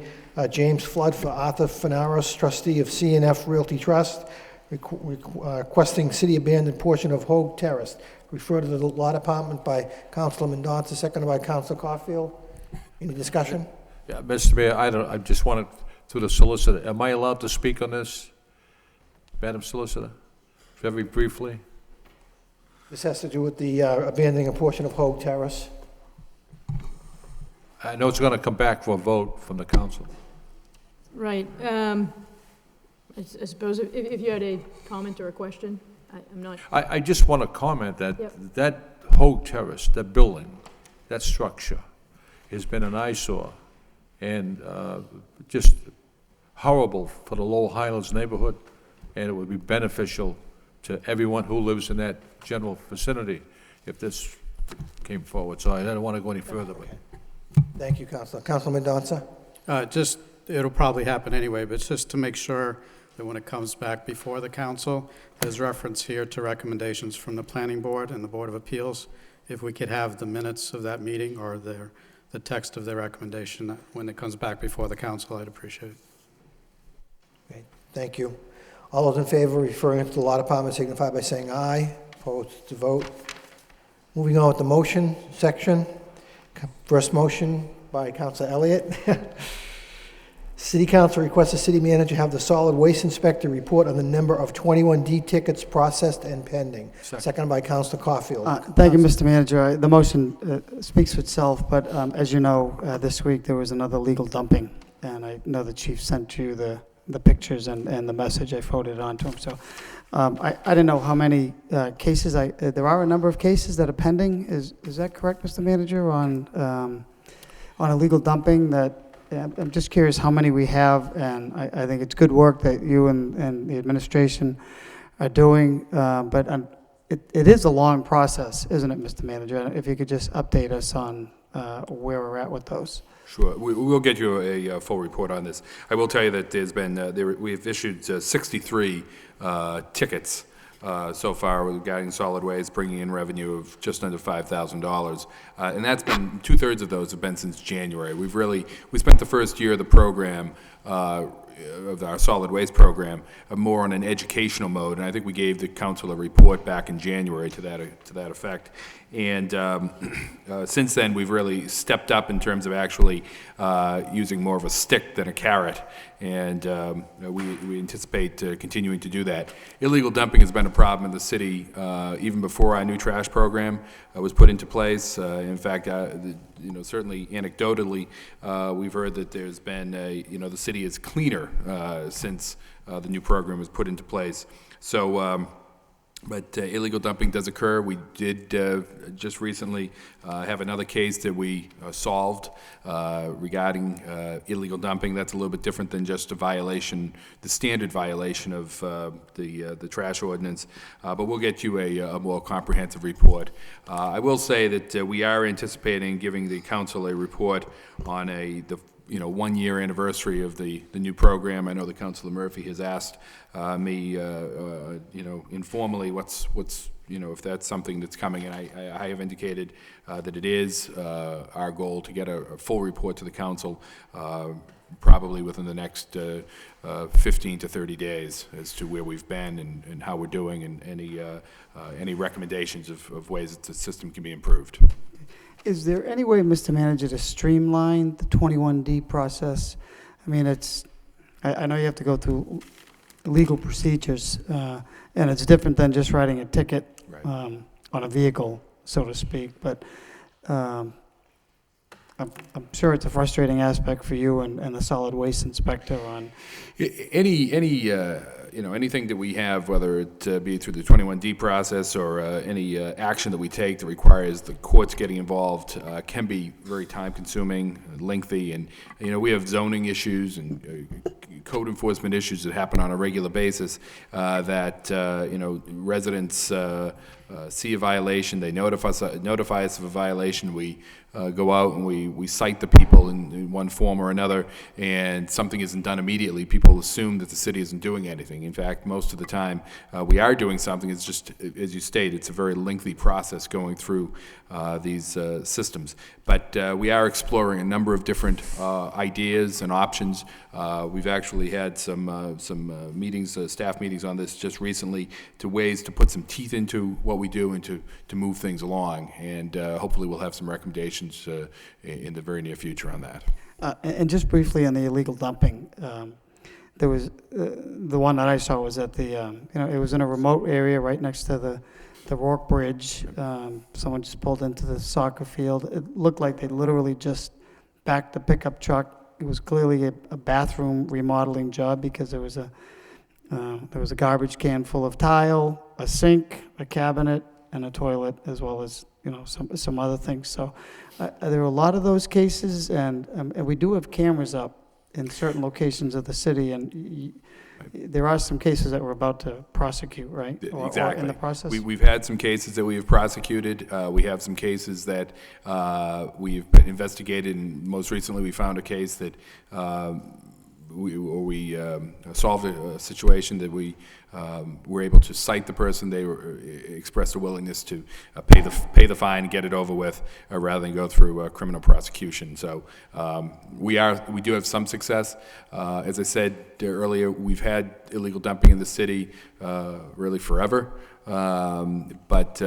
James Flood for Arthur Fanaros, trustee of C&F Realty Trust, requesting city abandoned portion of Hogue Terrace. Referred to the Law Department by Councilor Mendonça, seconded by Councilor Caulfield. Any discussion? Yeah, Mr. Mayor, I just wanted to the solicitor. Am I allowed to speak on this, Madam Solicitor? Very briefly. This has to do with the abandoning a portion of Hogue Terrace. I know it's going to come back for a vote from the council. Right. I suppose if you had a comment or a question, I'm not... I just want to comment that Yep. that Hogue Terrace, that building, that structure, has been an eyesore and just horrible for the Lowell Highlands neighborhood, and it would be beneficial to everyone who lives in that general vicinity if this came forward. So I don't want to go any further. But. Thank you, Councilor. Councilor Mendonça? It'll probably happen anyway, but just to make sure that when it comes back before the council, there's reference here to recommendations from the Planning Board and the Board of Appeals. If we could have the minutes of that meeting or the text of their recommendation when it comes back before the council, I'd appreciate it. Okay, thank you. All those in favor of referring it to the Law Department signify by saying aye. Opposed to vote. Moving on with the motion section. First motion by Councilor Elliott. City Council requests the city manager have the solid waste inspector report on the number of 21D tickets processed and pending. Seconded by Councilor Caulfield. Thank you, Mr. Manager. The motion speaks for itself, but as you know, this week there was another legal dumping, and I know the chief sent you the pictures and the message. I forwarded it on to him. So I didn't know how many cases. There are a number of cases that are pending. Is that correct, Mr. Manager, on illegal dumping? That I'm just curious how many we have, and I think it's good work that you and the administration are doing. But it is a long process, isn't it, Mr. Manager? If you could just update us on where we're at with those. Sure. We'll get you a full report on this. I will tell you that there's been, we've issued 63 tickets so far regarding solid waste, bringing in revenue of just under $5,000. And that's been, 2/3 of those have been since January. We spent the first year of the program, of our solid waste program, more on an educational mode, and I think we gave the council a report back in January to that effect. And since then, we've really stepped up in terms of actually using more of a stick than a carrot, and we anticipate continuing to do that. Illegal dumping has been a problem in the city even before our new trash program was put into place. In fact, certainly anecdotally, we've heard that there's been the city is cleaner since the new program was put into place. So. But illegal dumping does occur. We did just recently have another case that we solved regarding illegal dumping. That's a little bit different than just a violation, the standard violation of the trash ordinance. But we'll get you a more comprehensive report. I will say that we are anticipating giving the council a report on the 1-year anniversary of the new program. I know that Councilor Murphy has asked me, informally, what's if that's something that's coming, and I have indicated that it is our goal to get a full report to the council probably within the next 15 to 30 days as to where we've been and how we're doing, and any recommendations of ways that the system can be improved. Is there any way, Mr. Manager, to streamline the 21D process? I mean, I know you have to go through legal procedures, and it's different than just writing a ticket on a vehicle, so to speak, but I'm sure it's a frustrating aspect for you and the solid waste inspector on anything that we have, whether it be through the 21D process or any action that we take that requires the courts getting involved, can be very time-consuming, lengthy, and we have zoning issues and code enforcement issues that happen on a regular basis. That residents see a violation, they notify us of a violation. We go out and we cite the people in one form or another, and something isn't done immediately. People assume that the city isn't doing anything. In fact, most of the time, we are doing something. It's just, as you state, it's a very lengthy process going through these systems. But we are exploring a number of different ideas and options. We've actually had some meetings, staff meetings on this just recently, to ways to put some teeth into what we do and to move things along. And hopefully we'll have some recommendations in the very near future on that. And just briefly on the illegal dumping, there was the one that I saw was at the it was in a remote area right next to the Rourke Bridge. Someone just pulled into the soccer field. It looked like they literally just backed the pickup truck. It was clearly a bathroom remodeling job, because there was a garbage can full of tile, a sink, a cabinet, and a toilet, as well as some other things. So there are a lot of those cases, and we do have cameras up in certain locations of the city, and there are some cases that we're about to prosecute, right? Exactly. Or in the process? We've had some cases that we have prosecuted. We have some cases that we've investigated, and most recently we found a case that we solved a situation that we were able to cite the person. They expressed a willingness to pay the fine and get it over with, rather than go through criminal prosecution. So we do have some success. As I said earlier, we've had illegal dumping in the city really forever, but.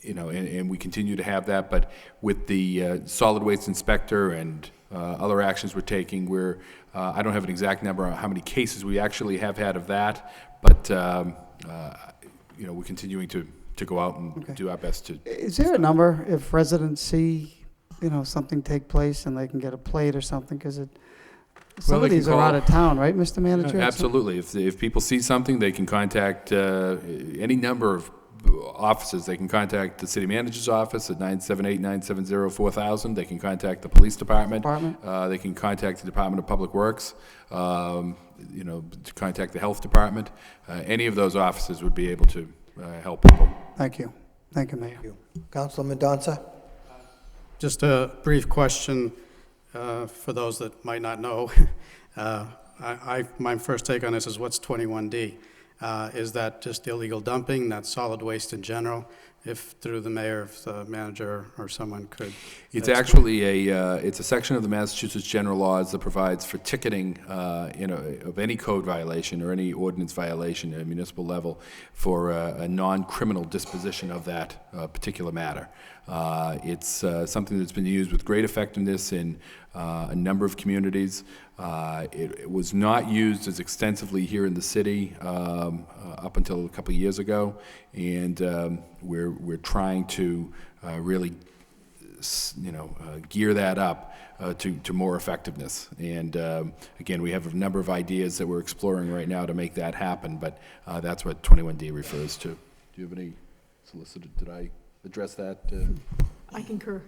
And we continue to have that, but with the solid waste inspector and other actions we're taking, I don't have an exact number on how many cases we actually have had of that, but we're continuing to go out and do our best to. Is there a number if residents see, something take place and they can get a plate or something? Because some of these are out of town, right, Mr. Manager? Absolutely. If people see something, they can contact any number of offices. They can contact the city manager's office at 978-970-4000. They can contact the police department. They can contact the Department of Public Works. To contact the health department. Any of those offices would be able to help people. Thank you. Thank you, Mayor. Councilor Mendonça? Just a brief question for those that might not know. My first take on this is, what's 21D? Is that just illegal dumping? That's solid waste in general? If through the mayor, if the manager or someone could. It's explain. actually it's a section of the Massachusetts general laws that provides for ticketing, of any code violation or any ordinance violation at a municipal level for a non-criminal disposition of that particular matter. It's something that's been used with great effectiveness in a number of communities. It was not used as extensively here in the city up until a couple of years ago, and we're trying to really, gear that up to more effectiveness. And again, we have a number of ideas that we're exploring right now to make that happen, but that's what 21D refers to. Do you have any solicited? Did I address that? I concur.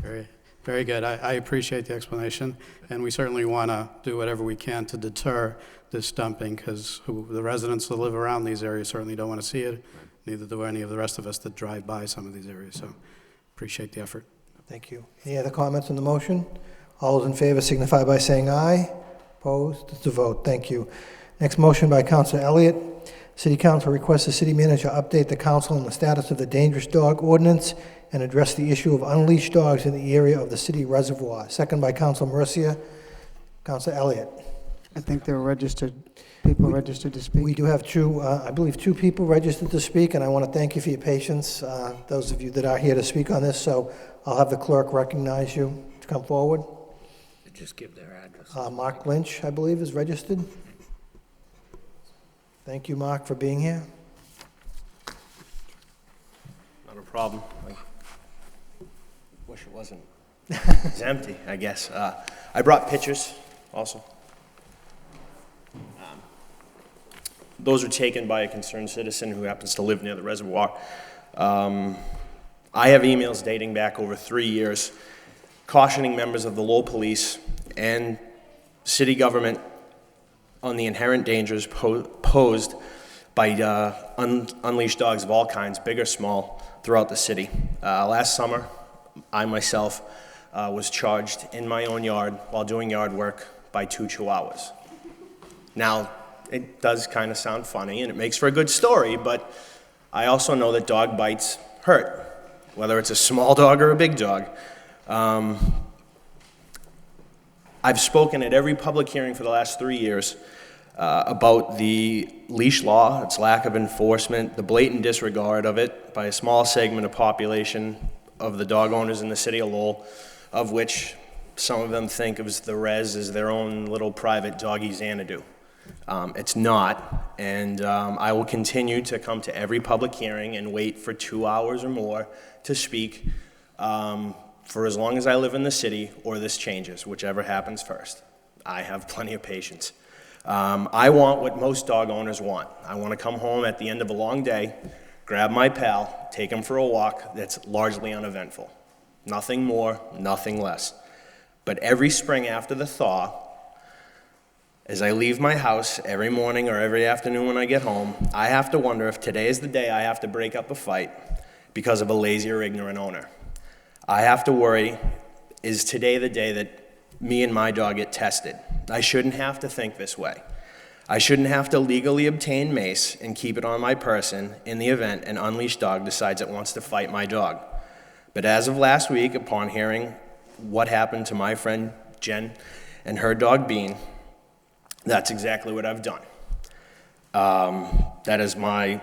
Very, very good. I appreciate the explanation, and we certainly want to do whatever we can to deter this dumping, because the residents that live around these areas certainly don't want to see it. Neither do any of the rest of us that drive by some of these areas. So appreciate the effort. Thank you. Any other comments on the motion? All those in favor signify by saying aye. Opposed? It's a vote. Thank you. Next motion by Councilor Elliott. City Council requests the city manager update the council on the status of the dangerous dog ordinance and address the issue of unleashed dogs in the area of the city reservoir. Second by Councilor Mercia. Councilor Elliott. I think there were people registered to speak. We do have I believe two people registered to speak, and I want to thank you for your patience, those of you that are here to speak on this. So I'll have the clerk recognize you to come forward. Just give their address. Mark Lynch, I believe, is registered. Thank you, Mark, for being here. Not a problem. I wish it wasn't. It's empty, I guess. I brought pictures also. Those were taken by a concerned citizen who happens to live near the reservoir. I have emails dating back over 3 years cautioning members of the Lowell Police and city government on the inherent dangers posed by unleashed dogs of all kinds, big or small, throughout the city. Last summer, I myself was charged in my own yard while doing yard work by 2 chihuahuas. Now, it does kind of sound funny and it makes for a good story, but I also know that dog bites hurt, whether it's a small dog or a big dog. I've spoken at every public hearing for the last 3 years about the leash law, its lack of enforcement, the blatant disregard of it by a small segment of population of the dog owners in the city of Lowell, of which some of them think of the res as their own little private doggy Xanadu. It's not, and I will continue to come to every public hearing and wait for 2 hours or more to speak for as long as I live in the city or this changes, whichever happens first. I have plenty of patience. I want what most dog owners want. I want to come home at the end of a long day, grab my pal, take him for a walk that's largely uneventful. Nothing more, nothing less. But every spring after the thaw, as I leave my house every morning or every afternoon when I get home, I have to wonder if today is the day I have to break up a fight because of a lazy or ignorant owner. I have to worry, is today the day that me and my dog get tested? I shouldn't have to think this way. I shouldn't have to legally obtain mace and keep it on my person in the event an unleashed dog decides it wants to fight my dog. But as of last week, upon hearing what happened to my friend Jen and her dog Bean, that's exactly what I've done. That is my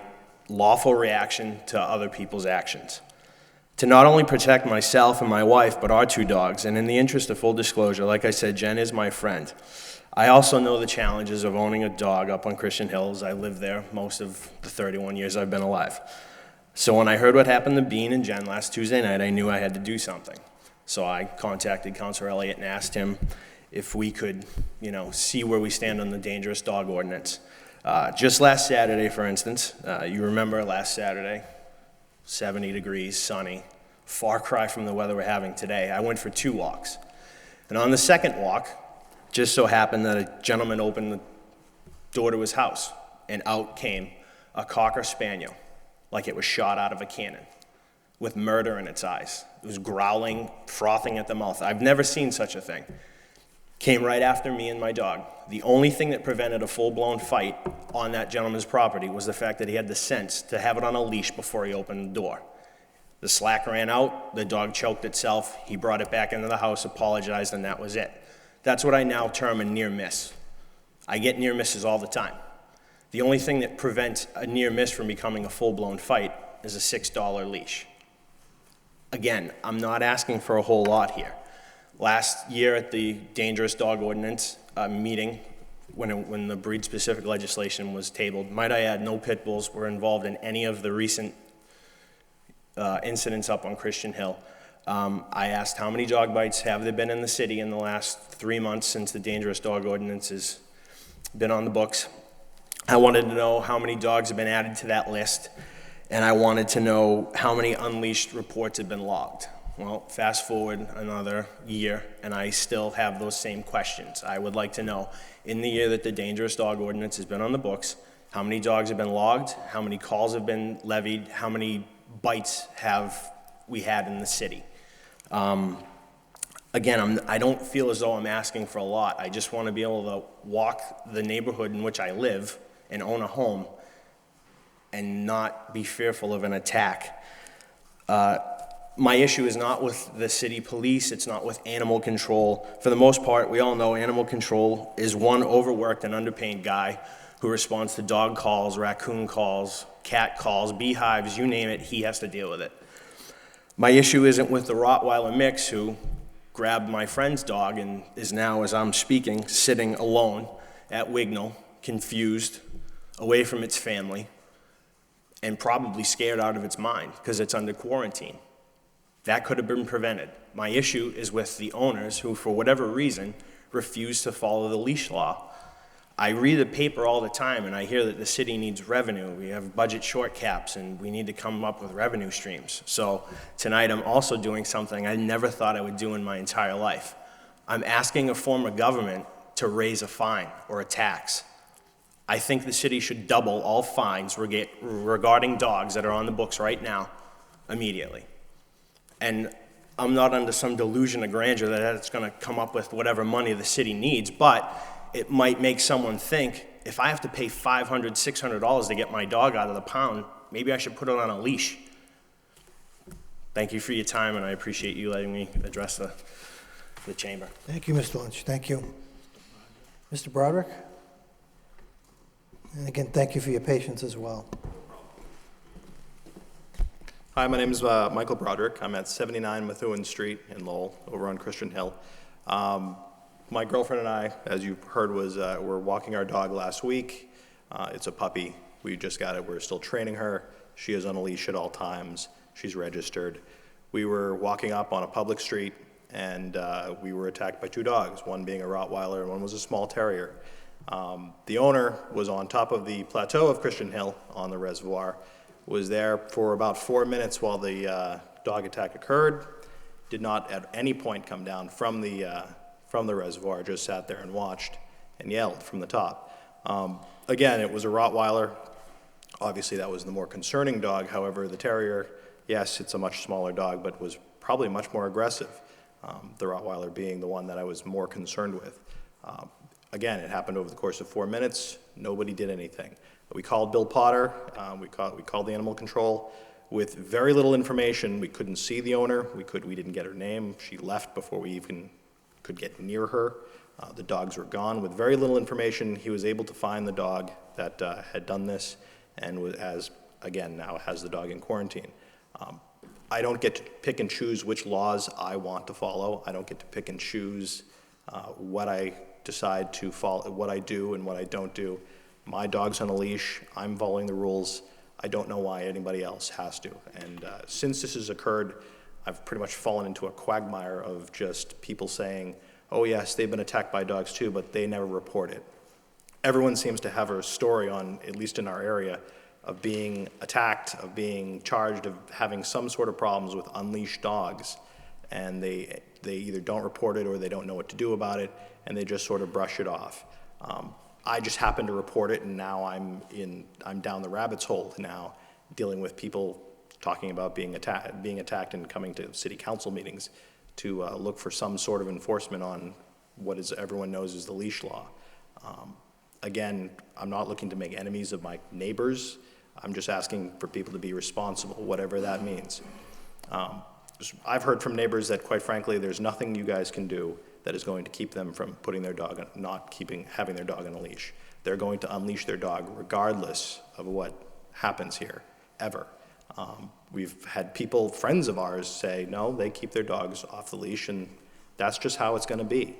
lawful reaction to other people's actions. To not only protect myself and my wife, but our 2 dogs, and in the interest of full disclosure, like I said, Jen is my friend. I also know the challenges of owning a dog up on Christian Hills. I lived there most of the 31 years I've been alive. So when I heard what happened to Bean and Jen last Tuesday night, I knew I had to do something. So I contacted Councilor Elliott and asked him if we could, see where we stand on the dangerous dog ordinance. Just last Saturday, for instance, you remember last Saturday, 70 degrees, sunny, far cry from the weather we're having today. I went for 2 walks. And on the second walk, just so happened that a gentleman opened the door to his house, and out came a Cocker Spaniel, like it was shot out of a cannon, with murder in its eyes. It was growling, frothing at the mouth. I've never seen such a thing. came right after me and my dog. The only thing that prevented a full-blown fight on that gentleman's property was the fact that he had the sense to have it on a leash before he opened the door. The slack ran out, the dog choked itself, he brought it back into the house, apologized, and that was it. That's what I now term a near miss. I get near misses all the time. The only thing that prevents a near miss from becoming a full-blown fight is a $6 leash. Again, I'm not asking for a whole lot here. Last year at the dangerous dog ordinance meeting, when the breed-specific legislation was tabled, might I add, no pit bulls were involved in any of the recent incidents up on Christian Hill. I asked how many dog bites have there been in the city in the last 3 months since the dangerous dog ordinance has been on the books. I wanted to know how many dogs have been added to that list, and I wanted to know how many unleashed reports have been logged. Well, fast forward another year, and I still have those same questions. I would like to know, in the year that the dangerous dog ordinance has been on the books, how many dogs have been logged, how many calls have been levied, how many bites have we had in the city. Again, I don't feel as though I'm asking for a lot. I just want to be able to walk the neighborhood in which I live and own a home and not be fearful of an attack. My issue is not with the city police, it's not with animal control. For the most part, we all know animal control is one overworked and underpaid guy who responds to dog calls, raccoon calls, cat calls, beehives, you name it, he has to deal with it. My issue isn't with the Rottweiler mix who grabbed my friend's dog and is now, as I'm speaking, sitting alone at Wignall, confused, away from its family, and probably scared out of its mind because it's under quarantine. That could have been prevented. My issue is with the owners who, for whatever reason, refuse to follow the leash law. I read the paper all the time and I hear that the city needs revenue. We have budget short caps and we need to come up with revenue streams. So tonight I'm also doing something I never thought I would do in my entire life. I'm asking a form of government to raise a fine or a tax. I think the city should double all fines regarding dogs that are on the books right now immediately. And I'm not under some delusion of grandeur that it's going to come up with whatever money the city needs, but it might make someone think, if I have to pay $500, $600 to get my dog out of the pound, maybe I should put it on a leash. Thank you for your time, and I appreciate you letting me address the chamber. Thank you, Mr. Lynch. Thank you. Mr. Broderick? And again, thank you for your patience as well. Hi, my name is Michael Broderick. I'm at 79 Methuen Street in Lowell, over on Christian Hill. My girlfriend and I, as you heard, were walking our dog last week. It's a puppy. We just got it. We're still training her. She is on a leash at all times. She's registered. We were walking up on a public street, and we were attacked by two dogs, one being a Rottweiler and one was a small terrier. The owner was on top of the plateau of Christian Hill on the reservoir, was there for about 4 minutes while the dog attack occurred, did not at any point come down from the reservoir, just sat there and watched and yelled from the top. Again, it was a Rottweiler. Obviously, that was the more concerning dog. However, the terrier, yes, it's a much smaller dog, but was probably much more aggressive, the Rottweiler being the one that I was more concerned with. Again, it happened over the course of 4 minutes. Nobody did anything. We called Bill Potter. We called the animal control with very little information. We couldn't see the owner. We didn't get her name. She left before we even could get near her. The dogs were gone. With very little information, he was able to find the dog that had done this and now has the dog in quarantine. I don't get to pick and choose which laws I want to follow. I don't get to pick and choose what I decide to follow, what I do and what I don't do. My dog's on a leash. I'm following the rules. I don't know why anybody else has to. And since this has occurred, I've pretty much fallen into a quagmire of just people saying, oh yes, they've been attacked by dogs too, but they never report it. Everyone seems to have a story on, at least in our area, of being attacked, of being charged, of having some sort of problems with unleashed dogs. And they either don't report it or they don't know what to do about it, and they just sort of brush it off. I just happened to report it, and now I'm down the rabbit's hole now, dealing with people talking about being attacked and coming to city council meetings to look for some sort of enforcement on what is everyone knows is the leash law. Again, I'm not looking to make enemies of my neighbors. I'm just asking for people to be responsible, whatever that means. I've heard from neighbors that, quite frankly, there's nothing you guys can do that is going to keep them from putting their dog on, having their dog on a leash. They're going to unleash their dog regardless of what happens here, ever. We've had people, friends of ours, say, no, they keep their dogs off the leash, and that's just how it's going to be.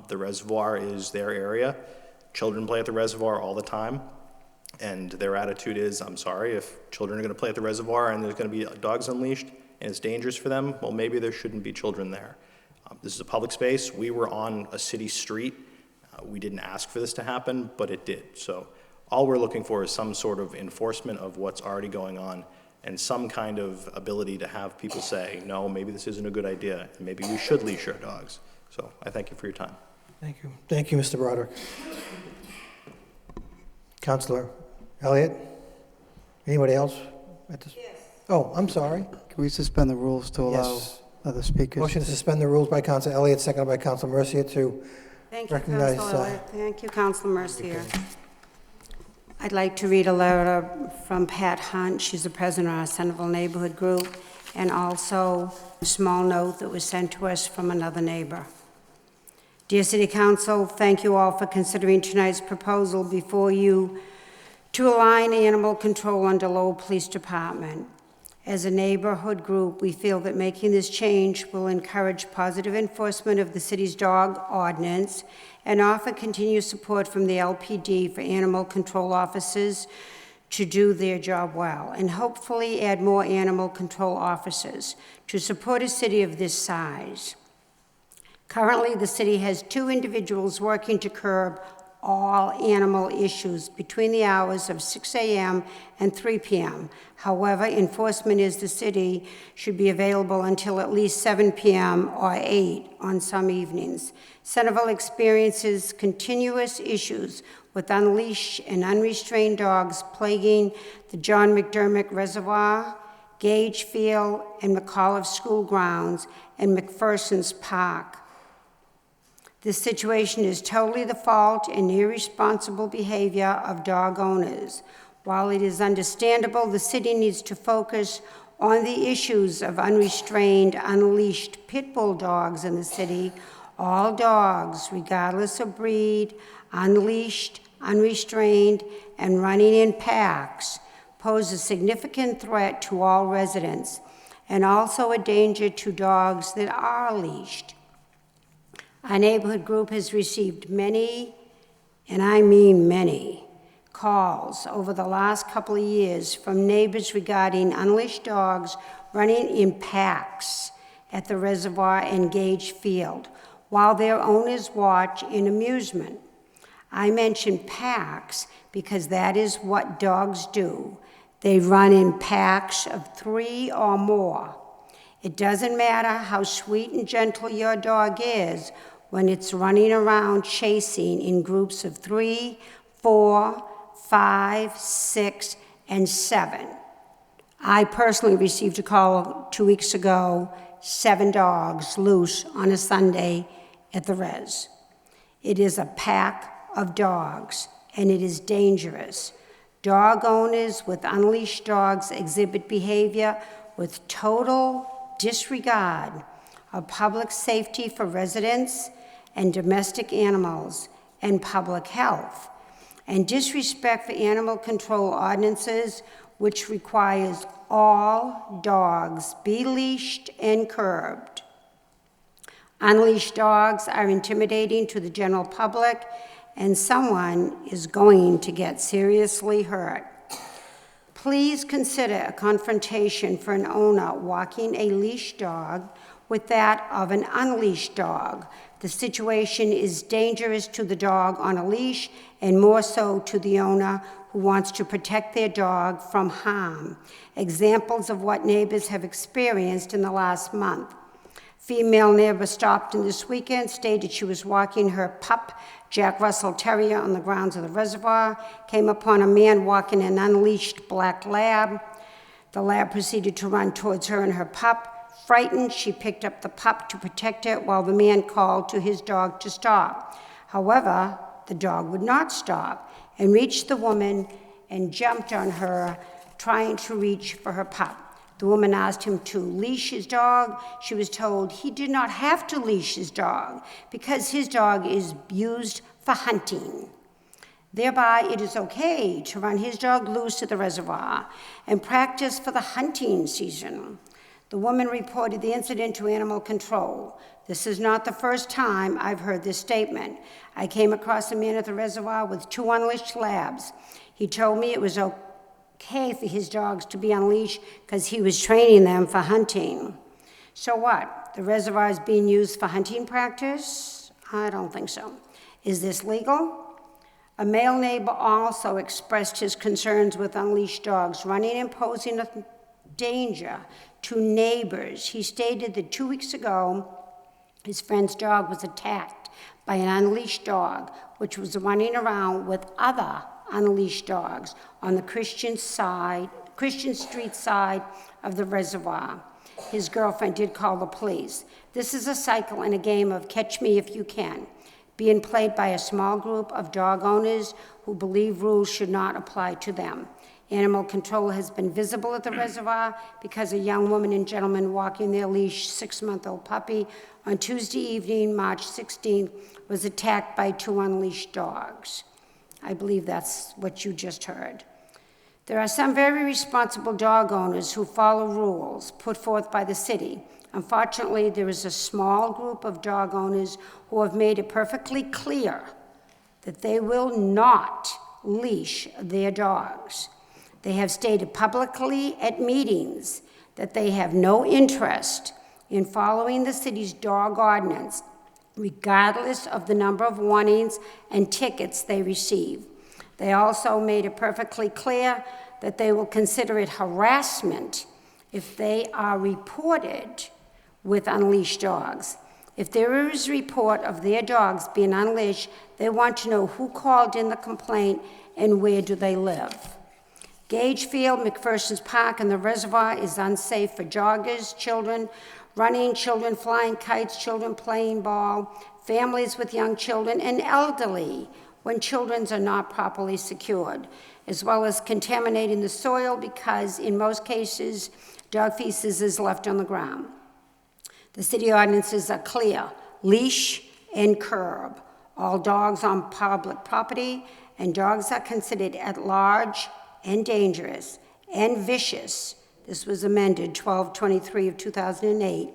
The reservoir is their area. Children play at the reservoir all the time, and their attitude is, I'm sorry, if children are going to play at the reservoir and there's going to be dogs unleashed and it's dangerous for them, well, maybe there shouldn't be children there. This is a public space. We were on a city street. We didn't ask for this to happen, but it did. So all we're looking for is some sort of enforcement of what's already going on and some kind of ability to have people say, no, maybe this isn't a good idea, and maybe we should leash our dogs. So I thank you for your time. Thank you. Thank you, Mr. Broderick. Councilor Elliott? Anybody else? Yes. Oh, I'm sorry. Can we suspend the rules to allow Yes. other speakers? Motion to suspend the rules by Councilor Elliott, seconded by Councilor Mercier to Thank you, recognize. Councilor Elliott. Thank you, Councilor Mercier. I'd like to read a letter from Pat Hunt. She's the president of our Centerville Neighborhood Group, and also a small note that was sent to us from another neighbor. Dear City Council, thank you all for considering tonight's proposal before you to align animal control under Lowell Police Department. As a neighborhood group, we feel that making this change will encourage positive enforcement of the city's dog ordinance and offer continued support from the LPD for animal control officers to do their job well, and hopefully add more animal control officers to support a city of this size. Currently, the city has 2 individuals working to curb all animal issues between the hours of 6 a.m. and 3 p.m. However, enforcement is the city should be available until at least 7 p.m. or 8 on some evenings. Centerville experiences continuous issues with unleashed and unrestrained dogs plaguing the John McDermott Reservoir, Gage Field, and McAuliffe School grounds, and McPherson's Park. This situation is totally the fault and irresponsible behavior of dog owners. While it is understandable the city needs to focus on the issues of unrestrained, unleashed pit bull dogs in the city, all dogs, regardless of breed, unleashed, unrestrained, and running in packs, pose a significant threat to all residents and also a danger to dogs that are leashed. Our neighborhood group has received many, and I mean many, calls over the last couple of years from neighbors regarding unleashed dogs running in packs at the reservoir and Gage Field while their owners watch in amusement. I mention packs because that is what dogs do. They run in packs of 3 or more. It doesn't matter how sweet and gentle your dog is when it's running around chasing in groups of 3, 4, 5, 6, and 7. I personally received a call 2 weeks ago, 7 dogs loose on a Sunday at the res. It is a pack of dogs, and it is dangerous. Dog owners with unleashed dogs exhibit behavior with total disregard of public safety for residents and domestic animals and public health, and disrespect for animal control ordinances, which requires all dogs be leashed and curbed. Unleashed dogs are intimidating to the general public, and someone is going to get seriously hurt. Please consider a confrontation for an owner walking a leashed dog with that of an unleashed dog. The situation is dangerous to the dog on a leash and more so to the owner who wants to protect their dog from harm. Examples of what neighbors have experienced in the last month. Female neighbor stopped in this weekend, stated she was walking her pup, Jack Russell Terrier, on the grounds of the reservoir, came upon a man walking an unleashed black lab. The lab proceeded to run towards her and her pup, Frightened, she picked up the pup to protect it while the man called to his dog to stop. However, the dog would not stop and reached the woman and jumped on her, trying to reach for her pup. The woman asked him to leash his dog. She was told he did not have to leash his dog because his dog is used for hunting. Thereby, it is okay to run his dog loose at the reservoir and practice for the hunting season. The woman reported the incident to animal control. This is not the first time I've heard this statement. I came across a man at the reservoir with 2 unleashed labs. He told me it was okay for his dogs to be unleashed because he was training them for hunting. So what? The reservoir is being used for hunting practice? I don't think so. Is this legal? A male neighbor also expressed his concerns with unleashed dogs running and posing a danger to neighbors. He stated that 2 weeks ago, his friend's dog was attacked by an unleashed dog, which was running around with other unleashed dogs on the Christian Street side of the reservoir. His girlfriend did call the police. This is a cycle and a game of catch me if you can, being played by a small group of dog owners who believe rules should not apply to them. Animal control has been visible at the reservoir because a young woman and gentleman walking their leash 6-month-old puppy on Tuesday evening, March 16th, was attacked by 2 unleashed dogs. I believe that's what you just heard. There are some very responsible dog owners who follow rules put forth by the city. Unfortunately, there is a small group of dog owners who have made it perfectly clear that they will not leash their dogs. They have stated publicly at meetings that they have no interest in following the city's dog ordinance, regardless of the number of warnings and tickets they receive. They also made it perfectly clear that they will consider it harassment if they are reported with unleashed dogs. If there is a report of their dogs being unleashed, they want to know who called in the complaint and where do they live. Gage Field, McPherson's Park, and the reservoir is unsafe for joggers, children running, children flying kites, children playing ball, families with young children, and elderly when children are not properly secured, as well as contaminating the soil because, in most cases, dog feces is left on the ground. The city ordinances are clear: leash and curb all dogs on public property, and dogs are considered at large and dangerous and vicious. This was amended 12/23 of 2008.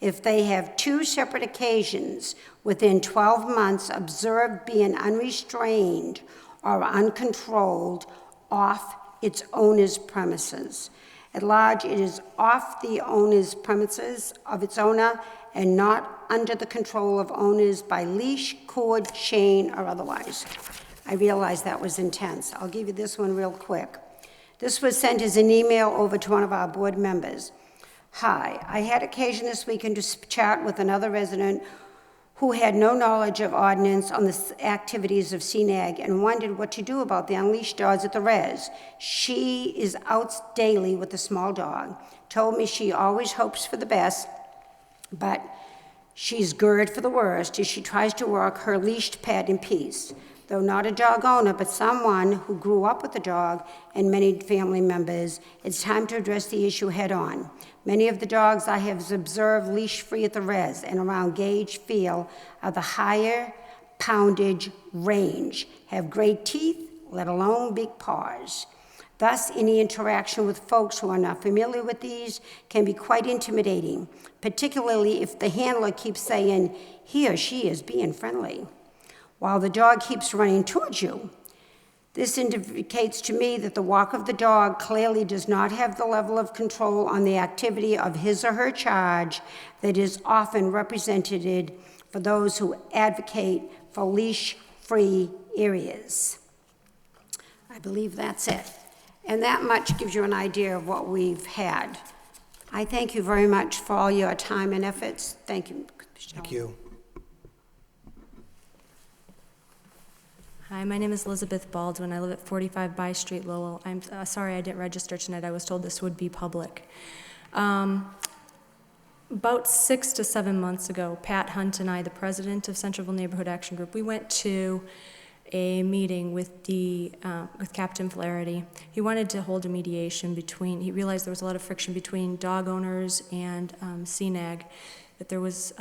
If they have 2 separate occasions within 12 months observed being unrestrained or uncontrolled off its owner's premises. At large, it is off the owner's premises of its owner and not under the control of owners by leash, cord, chain, or otherwise. I realize that was intense. I'll give you this one real quick. This was sent as an email over to one of our board members. Hi, I had occasion this weekend to chat with another resident who had no knowledge of ordinance on the activities of CNAG and wondered what to do about the unleashed dogs at the res. She is out daily with a small dog, told me she always hopes for the best, but she's geared for the worst as she tries to work her leashed pet in peace. Though not a dog owner, but someone who grew up with a dog and many family members, it's time to address the issue head on. Many of the dogs I have observed leash-free at the res and around Gage Field are the higher poundage range, have great teeth, let alone big paws. Thus, any interaction with folks who are not familiar with these can be quite intimidating, particularly if the handler keeps saying he or she is being friendly, while the dog keeps running towards you. This indicates to me that the walk of the dog clearly does not have the level of control on the activity of his or her charge that is often represented for those who advocate for leash-free areas. I believe that's it. And that much gives you an idea of what we've had. I thank you very much for all your time and efforts. Thank you. Thank you. Hi, my name is Elizabeth Baldwin. I live at 45 By Street, Lowell. I'm sorry I didn't register tonight. I was told this would be public. About 6 to 7 months ago, Pat Hunt and I, the president of Centralville Neighborhood Action Group, we went to a meeting with Captain Flaherty. He wanted to hold a mediation he realized there was a lot of friction between dog owners and CNAG, that there was,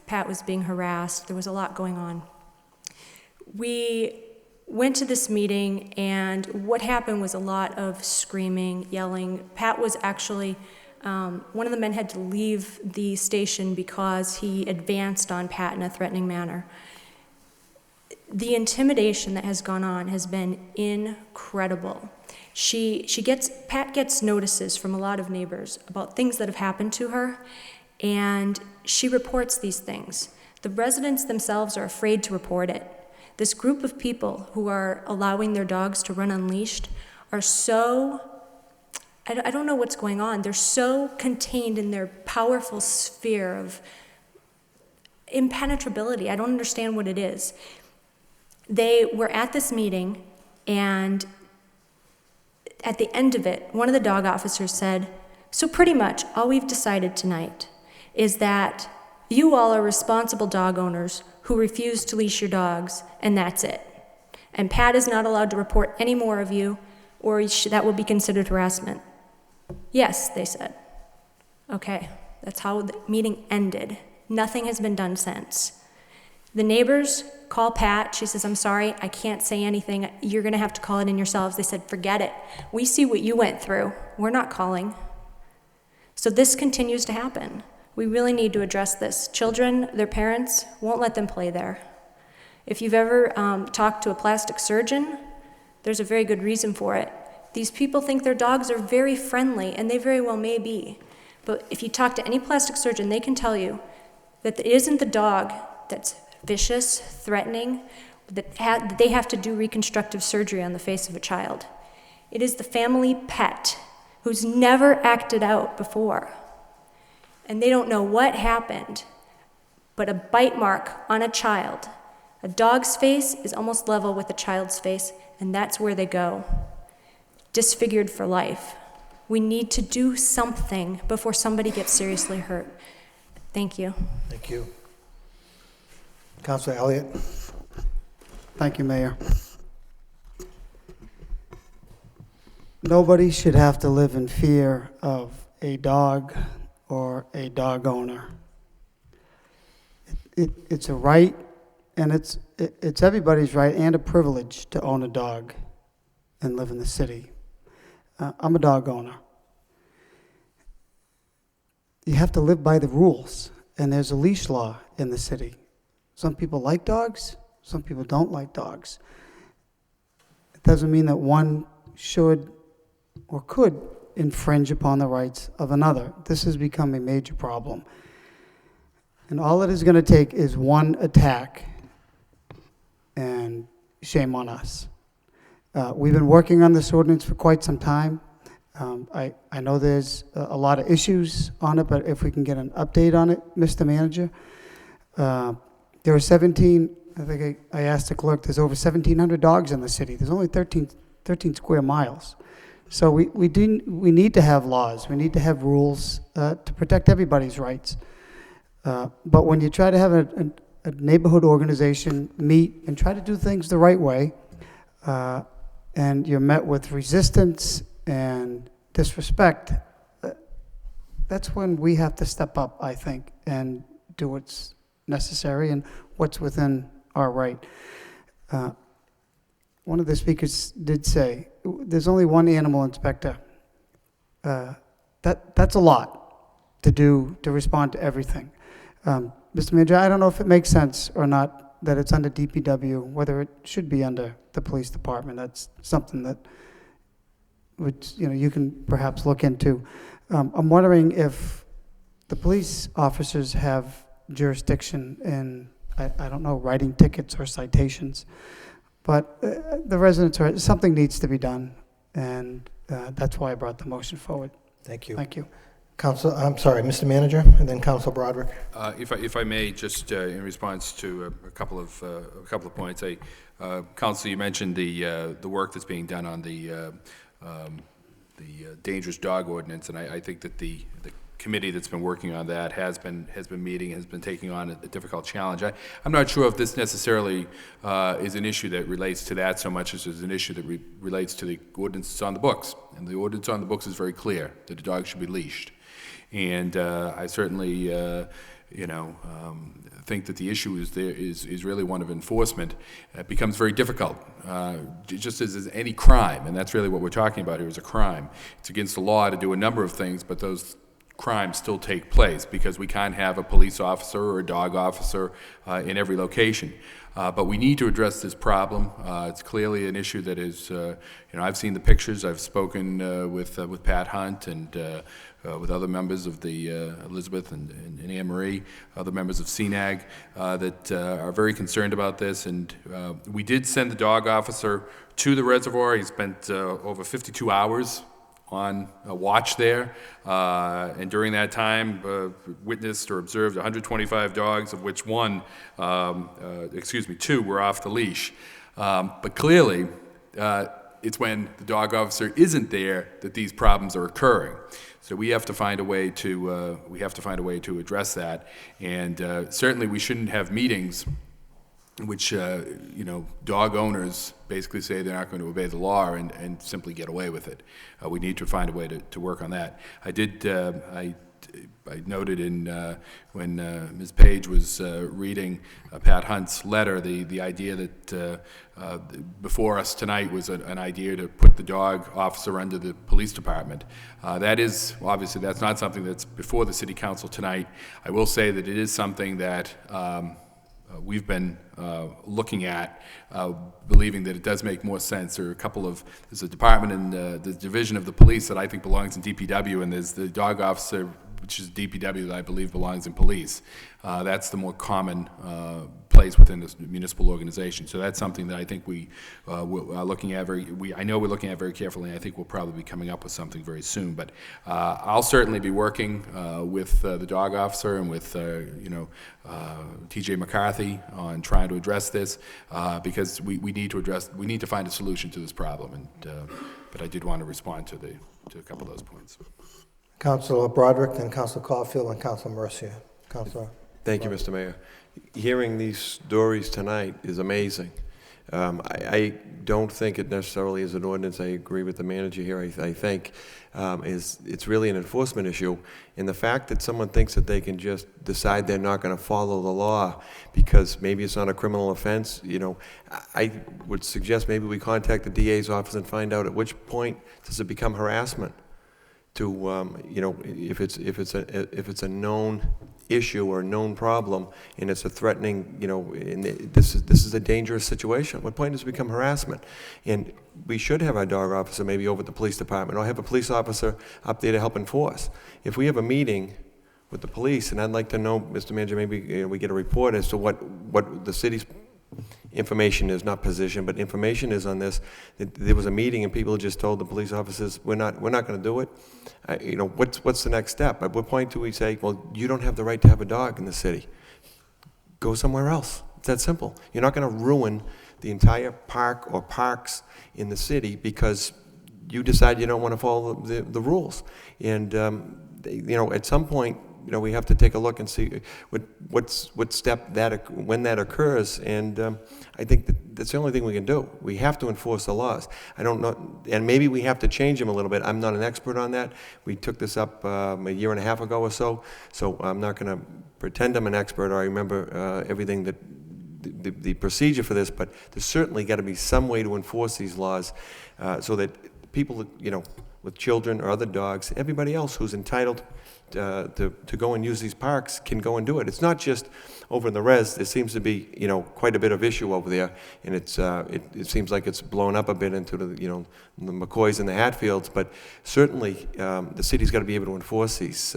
Pat was being harassed, there was a lot going on. We went to this meeting, and what happened was a lot of screaming, yelling. Pat was actually, one of the men had to leave the station because he advanced on Pat in a threatening manner. The intimidation that has gone on has been incredible. Pat gets notices from a lot of neighbors about things that have happened to her, and she reports these things. The residents themselves are afraid to report it. This group of people who are allowing their dogs to run unleashed are so, I don't know what's going on. They're so contained in their powerful sphere of impenetrability. I don't understand what it is. They were at this meeting, and at the end of it, one of the dog officers said, "So pretty much all we've decided tonight is that you all are responsible dog owners who refuse to leash your dogs, and that's it. And Pat is not allowed to report any more of you, or that will be considered harassment." Yes, they said. Okay, that's how the meeting ended. Nothing has been done since. The neighbors call Pat. She says, "I'm sorry, I can't say anything. You're going to have to call it in yourselves." They said, "Forget it. We see what you went through. We're not calling." So this continues to happen. We really need to address this. Children, their parents won't let them play there. If you've ever talked to a plastic surgeon, there's a very good reason for it. These people think their dogs are very friendly, and they very well may be. But if you talk to any plastic surgeon, they can tell you that it isn't the dog that's vicious, threatening, that they have to do reconstructive surgery on the face of a child. It is the family pet who's never acted out before. And they don't know what happened, but a bite mark on a child. A dog's face is almost level with a child's face, and that's where they go. Disfigured for life. We need to do something before somebody gets seriously hurt. Thank you. Thank you. Councilor Elliott. Thank you, Mayor. Nobody should have to live in fear of a dog or a dog owner. It's a right, and it's everybody's right and a privilege to own a dog and live in the city. I'm a dog owner. You have to live by the rules, and there's a leash law in the city. Some people like dogs, some people don't like dogs. It doesn't mean that one should or could infringe upon the rights of another. This has become a major problem. And all it is going to take is one attack, and shame on us. We've been working on this ordinance for quite some time. I know there's a lot of issues on it, but if we can get an update on it, Mr. Manager. There are 17, I think I asked the clerk, there's over 1,700 dogs in the city. There's only 13 square miles. So we need to have laws. We need to have rules to protect everybody's rights. But when you try to have a neighborhood organization meet and try to do things the right way, and you're met with resistance and disrespect, that's when we have to step up, I think, and do what's necessary and what's within our right. One of the speakers did say, there's only one animal inspector. That's a lot to do, to respond to everything. Mr. Manager, I don't know if it makes sense or not that it's under DPW, whether it should be under the police department. That's something that which you can perhaps look into. I'm wondering if the police officers have jurisdiction in, I don't know, writing tickets or citations. But the residents are, something needs to be done, and that's why I brought the motion forward. Thank you. Thank you. I'm sorry, Mr. Manager, and then Council Broderick. If I may, just in response to a couple of points, Council, you mentioned the work that's being done on the dangerous dog ordinance, and I think that the committee that's been working on that has been meeting, has been taking on a difficult challenge. I'm not sure if this necessarily is an issue that relates to that so much as it's an issue that relates to the ordinance on the books. And the ordinance on the books is very clear that a dog should be leashed. And I certainly, think that the issue is really one of enforcement. It becomes very difficult, just as is any crime, and that's really what we're talking about here is a crime. It's against the law to do a number of things, but those crimes still take place because we can't have a police officer or a dog officer in every location. But we need to address this problem. It's clearly an issue that is, I've seen the pictures. I've spoken with Pat Hunt and with other members of the Elizabeth and Anne Marie, other members of CNAG that are very concerned about this. And we did send the dog officer to the reservoir. He spent over 52 hours on a watch there, and during that time witnessed or observed 125 dogs, of which two were off the leash. But clearly, it's when the dog officer isn't there that these problems are occurring. So we have to find a way to address that, and certainly we shouldn't have meetings which dog owners basically say they're not going to obey the law and simply get away with it. We need to find a way to work on that. I noted when Ms. Page was reading Pat Hunt's letter, the idea that before us tonight was an idea to put the dog officer under the police department. That is, obviously, that's not something that's before the City Council tonight. I will say that it is something that we've been looking at, believing that it does make more sense. There's a department in the division of the police that I think belongs in DPW, and there's the dog officer, which is DPW, that I believe belongs in police. That's the more common place within this municipal organization. So that's something that I think we are looking at I know we're looking at very carefully, and I think we'll probably be coming up with something very soon. But I'll certainly be working with the dog officer and with TJ McCarthy on trying to address this because we need to find a solution to this problem. But I did want to respond to a couple of those points. Councilor Broderick, then Councilor Caulfield, and Councilor Mercier. Councilor. Thank you, Mr. Mayor. Hearing these stories tonight is amazing. I don't think it necessarily is an ordinance. I agree with the manager here. I think it's really an enforcement issue. And the fact that someone thinks that they can just decide they're not going to follow the law because maybe it's not a criminal offense, I would suggest maybe we contact the DA's office and find out at which point does it become harassment. If it's a known issue or a known problem and it's a threatening, and this is a dangerous situation. At what point does it become harassment? And we should have our dog officer maybe over at the police department or have a police officer up there to help enforce. If we have a meeting with the police, and I'd like to know, Mr. Manager, maybe we get a report as to what the city's information is, not position, but information is on this. There was a meeting and people just told the police officers, we're not going to do it. What's the next step? At what point do we say, well, you don't have the right to have a dog in the city? Go somewhere else. It's that simple. You're not going to ruin the entire park or parks in the city because you decide you don't want to follow the rules. And at some point, we have to take a look and see what step when that occurs, and I think that's the only thing we can do. We have to enforce the laws. I don't know, and maybe we have to change them a little bit. I'm not an expert on that. We took this up a year and a half ago or so I'm not going to pretend I'm an expert or I remember everything that the procedure for this, but there's certainly got to be some way to enforce these laws so that people, with children or other dogs, everybody else who's entitled to go and use these parks can go and do it. It's not just over in the res. There seems to be quite a bit of issue over there, and it seems like it's blown up a bit into the McCoys and the Hatfields. But certainly the city's got to be able to enforce these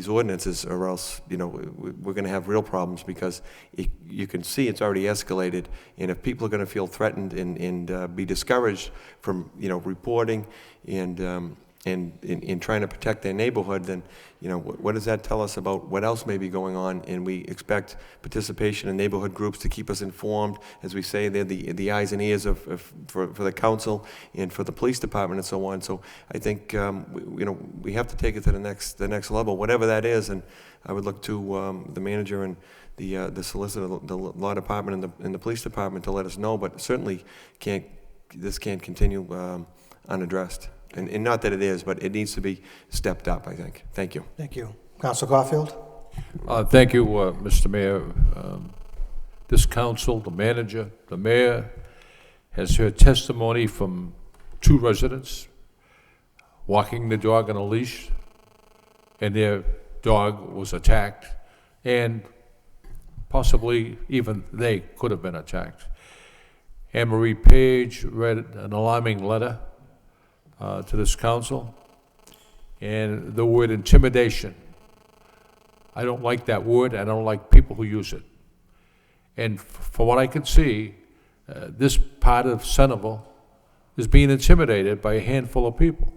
ordinances, or else we're going to have real problems because you can see it's already escalated, and if people are going to feel threatened and be discouraged from reporting and and in trying to protect their neighborhood, then, you know, what does that tell us about what else may be going on? And we expect participation in neighborhood groups to keep us informed. As we say, they're the eyes and ears for the council and for the police department and so on. So I think, we have to take it to the next level, whatever that is. And I would look to the manager and the solicitor, the law department and the police department to let us know, but certainly this can't continue unaddressed. And not that it is, but it needs to be stepped up, I think. Thank you. Thank you. Council Caulfield? Thank you, Mr. Mayor. This council, the manager, the mayor, has heard testimony from 2 residents walking the dog on a leash, and their dog was attacked, and possibly even they could have been attacked. Anne Marie Page read an alarming letter to this council, and the word intimidation. I don't like that word. I don't like people who use it. And from what I can see, this part of Centerville is being intimidated by a handful of people.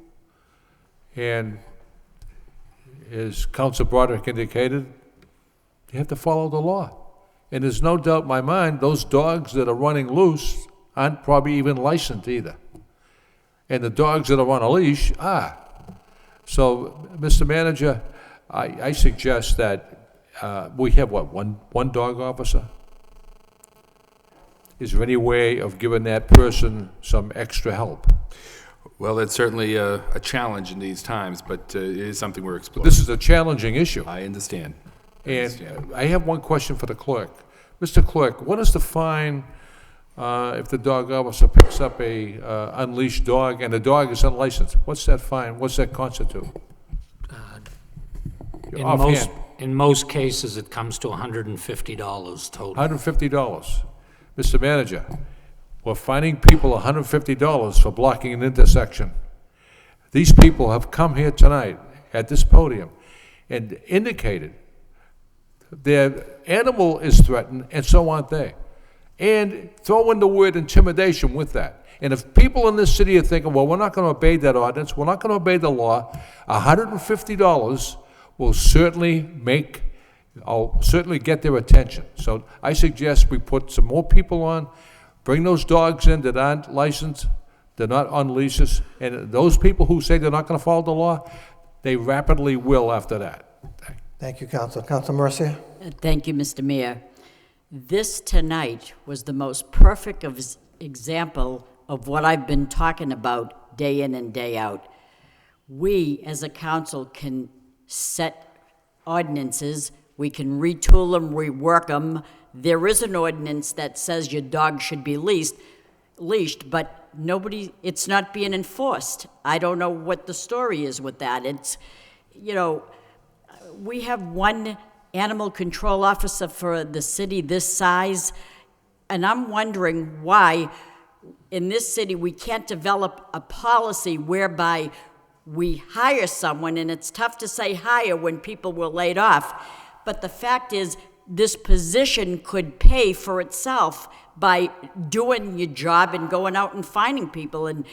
And as Council Broderick indicated, you have to follow the law. And there's no doubt in my mind, those dogs that are running loose aren't probably even licensed either. And the dogs that are on a leash are. So, Mr. Manager, I suggest that we have, one dog officer? Is there any way of giving that person some extra help? Well, it's certainly a challenge in these times, but it is something we're exploring. This is a challenging issue. I understand. And I have one question for the clerk. Mr. Clerk, what is the fine if the dog officer picks up a unleashed dog and the dog is unlicensed? What's that fine? What's that constitute? In most cases, it comes to $150 total. $150. Mr. Manager, we're fining people $150 for blocking an intersection. These people have come here tonight at this podium and indicated their animal is threatened, and so aren't they. And throw in the word intimidation with that. And if people in this city are thinking, well, we're not going to obey that ordinance, we're not going to obey the law, $150 will certainly get their attention. So I suggest we put some more people on, bring those dogs in that aren't licensed, they're not on leashes, and those people who say they're not going to follow the law, they rapidly will after that. Thank you, Council. Council Mercia? Thank you, Mr. Mayor. This tonight was the most perfect example of what I've been talking about day in and day out. We, as a council, can set ordinances, we can retool them, rework them. There is an ordinance that says your dog should be leashed, but it's not being enforced. I don't know what the story is with that. It's, we have one animal control officer for the city this size, and I'm wondering why in this city we can't develop a policy whereby we hire someone, and it's tough to say hire when people were laid off, but the fact is this position could pay for itself by doing your job and going out and finding people. And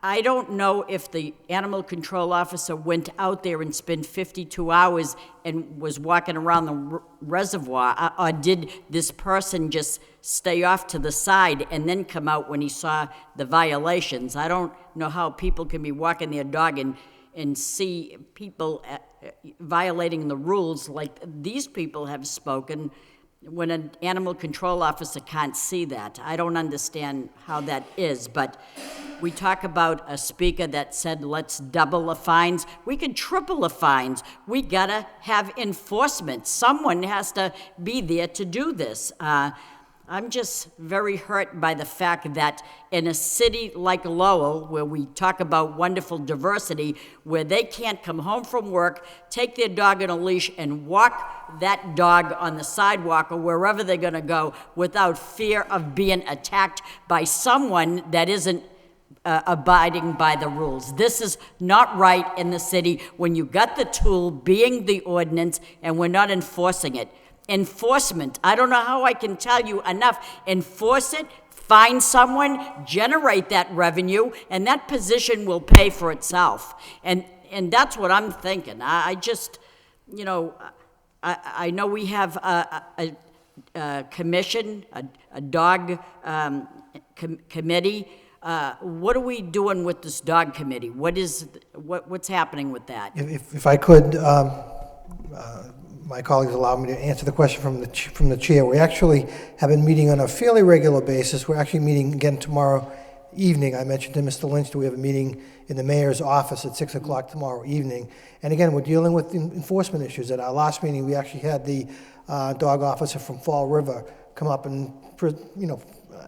I don't know if the animal control officer went out there and spent 52 hours and was walking around the reservoir, or did this person just stay off to the side and then come out when he saw the violations. I don't know how people can be walking their dog and see people violating the rules like these people have spoken when an animal control officer can't see that. I don't understand how that is, but we talk about a speaker that said, let's double the fines. We could triple the fines. We gotta have enforcement. Someone has to be there to do this. I'm just very hurt by the fact that in a city like Lowell, where we talk about wonderful diversity, where they can't come home from work, take their dog on a leash, and walk that dog on the sidewalk or wherever they're going to go without fear of being attacked by someone that isn't abiding by the rules. This is not right in the city when you got the tool being the ordinance and we're not enforcing it. Enforcement, I don't know how I can tell you enough. Enforce it, find someone, generate that revenue, and that position will pay for itself. And that's what I'm thinking. I just, you know, I know we have a commission, a dog committee. What are we doing with this dog committee? What's happening with that? If I could, my colleagues allow me to answer the question from the chair. We actually have been meeting on a fairly regular basis. We're actually meeting again tomorrow evening. I mentioned to Mr. Lynch that we have a meeting in the mayor's office at 6 o'clock tomorrow evening. And again, we're dealing with enforcement issues. At our last meeting, we actually had the dog officer from Fall River come up and,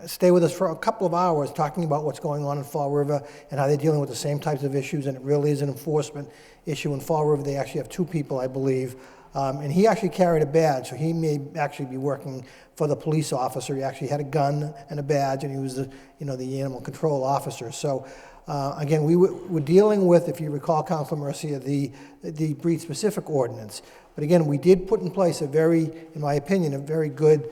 stay with us for a couple of hours talking about what's going on in Fall River and how they're dealing with the same types of issues, and it really is an enforcement issue. In Fall River, they actually have 2 people, I believe, and he actually carried a badge, so he may actually be working for the police officer. He actually had a gun and a badge, and he was the animal control officer. So again, we're dealing with, if you recall, Councilor Mercia, the breed-specific ordinance. But again, we did put in place in my opinion, a very good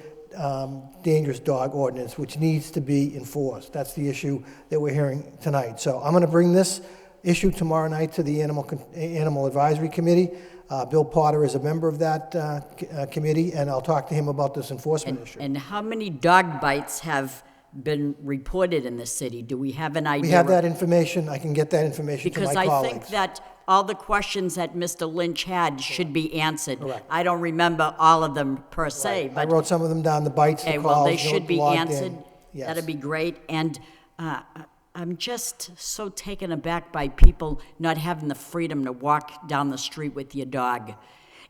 dangerous dog ordinance, which needs to be enforced. That's the issue that we're hearing tonight. So I'm going to bring this issue tomorrow night to the Animal Advisory Committee. Bill Potter is a member of that committee, and I'll talk to him about this enforcement issue. And how many dog bites have been reported in the city? Do we have an idea? We have that information. I can get that information to my colleagues. Because I think that all the questions that Mr. Lynch had should be answered. Correct. I don't remember all of them per se, I but... wrote some of them down, the bites, the Okay, calls. well, they should be logged answered. in. Yes. That'd be great. And I'm just so taken aback by people not having the freedom to walk down the street with your dog.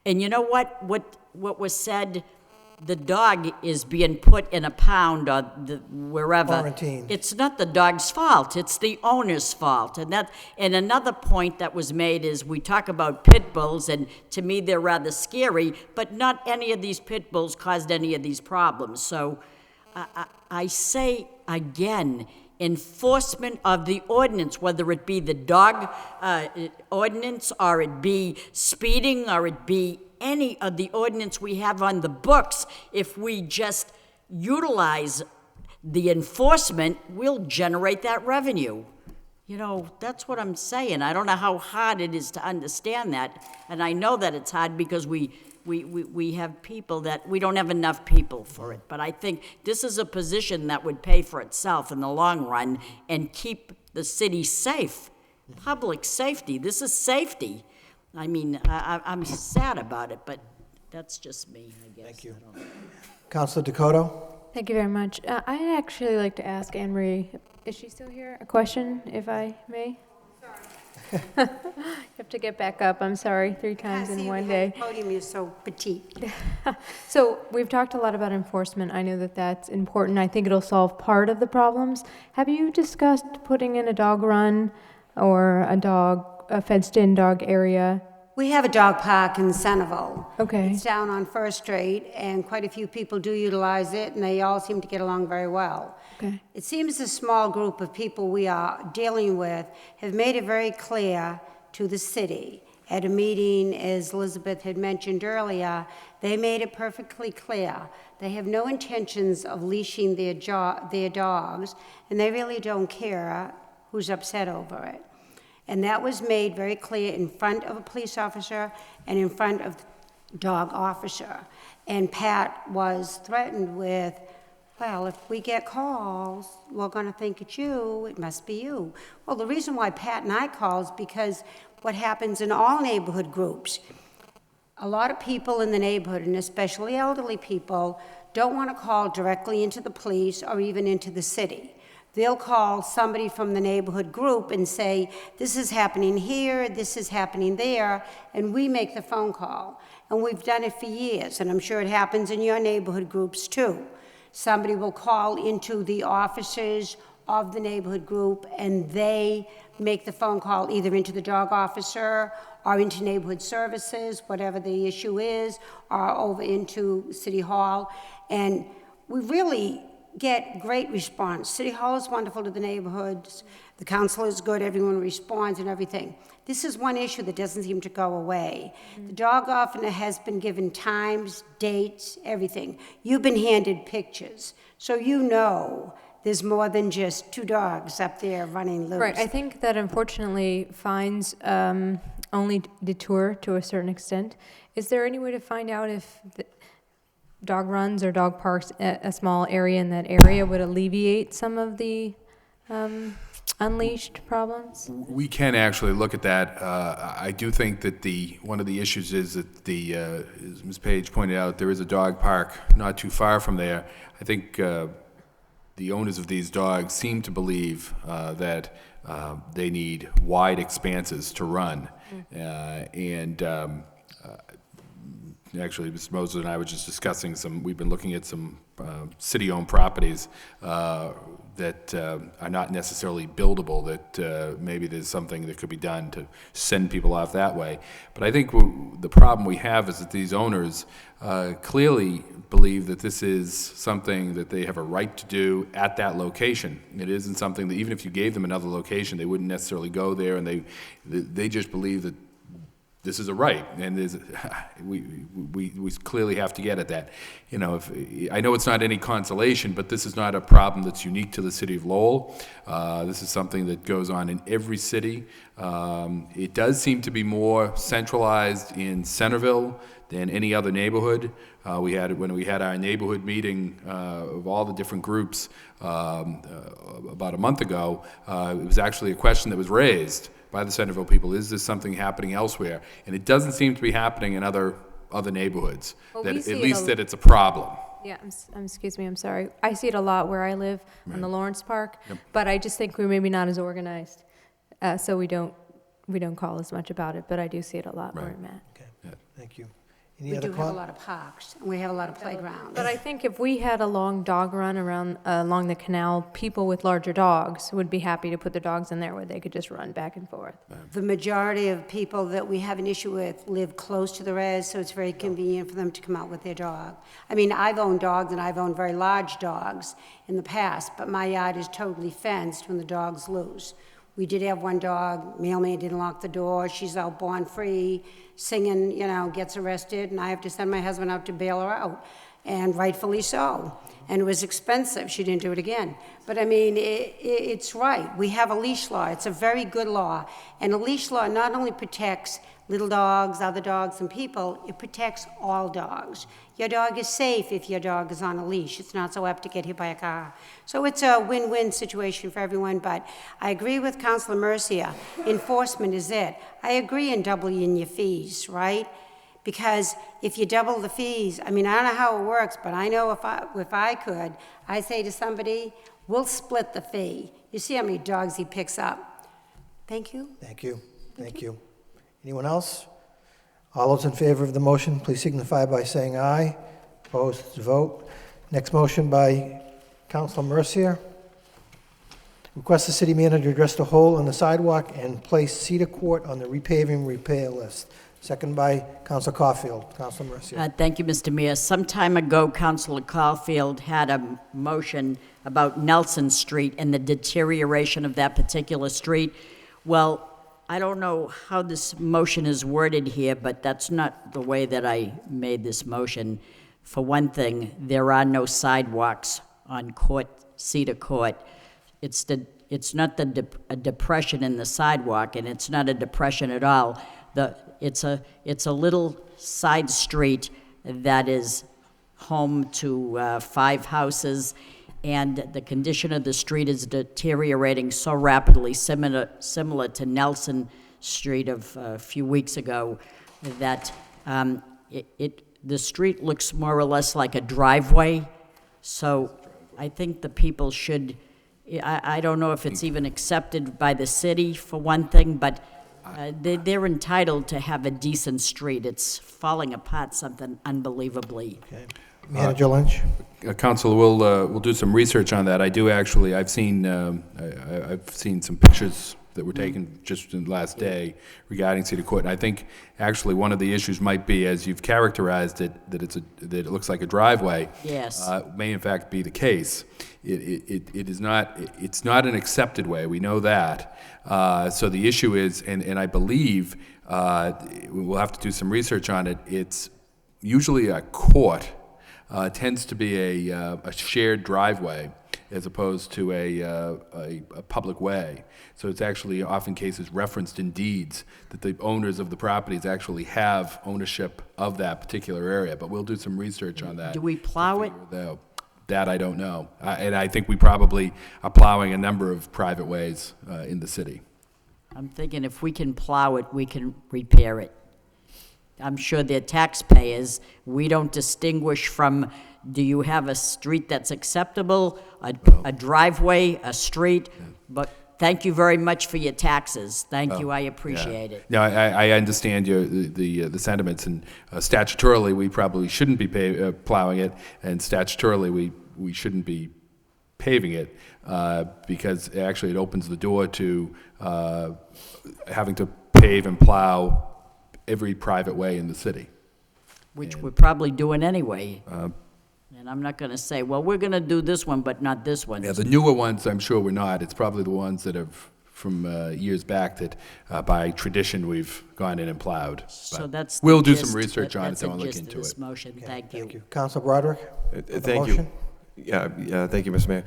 And you know what? What was said, the dog is being put in a pound or wherever. Quarantine. It's not the dog's fault. It's the owner's fault. And another point that was made is we talk about pit bulls, and to me they're rather scary, but not any of these pit bulls caused any of these problems. So I say again, enforcement of the ordinance, whether it be the dog ordinance, or it be speeding, or it be any of the ordinance we have on the books, if we just utilize the enforcement, we'll generate that revenue. You know, that's what I'm saying. I don't know how hard it is to understand that, and I know that it's hard because we have people that, we don't have enough people for it. But I think this is a position that would pay for itself in the long run and keep the city safe. Public safety, this is safety. I mean, I'm sad about it, but that's just me, I guess. Thank you. Councilor Dakota? Thank you very much. I'd actually like to ask Anne Marie, is she still here? A question, if I may? You have to get back up. I'm sorry, 3 times in one day. The podium is so petite. So we've talked a lot about enforcement. I know that that's important. I think it'll solve part of the problems. Have you discussed putting in a dog run or a fenced-in dog area? We have a dog park in Centerville. Okay. It's down on First Street, and quite a few people do utilize it, and they all seem to get along very well. Okay. It seems a small group of people we are dealing with have made it very clear to the city. At a meeting, as Elizabeth had mentioned earlier, they made it perfectly clear. They have no intentions of leashing their dogs, and they really don't care who's upset over it. And that was made very clear in front of a police officer and in front of the dog officer. And Pat was threatened with, well, if we get calls, we're going to think it's you, it must be you. Well, the reason why Pat and I call is because what happens in all neighborhood groups, a lot of people in the neighborhood, and especially elderly people, don't want to call directly into the police or even into the city. They'll call somebody from the neighborhood group and say, this is happening here, this is happening there, and we make the phone call. And we've done it for years, and I'm sure it happens in your neighborhood groups too. Somebody will call into the officers of the neighborhood group, and they make the phone call either into the dog officer or into neighborhood services, whatever the issue is, or over into City Hall. And we really get great response. City Hall is wonderful to the neighborhoods. The council is good. Everyone responds and everything. This is one issue that doesn't seem to go away. The dog officer has been given times, dates, everything. You've been handed pictures, so you know there's more than just 2 dogs up there running loose. Right, I think that unfortunately fines only deter to a certain extent. Is there any way to find out if the dog runs or dog parks at a small area in that area would alleviate some of the unleashed problems? We can actually look at that. I do think that one of the issues is that as Ms. Page pointed out, there is a dog park not too far from there. I think the owners of these dogs seem to believe that they need wide expanses to run. Actually, Mr. Moses and I were just discussing we've been looking at some city-owned properties that are not necessarily buildable, that maybe there's something that could be done to send people off that way. But I think the problem we have is that these owners clearly believe that this is something that they have a right to do at that location. It isn't something that even if you gave them another location, they wouldn't necessarily go there, and they just believe that this is a right, and we clearly have to get at that. You know, I know it's not any consolation, but this is not a problem that's unique to the city of Lowell. This is something that goes on in every city. It does seem to be more centralized in Centerville than any other neighborhood. When we had our neighborhood meeting of all the different groups about a month ago, it was actually a question that was raised by the Centerville people. Is this something happening elsewhere? And it doesn't seem to be happening in other neighborhoods, Well, that we at see it least a- that it's a problem. Yeah, excuse me, I'm sorry. I see it a lot where I live on the Lawrence Park, but I just think we're maybe not as organized, so we don't call as much about it, but I do see it a lot where I'm at. Okay, thank you. We do have a lot of parks, and we have a lot of playgrounds. But I think if we had a long dog run along the canal, people with larger dogs would be happy to put their dogs in there where they could just run back and forth. The majority of people that we have an issue with live close to the res, so it's very convenient for them to come out with their dog. I mean, I've owned dogs, and I've owned very large dogs in the past, but my yard is totally fenced when the dog's loose. We did have one dog, mailman didn't lock the door, she's out born free, singing, gets arrested, and I have to send my husband out to bail her out, and rightfully so. And it was expensive, she didn't do it again. But I mean, it's right, we have a leash law, it's a very good law, and a leash law not only protects little dogs, other dogs, and people, it protects all dogs. Your dog is safe if your dog is on a leash. It's not so apt to get hit by a car. So it's a win-win situation for everyone, but I agree with Councilor Mercia. Enforcement is it. I agree in doubling your fees, right? Because if you double the fees, I mean, I don't know how it works, but I know if I could, I say to somebody, we'll split the fee. You see how many dogs he picks up. Thank you. Thank you. Thank you. Anyone else? All those in favor of the motion, please signify by saying aye. Opposed, vote. Next motion by Councilor Mercier. Request the city manager address the hole in the sidewalk and place Cedar Court on the repaving repair list. Second by Councilor Caulfield. Councilor Mercier. Thank you, Mr. Mayor. Some time ago, Councilor Caulfield had a motion about Nelson Street and the deterioration of that particular street. Well, I don't know how this motion is worded here, but that's not the way that I made this motion. For one thing, there are no sidewalks on Cedar Court. It's not a depression in the sidewalk, and it's not a depression at all. It's a little side street that is home to 5 houses, and the condition of the street is deteriorating so rapidly, similar to Nelson Street of a few weeks ago, that the street looks more or less like a driveway. So I think the people should, I don't know if it's even accepted by the city, for one thing, but they're entitled to have a decent street. It's falling apart something unbelievably. Okay. Manager Lynch. Council, we'll do some research on that. I do actually. I've seen some pictures that were taken just in the last day regarding Cedar Court. And I think actually one of the issues might be, as you've characterized it, that it looks like a driveway. Yes. May in fact be the case. It is not. It's not an accepted way. We know that. So the issue is, and I believe we'll have to do some research on it. It's usually a court. Tends to be a shared driveway. as opposed to a public way. So it's actually often cases referenced in deeds that the owners of the properties actually have ownership of that particular area. But we'll do some research on that. Do we plow it? Though that I don't know, and I think we probably are plowing a number of private ways in the city. I'm thinking if we can plow it, we can repair it. I'm sure they're taxpayers. We don't distinguish from, do you have a street that's acceptable, a driveway, a street? But thank you very much for your taxes. Thank you, I appreciate it. No, I understand the sentiments, and statutorily, we probably shouldn't be plowing it, and statutorily, we shouldn't be paving it, because actually it opens the door to having to pave and plow every private way in the city. Which we're probably doing anyway. And I'm not going to say, well, we're going to do this one, but not this one. Yeah, the newer ones, I'm sure we're not. It's probably the ones that have from years back that by tradition we've gone in and plowed. So that's we'll the do gist. some research on it, That's so the I'll look gist of into this it. motion. Okay, Thank you. Council Broderick? Thank you. Yeah, thank you, Mr. Mayor.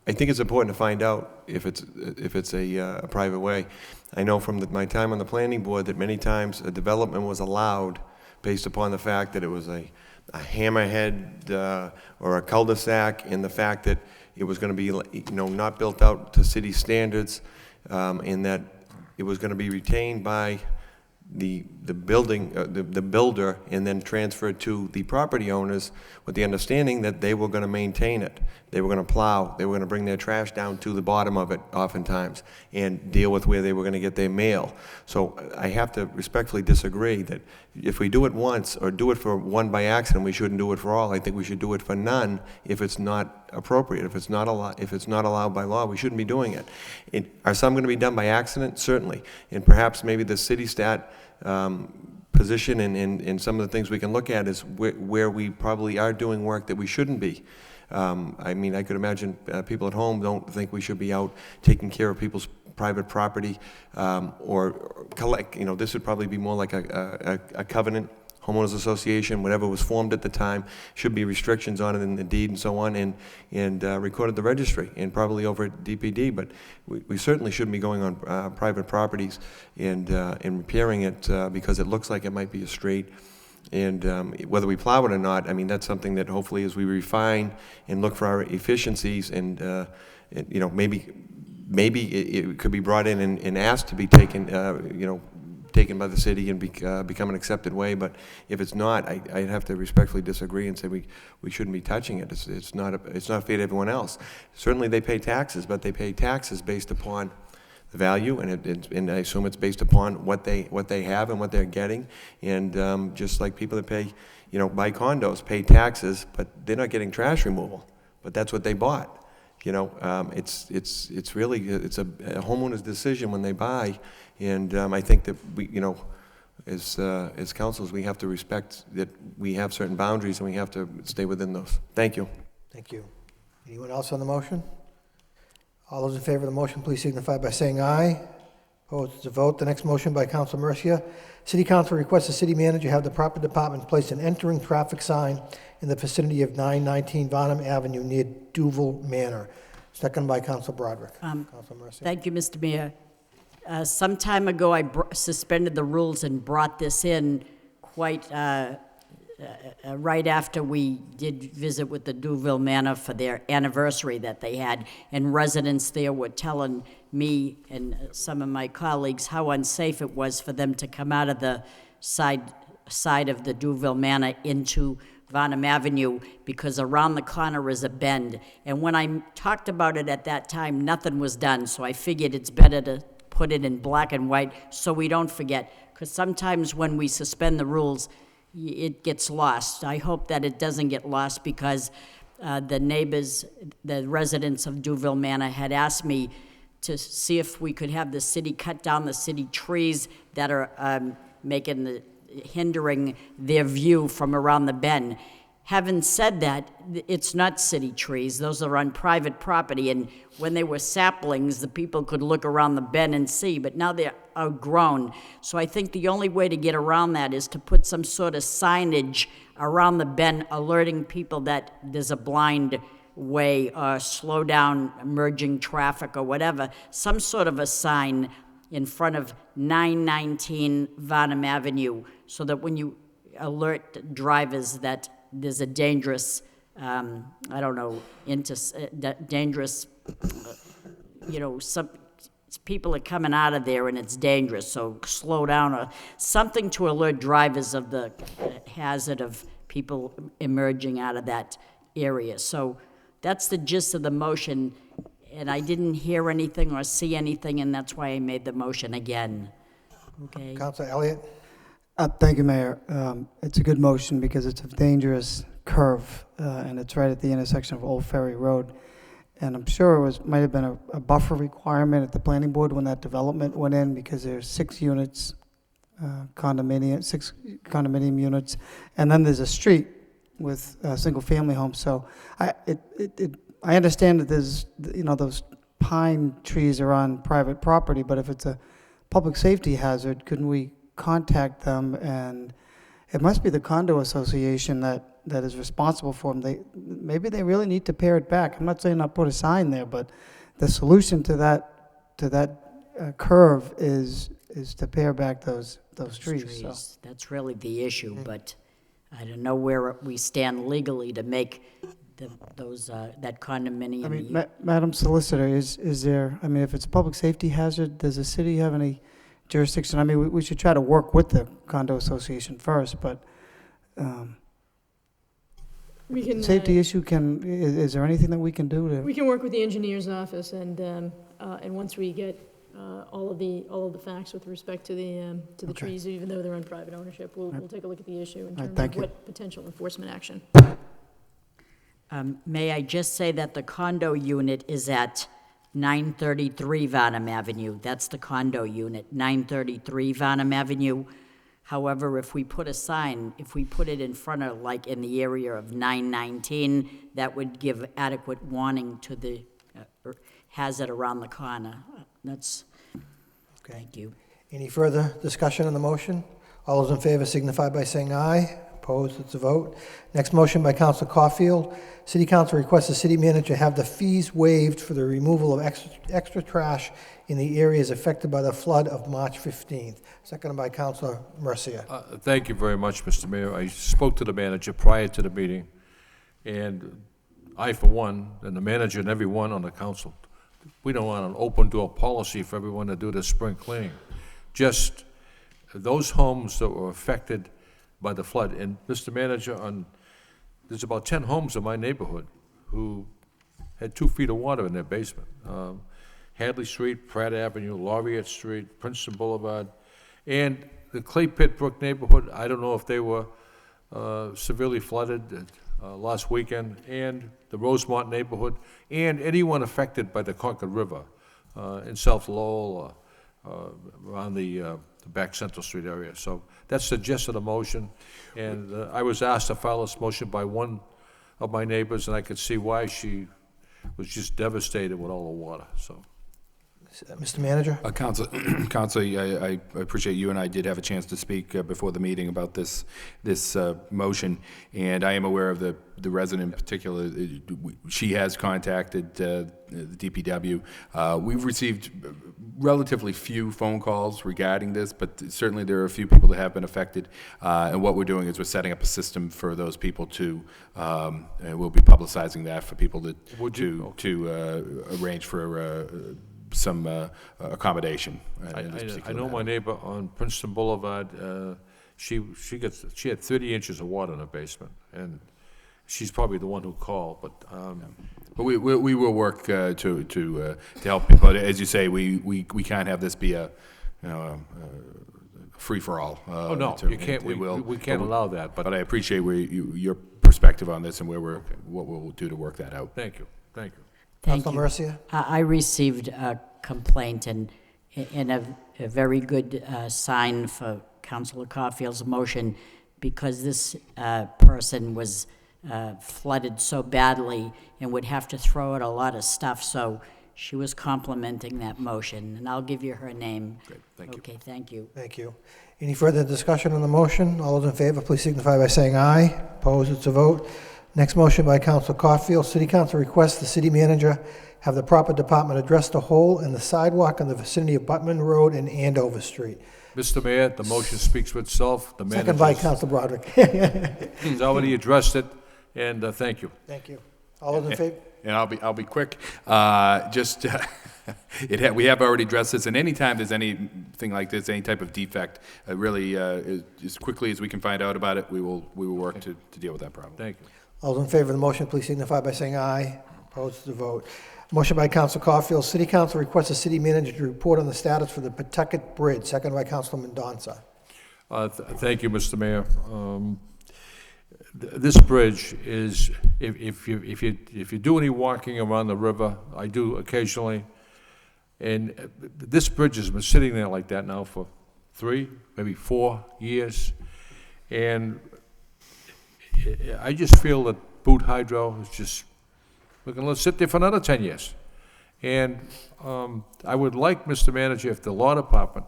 I think it's important to find out if it's a private way. I know from my time on the planning board that many times a development was allowed based upon the fact that it was a hammerhead or a cul-de-sac, and the fact that it was going to be not built out to city standards, and that it was going to be retained by the builder and then transferred to the property owners with the understanding that they were going to maintain it. They were going to plow. They were going to bring their trash down to the bottom of it oftentimes and deal with where they were going to get their mail. So I have to respectfully disagree that if we do it once or do it for one by accident, we shouldn't do it for all. I think we should do it for none if it's not appropriate. If it's not allowed by law, we shouldn't be doing it. Are some going to be done by accident? Certainly. And perhaps maybe the city stat position and some of the things we can look at is where we probably are doing work that we shouldn't be. I mean, I could imagine people at home don't think we should be out taking care of people's private property or collect, this would probably be more like a covenant, homeowners association, whatever was formed at the time, should be restrictions on it in the deed and so on, and recorded at the registry and probably over at DPD. But we certainly shouldn't be going on private properties and repairing it because it looks like it might be a street. And whether we plow it or not, I mean, that's something that hopefully as we refine and look for our efficiencies and maybe it could be brought in and asked to be taken, taken by the city and become an accepted way. But if it's not, I'd have to respectfully disagree and say we shouldn't be touching it. It's not fair to everyone else. Certainly they pay taxes, but they pay taxes based upon the value, and I assume it's based upon what they have and what they're getting. And just like people that pay, buy condos, pay taxes, but they're not getting trash removal. But that's what they bought. It's really a homeowner's decision when they buy, and I think that we, as councils, we have to respect that we have certain boundaries and we have to stay within those. Thank you. Thank you. Anyone else on the motion? All those in favor of the motion, please signify by saying aye. Opposed is a vote. The next motion by Council Mercia. City Council requests the city manager have the proper department place an entering traffic sign in the vicinity of 919 Varnum Avenue near Duval Manor. Second by Council Broderick. Council Mercia. Thank you, Mr. Mayor. Some time ago, I suspended the rules and brought this in quite right after we did visit with the Duval Manor for their anniversary that they had, and residents there were telling me and some of my colleagues how unsafe it was for them to come out of the side of the Duval Manor into Varnum Avenue because around the corner is a bend. And when I talked about it at that time, nothing was done, so I figured it's better to put it in black and white so we don't forget, because sometimes when we suspend the rules, it gets lost. I hope that it doesn't get lost because the neighbors, the residents of Duval Manor had asked me to see if we could have the city cut down the city trees that are hindering their view from around the bend. Having said that, it's not city trees. Those are on private property, and when they were saplings, the people could look around the bend and see, but now they're outgrown. So I think the only way to get around that is to put some sort of signage around the bend alerting people that there's a blind way or slow down emerging traffic or whatever, some sort of a sign in front of 919 Varnum Avenue so that when you alert drivers that there's a dangerous, dangerous, some people are coming out of there and it's dangerous, so slow down or something to alert drivers of the hazard of people emerging out of that area. So that's the gist of the motion, and I didn't hear anything or see anything, and that's why I made the motion again. Okay. Councilor Elliott? Thank you, Mayor. It's a good motion because it's a dangerous curve, and it's right at the intersection of Old Ferry Road. And I'm sure might have been a buffer requirement at the planning board when that development went in, because there's 6 units, six condominium units, and then there's a street with single-family homes. So I understand that there's, those pine trees are on private property, but if it's a public safety hazard, couldn't we contact them? And it must be the condo association that is responsible for them. Maybe they really need to pare it back. I'm not saying not put a sign there, but the solution to that curve is to pare back those trees. So. That's really the issue, but I don't know where we stand legally to make that condominium. I mean, Madam Solicitor, is there? I mean, if it's a public safety hazard, does the city have any jurisdiction? I mean, we should try to work with the condo association first, but. We can, safety issue, is there anything that we can do to? We can work with the engineer's office, and once we get all of the facts with respect to the trees, even though they're on private ownership, we'll take a look at the issue in terms of what potential enforcement action. May I just say that the condo unit is at 933 Varnum Avenue. That's the condo unit, 933 Varnum Avenue. However, if we put a sign, if we put it in front of, like in the area of 919, that would give adequate warning to the hazard around the corner. That's, okay. Thank you. Any further discussion on the motion? All those in favor signify by saying aye. Opposed, it's a vote. Next motion by Councilor Caulfield. City Council requests the city manager have the fees waived for the removal of extra trash in the areas affected by the flood of March 15th. Seconded by Councilor Mercia. Thank you very much, Mr. Mayor. I spoke to the manager prior to the meeting, and I, for one, and the manager and everyone on the council, we don't want an open door policy for everyone to do the spring cleaning. Just those homes that were affected by the flood, and Mr. Manager, there's about 10 homes in my neighborhood who had 2 feet of water in their basement. Hadley Street, Pratt Avenue, Laureate Street, Princeton Boulevard, and the Clay Pit Brook neighborhood. I don't know if they were severely flooded last weekend, and the Rosemont neighborhood, and anyone affected by the Concord River in South Lowell, around the back Central Street area. So that's the gist of the motion, and I was asked to file this motion by one of my neighbors, and I could see why she was just devastated with all the water. So, Mr. Manager? Council, I appreciate you and I did have a chance to speak before the meeting about this motion, and I am aware of the resident in particular. She has contacted the DPW. We've received relatively few phone calls regarding this, but certainly there are a few people that have been affected, and what we're doing is we're setting up a system for those people to, and we'll be publicizing that for people to arrange for some accommodation. I know my neighbor on Princeton Boulevard. She had 30 inches of water in her basement, and she's probably the one who called. But we will work to help you. But as you say, we can't have this be a free for all. Oh no, you can't. We can't allow that. But I appreciate your perspective on this and what we'll do to work that out. Thank you. Thank you. Thank you. I received a complaint and a very good sign for Councilor Caulfield's motion, because this person was flooded so badly and would have to throw out a lot of stuff. So she was complimenting that motion, and I'll give you her name. Great. Thank you. Okay, thank you. Thank you. Any further discussion on the motion? All those in favor, please signify by saying aye. Opposed, it's a vote. Next motion by Council Caulfield. City Council requests the city manager have the proper department address the hole in the sidewalk in the vicinity of Butman Road and Andover Street. Mr. Mayor, the motion speaks for itself. The Second by manager's- Council Broderick. He's already addressed it, and thank you. Thank you. All those in favor? And I'll be quick. We have already addressed this, and anytime there's anything like this, any type of defect, really, as quickly as we can find out about it, we will work to deal with that problem. Thank you. All those in favor of the motion, please signify by saying aye. Opposed to the vote. Motion by Council Caulfield. City Council requests the city manager to report on the status for the Pawtucket Bridge. Second by Councilman Donza. Thank you, Mr. Mayor. This bridge is, if you do any walking around the river, I do occasionally, and this bridge has been sitting there like that now for 3, maybe 4 years, and I just feel that Boot Hydro is just, we're going to let it sit there for another 10 years. And I would like, Mr. Manager, if the law department,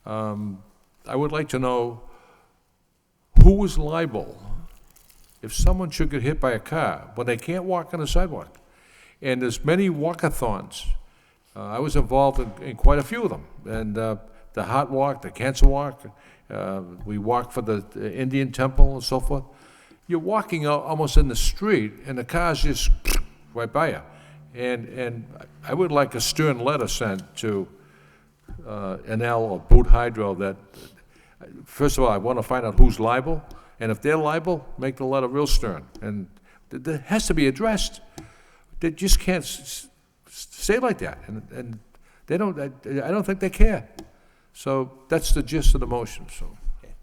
I would like to know who is liable if someone should get hit by a car when they can't walk on the sidewalk. And there's many walkathons. I was involved in quite a few of them. And the Heart Walk, the Cancer Walk, we walked for the Indian Temple and so forth. You're walking out almost in the street, and the car's just right by you. And I would like a stern letter sent to NL or Boot Hydro that, first of all, I want to find out who's liable, and if they're liable, make the letter real stern. And that has to be addressed. They just can't say it like that, and they don't. I don't think they care. So that's the gist of the motion. So.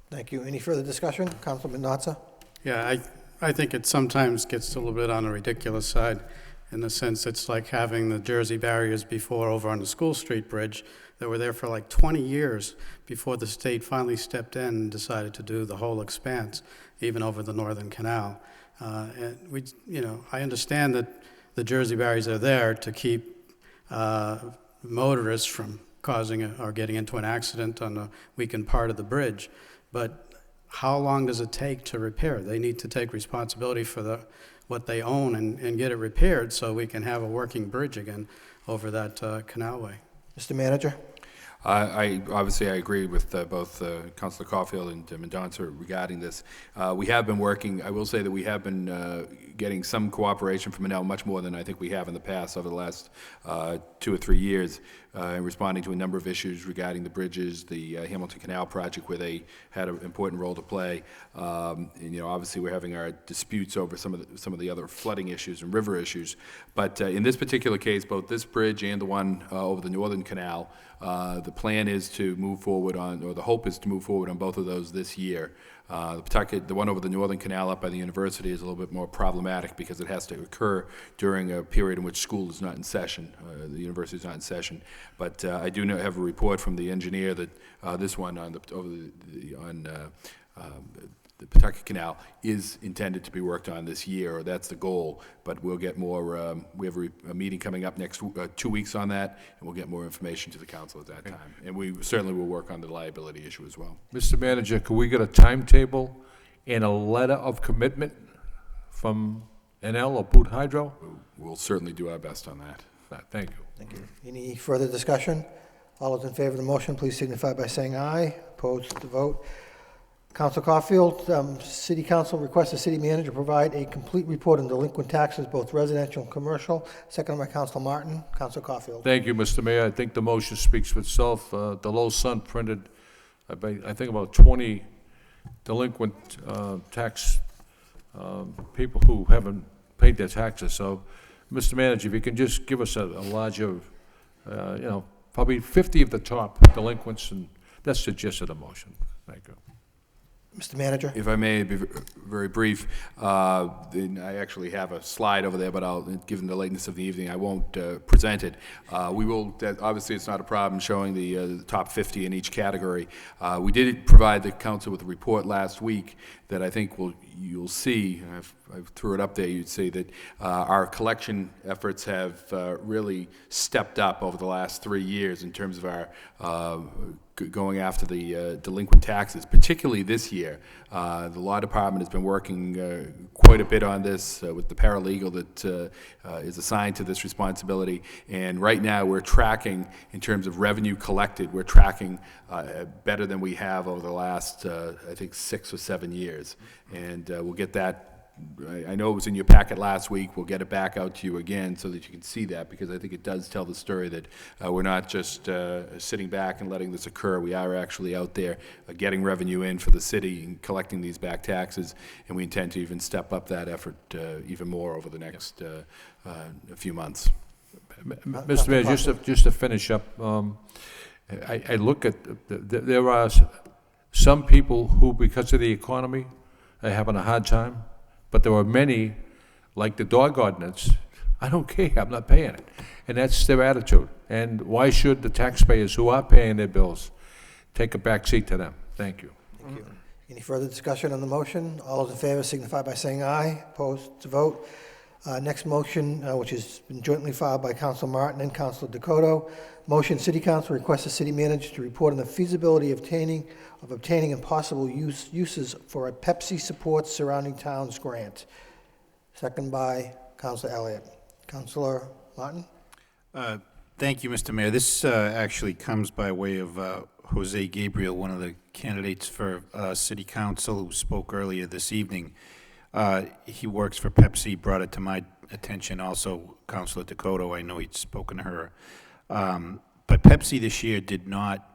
Thank you. Any further discussion? Councilman Notza? Yeah, I think it sometimes gets a little bit on the ridiculous side, in the sense it's like having the Jersey barriers before over on the School Street Bridge that were there for like 20 years before the state finally stepped in and decided to do the whole expanse, even over the Northern Canal. And I understand that the Jersey barriers are there to keep motorists from causing or getting into an accident on the weakened part of the bridge, but how long does it take to repair? They need to take responsibility for what they own and get it repaired so we can have a working bridge again over that canalway. Mr. Manager? I agree with both Councilor Caulfield and Mendonça regarding this. We have been working. I will say that we have been getting some cooperation from Manel, much more than I think we have in the past over the last 2 or 3 years, in responding to a number of issues regarding the bridges, the Hamilton Canal project, where they had an important role to play. And, obviously, we're having our disputes over some of the other flooding issues and river issues. But in this particular case, both this bridge and the one over the Northern Canal, the plan is to move forward on, or the hope is to move forward on both of those this year. The one over the Northern Canal up by the university is a little bit more problematic because it has to occur during a period in which school is not in session, the university is not in session. But I do have a report from the engineer that this one on the Pawtucket Canal is intended to be worked on this year, or that's the goal. But we'll get more. We have a meeting coming up next 2 weeks on that, and we'll get more information to the council at that time. And we certainly will work on the liability issue as well. Mr. Manager, could we get a timetable and a letter of commitment from NL or Boot Hydro? We'll certainly do our best on that. Thank you. Thank you. Any further discussion? All those in favor of the motion, please signify by saying aye. Opposed to vote. Council Caulfield, City Council requests the city manager provide a complete report on delinquent taxes, both residential and commercial. Second by Council Martin. Council Caulfield. Thank you, Mr. Mayor. I think the motion speaks for itself. The Lowell Sun printed, I think, about 20 delinquent tax people who haven't paid their taxes. So, Mr. Manager, if you can just give us a larger, probably 50 of the top delinquents, and that's the gist of the motion. Thank you. Mr. Manager? If I may be very brief, I actually have a slide over there, but given the lateness of the evening, I won't present it. We will, obviously it's not a problem showing the top 50 in each category. We did provide the council with a report last week that I think you'll see, and I've threw it up there, you'd see that our collection efforts have really stepped up over the last 3 years in terms of our going after the delinquent taxes, particularly this year. The law department has been working quite a bit on this with the paralegal that is assigned to this responsibility. And right now we're tracking, in terms of revenue collected, we're tracking better than we have over the last, I think, 6 or 7 years. And we'll get that. I know it was in your packet last week. We'll get it back out to you again so that you can see that, because I think it does tell the story that we're not just sitting back and letting this occur. We are actually out there getting revenue in for the city and collecting these back taxes, and we intend to even step up that effort even more over the next few months. Mr. Mayor, just to finish up, I look at, there are some people who, because of the economy, are having a hard time. But there are many, like the dog ordinance, I don't care, I'm not paying it. And that's their attitude. And why should the taxpayers who are paying their bills take a back seat to them? Thank you. Thank you. Any further discussion on the motion? All those in favor signify by saying aye. Opposed to vote. Next motion, which has been jointly filed by Council Martin and Council Dakota. Motion, City Council requests the city manager to report on the feasibility of obtaining and possible uses for a Pepsi Supports Surrounding Towns grant. Second by Councilor Elliott. Councilor Martin? Thank you, Mr. Mayor. This actually comes by way of Jose Gabriel, one of the candidates for City Council who spoke earlier this evening. He works for Pepsi, brought it to my attention. Also, Councilor Dakota, I know he'd spoken to her. But Pepsi this year did not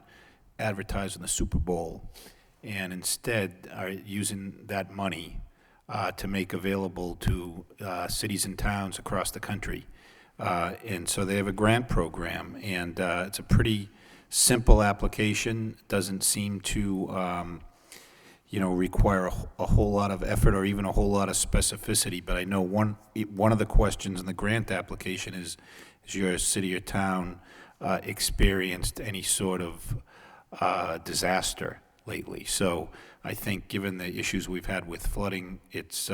advertise in the Super Bowl, and instead are using that money to make available to cities and towns across the country. And so they have a grant program, and it's a pretty simple application. It doesn't seem to require a whole lot of effort or even a whole lot of specificity. But I know one of the questions in the grant application is your city or town experienced any sort of disaster lately? So I think given the issues we've had with flooding, it's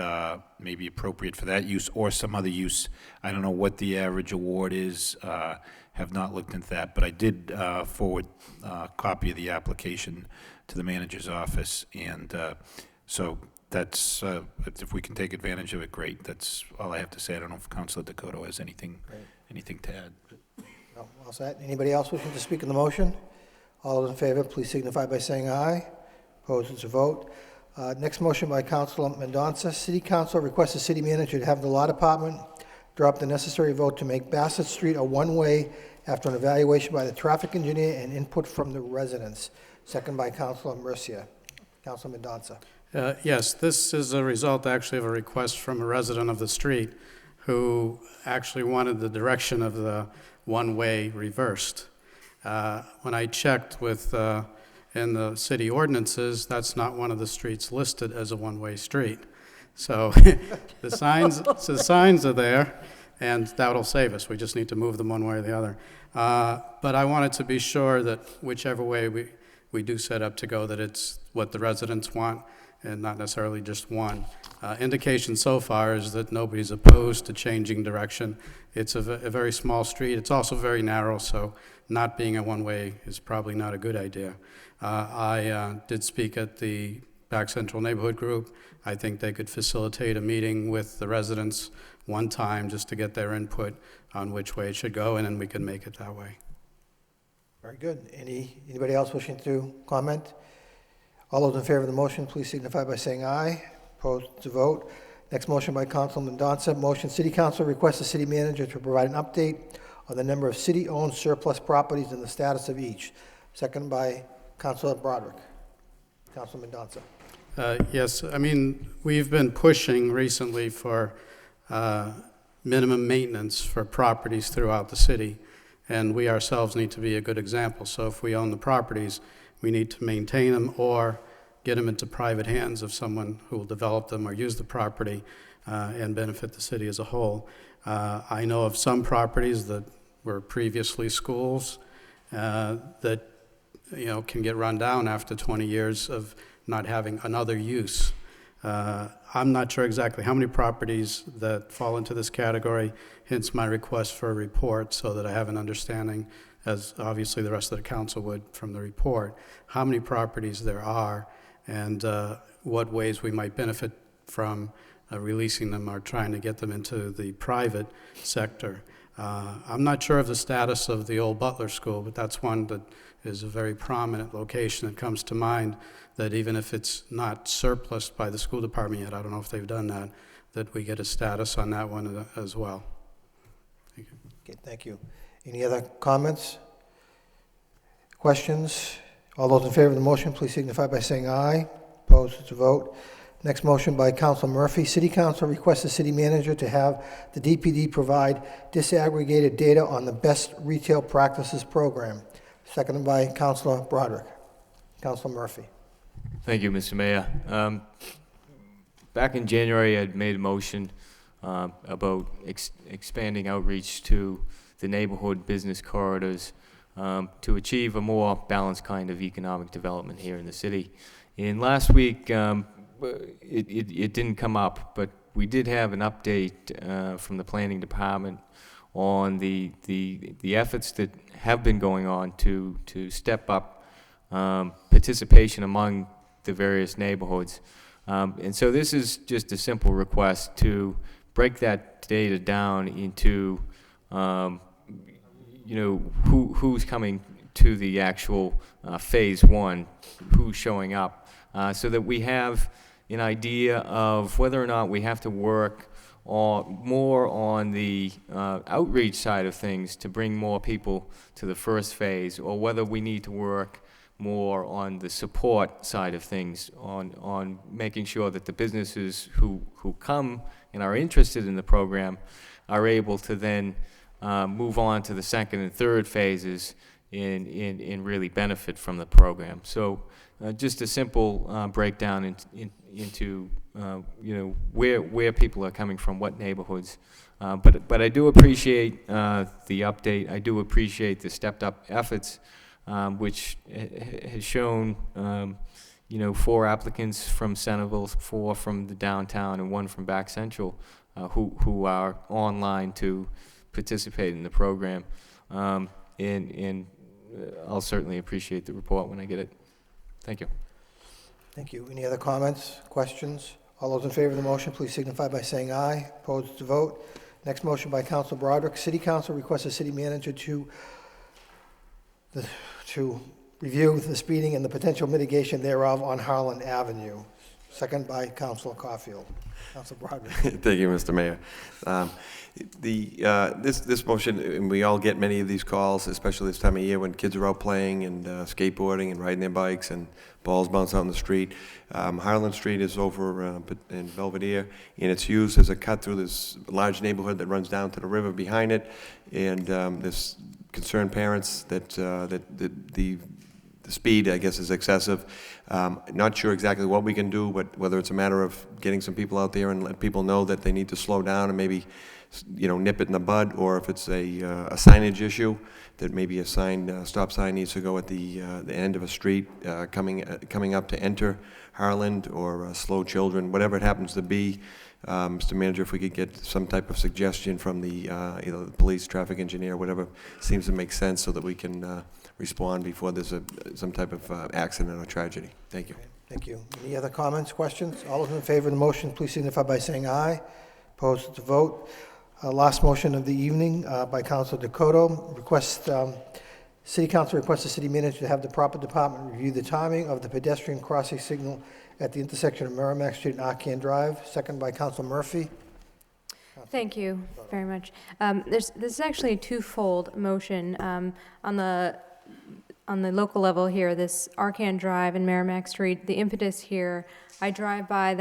maybe appropriate for that use or some other use. I don't know what the average award is. Have not looked into that, but I did forward a copy of the application to the manager's office, and so that's, if we can take advantage of it, great. That's all I have to say. I don't know if Councilor Dakota has anything to add. No, all set. Anybody else wishing to speak on the motion? All those in favor, please signify by saying aye. Opposed, it's a vote. Next motion by Councilor Mendonça. City Council requests the city manager to have the law department drop the necessary vote to make Bassett Street a one-way after an evaluation by the traffic engineer and input from the residents. Second by Councilor Mercia. Councilor Mendonça. Yes, this is a result actually of a request from a resident of the street who actually wanted the direction of the one-way reversed. When I checked with in the city ordinances, that's not one of the streets listed as a one-way street. So the signs are there, and that'll save us. We just need to move them one way or the other. But I wanted to be sure that whichever way we do set up to go, that it's what the residents want and not necessarily just one. Indication so far is that nobody's opposed to changing direction. It's a very small street. It's also very narrow, so not being a one-way is probably not a good idea. I did speak at the Back Central Neighborhood Group. I think they could facilitate a meeting with the residents one time just to get their input on which way it should go, and then we can make it that way. Very good. Anybody else wishing to comment? All those in favor of the motion, please signify by saying aye. Opposed, to vote. Next motion by Councilor Mendonça. Motion, City Council requests the city manager to provide an update on the number of city-owned surplus properties and the status of each. Second by Councilor Broderick. Councilor Mendonça. Yes, I mean, we've been pushing recently for minimum maintenance for properties throughout the city, and we ourselves need to be a good example. So if we own the properties, we need to maintain them or get them into private hands of someone who will develop them or use the property and benefit the city as a whole. I know of some properties that were previously schools that can get run down after 20 years of not having another use. I'm not sure exactly how many properties that fall into this category, hence my request for a report so that I have an understanding, as obviously the rest of the council would from the report, how many properties there are and what ways we might benefit from releasing them or trying to get them into the private sector. I'm not sure of the status of the old Butler School, but that's one that is a very prominent location that comes to mind, that even if it's not surplus by the school department yet, I don't know if they've done that, that we get a status on that one as well. Thank you. Okay, thank you. Any other comments? Questions? All those in favor of the motion, please signify by saying aye. Opposed, to vote. Next motion by Councilor Murphy. City Council requests the city manager to have the DPD provide disaggregated data on the best retail practices program. Seconded by Councilor Broderick. Councilor Murphy. Thank you, Mr. Mayor. Back in January, I'd made a motion about expanding outreach to the neighborhood business corridors to achieve a more balanced kind of economic development here in the city. And last week, it didn't come up, but we did have an update from the planning department on the efforts that have been going on to step up participation among the various neighborhoods. And so this is just a simple request to break that data down into who's coming to the actual phase one, who's showing up, so that we have an idea of whether or not we have to work more on the outreach side of things to bring more people to the first phase, or whether we need to work more on the support side of things, on making sure that the businesses who come and are interested in the program are able to then move on to the second and third phases and really benefit from the program. So just a simple breakdown into where people are coming from, what neighborhoods. But I do appreciate the update. I do appreciate the stepped up efforts, which has shown 4 applicants from Centerville, 4 from the downtown, and 1 from Back Central who are online to participate in the program. And I'll certainly appreciate the report when I get it. Thank you. Thank you. Any other comments, questions? All those in favor of the motion, please signify by saying aye. Opposed, to vote. Next motion by Councilor Broderick. City Council requests the city manager to review the speeding and the potential mitigation thereof on Harlan Avenue. Second by Councilor Caulfield. Councilor Broderick. Thank you, Mr. Mayor. This motion, and we all get many of these calls, especially this time of year when kids are out playing and skateboarding and riding their bikes and balls bounce out in the street. Harlan Street is over in Belvedere, and it's used as a cut through this large neighborhood that runs down to the river behind it. And there's concerned parents that the speed, I guess, is excessive. Not sure exactly what we can do, but whether it's a matter of getting some people out there and let people know that they need to slow down and maybe, nip it in the bud, or if it's a signage issue, that maybe a stop sign needs to go at the end of a street coming up to enter Harlan, or slow children, whatever it happens to be. Mr. Manager, if we could get some type of suggestion from the either the police, traffic engineer, whatever seems to make sense, so that we can respond before there's some type of accident or tragedy. Thank you. Thank you. Any other comments, questions? All those in favor of the motion, please signify by saying aye. Opposed, to vote. Last motion of the evening by Councilor Dakota. City Council requests the city manager to have the proper department review the timing of the pedestrian crossing signal at the intersection of Merrimack Street and Arcan Drive. Second by Councilor Murphy. Thank you very much. This is actually a twofold motion. On the local level here, this Arcan Drive and Merrimack Street, the impetus here, I drive by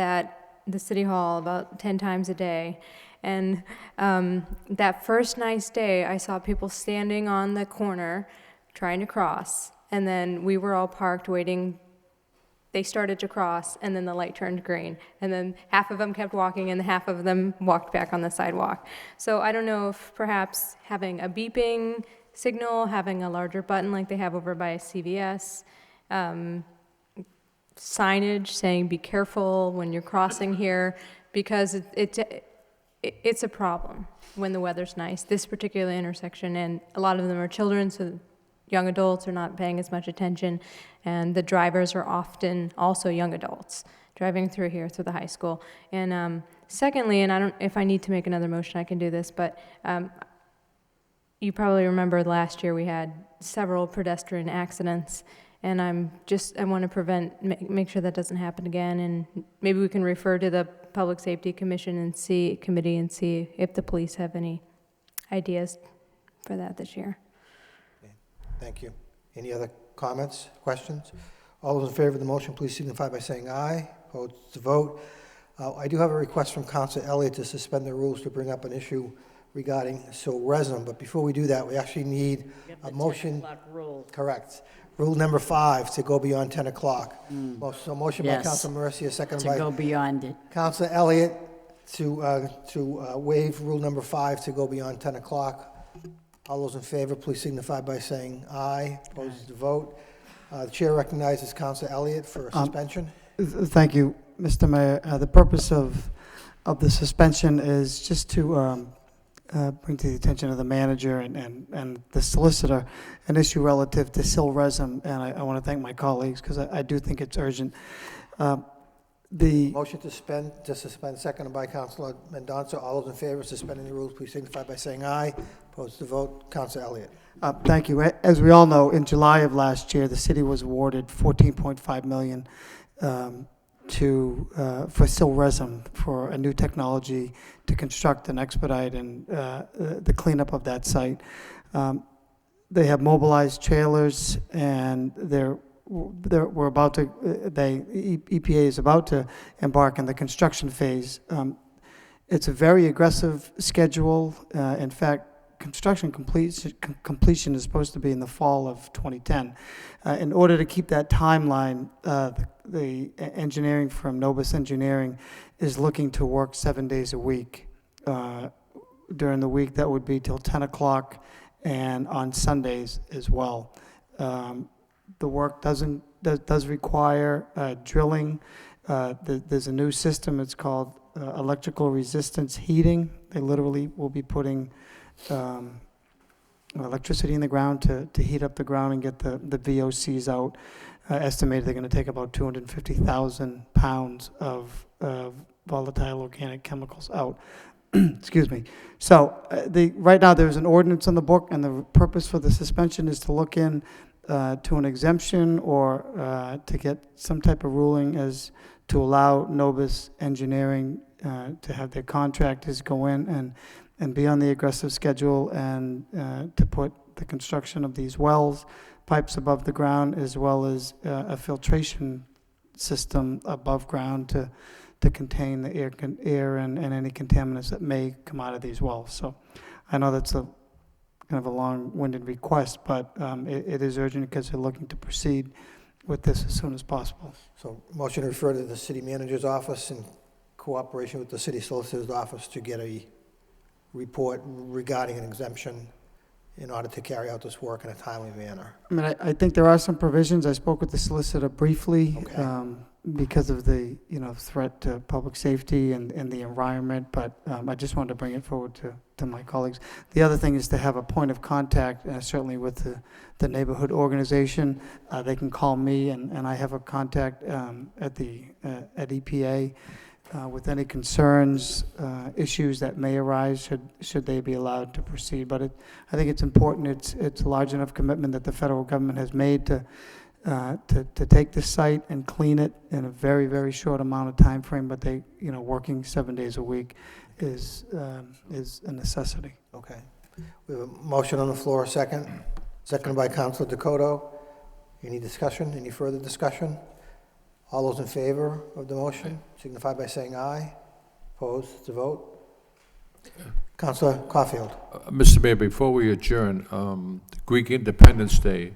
the City Hall about 10 times a day. And that first nice day, I saw people standing on the corner trying to cross. And then we were all parked waiting. They started to cross, and then the light turned green. And then half of them kept walking, and half of them walked back on the sidewalk. So I don't know if perhaps having a beeping signal, having a larger button like they have over by CVS, signage saying be careful when you're crossing here, because it's a problem when the weather's nice, this particular intersection, and a lot of them are children, so young adults are not paying as much attention, and the drivers are often also young adults driving through here, through the high school. And secondly, and I don't, if I need to make another motion, I can do this, but you probably remember last year we had several pedestrian accidents, and I want to make sure that doesn't happen again, and maybe we can refer to the Public Safety Committee and see if the police have any ideas for that this year. Okay. Thank you. Any other comments, questions? All those in favor of the motion, please signify by saying aye. Opposed to vote. I do have a request from Councilor Elliott to suspend the rules to bring up an issue regarding resin, but before we do that, we actually need a motion. 10 o'clock rule. Correct. Rule number 5 to go beyond 10 o'clock. So motion by Yes. Councilor Mercia, second To by go beyond it. Councilor Elliott to waive rule number 5 to go beyond 10 o'clock. All those in favor, please signify by saying aye. Opposed to vote. The chair recognizes Councilor Elliott for a suspension. Thank you, Mr. Mayor. The purpose of the suspension is just to bring to the attention of the manager and the solicitor an issue relative to sil resin, and I want to thank my colleagues because I do think it's urgent. The Motion to suspend, seconded by Councilor Mendonça. All those in favor of suspending the rules, please signify by saying aye. Opposed to vote. Councilor Elliott. Thank you. As we all know, in July of last year, the city was awarded $14.5 million for sil resin for a new technology to construct and expedite and the cleanup of that site. They have mobilized trailers, and EPA is about to embark on the construction phase. It's a very aggressive schedule. In fact, construction completion is supposed to be in the fall of 2010. In order to keep that timeline, the engineering firm, Novus Engineering, is looking to work 7 days a week. During the week, that would be till 10 o'clock, and on Sundays as well. The work does require drilling. There's a new system. It's called electrical resistance heating. They literally will be putting electricity in the ground to heat up the ground and get the VOCs out. Estimated they're going to take about 250,000 pounds of volatile organic chemicals out. Excuse me. So right now there's an ordinance on the book, and the purpose for the suspension is to look in to an exemption or to get some type of ruling as to allow Novus Engineering to have their contractors go in and be on the aggressive schedule and to put the construction of these wells, pipes above the ground, as well as a filtration system above ground to contain the air and any contaminants that may come out of these wells. So I know that's kind of a long-winded request, but it is urgent because they're looking to proceed with this as soon as possible. So motion to refer to the city manager's office in cooperation with the city solicitor's office to get a report regarding an exemption in order to carry out this work in a timely manner. I mean, I think there are some provisions. I spoke with the solicitor briefly. Okay. Because of the threat to public safety and the environment, but I just wanted to bring it forward to my colleagues. The other thing is to have a point of contact, certainly with the neighborhood organization. They can call me, and I have a contact at EPA with any concerns, issues that may arise should they be allowed to proceed. But I think it's important. It's a large enough commitment that the federal government has made to take this site and clean it in a very, very short amount of time frame, but working 7 days a week is a necessity. Okay. We have a motion on the floor, seconded by Councilor Dakota. Any discussion? Any further discussion? All those in favor of the motion signify by saying aye. Opposed to vote. Councilor Caulfield. Mr. Mayor, before we adjourn, Greek Independence Day,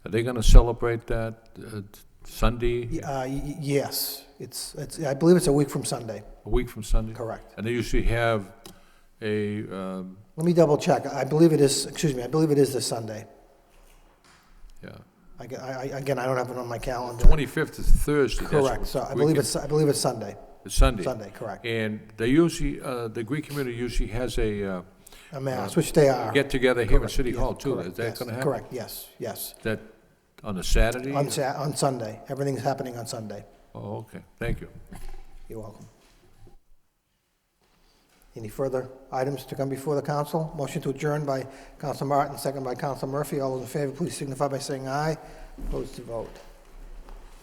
are they going to celebrate that Sunday? Yes. I believe it's a week from Sunday. A week from Sunday? Correct. And they usually have a... Let me double check. I believe it is this Sunday. Yeah. Again, I don't have it on my calendar. 25th is Thursday. that's Correct, what- so I weekend. believe it's Sunday. It's Sunday. Sunday, correct. And they usually, the Greek community usually has a mass, which they are. get together here in Correct, City yes, Hall too. correct, Is that yes, going to happen? Correct, yes, yes. Is that on a Saturday? On Sunday. Everything's happening on Sunday. Oh, okay. Thank you. You're welcome. Any further items to come before the council? Motion to adjourn by Council Martin, second by Council Murphy. All those in favor, please signify by saying aye. Opposed to vote.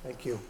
Thank you.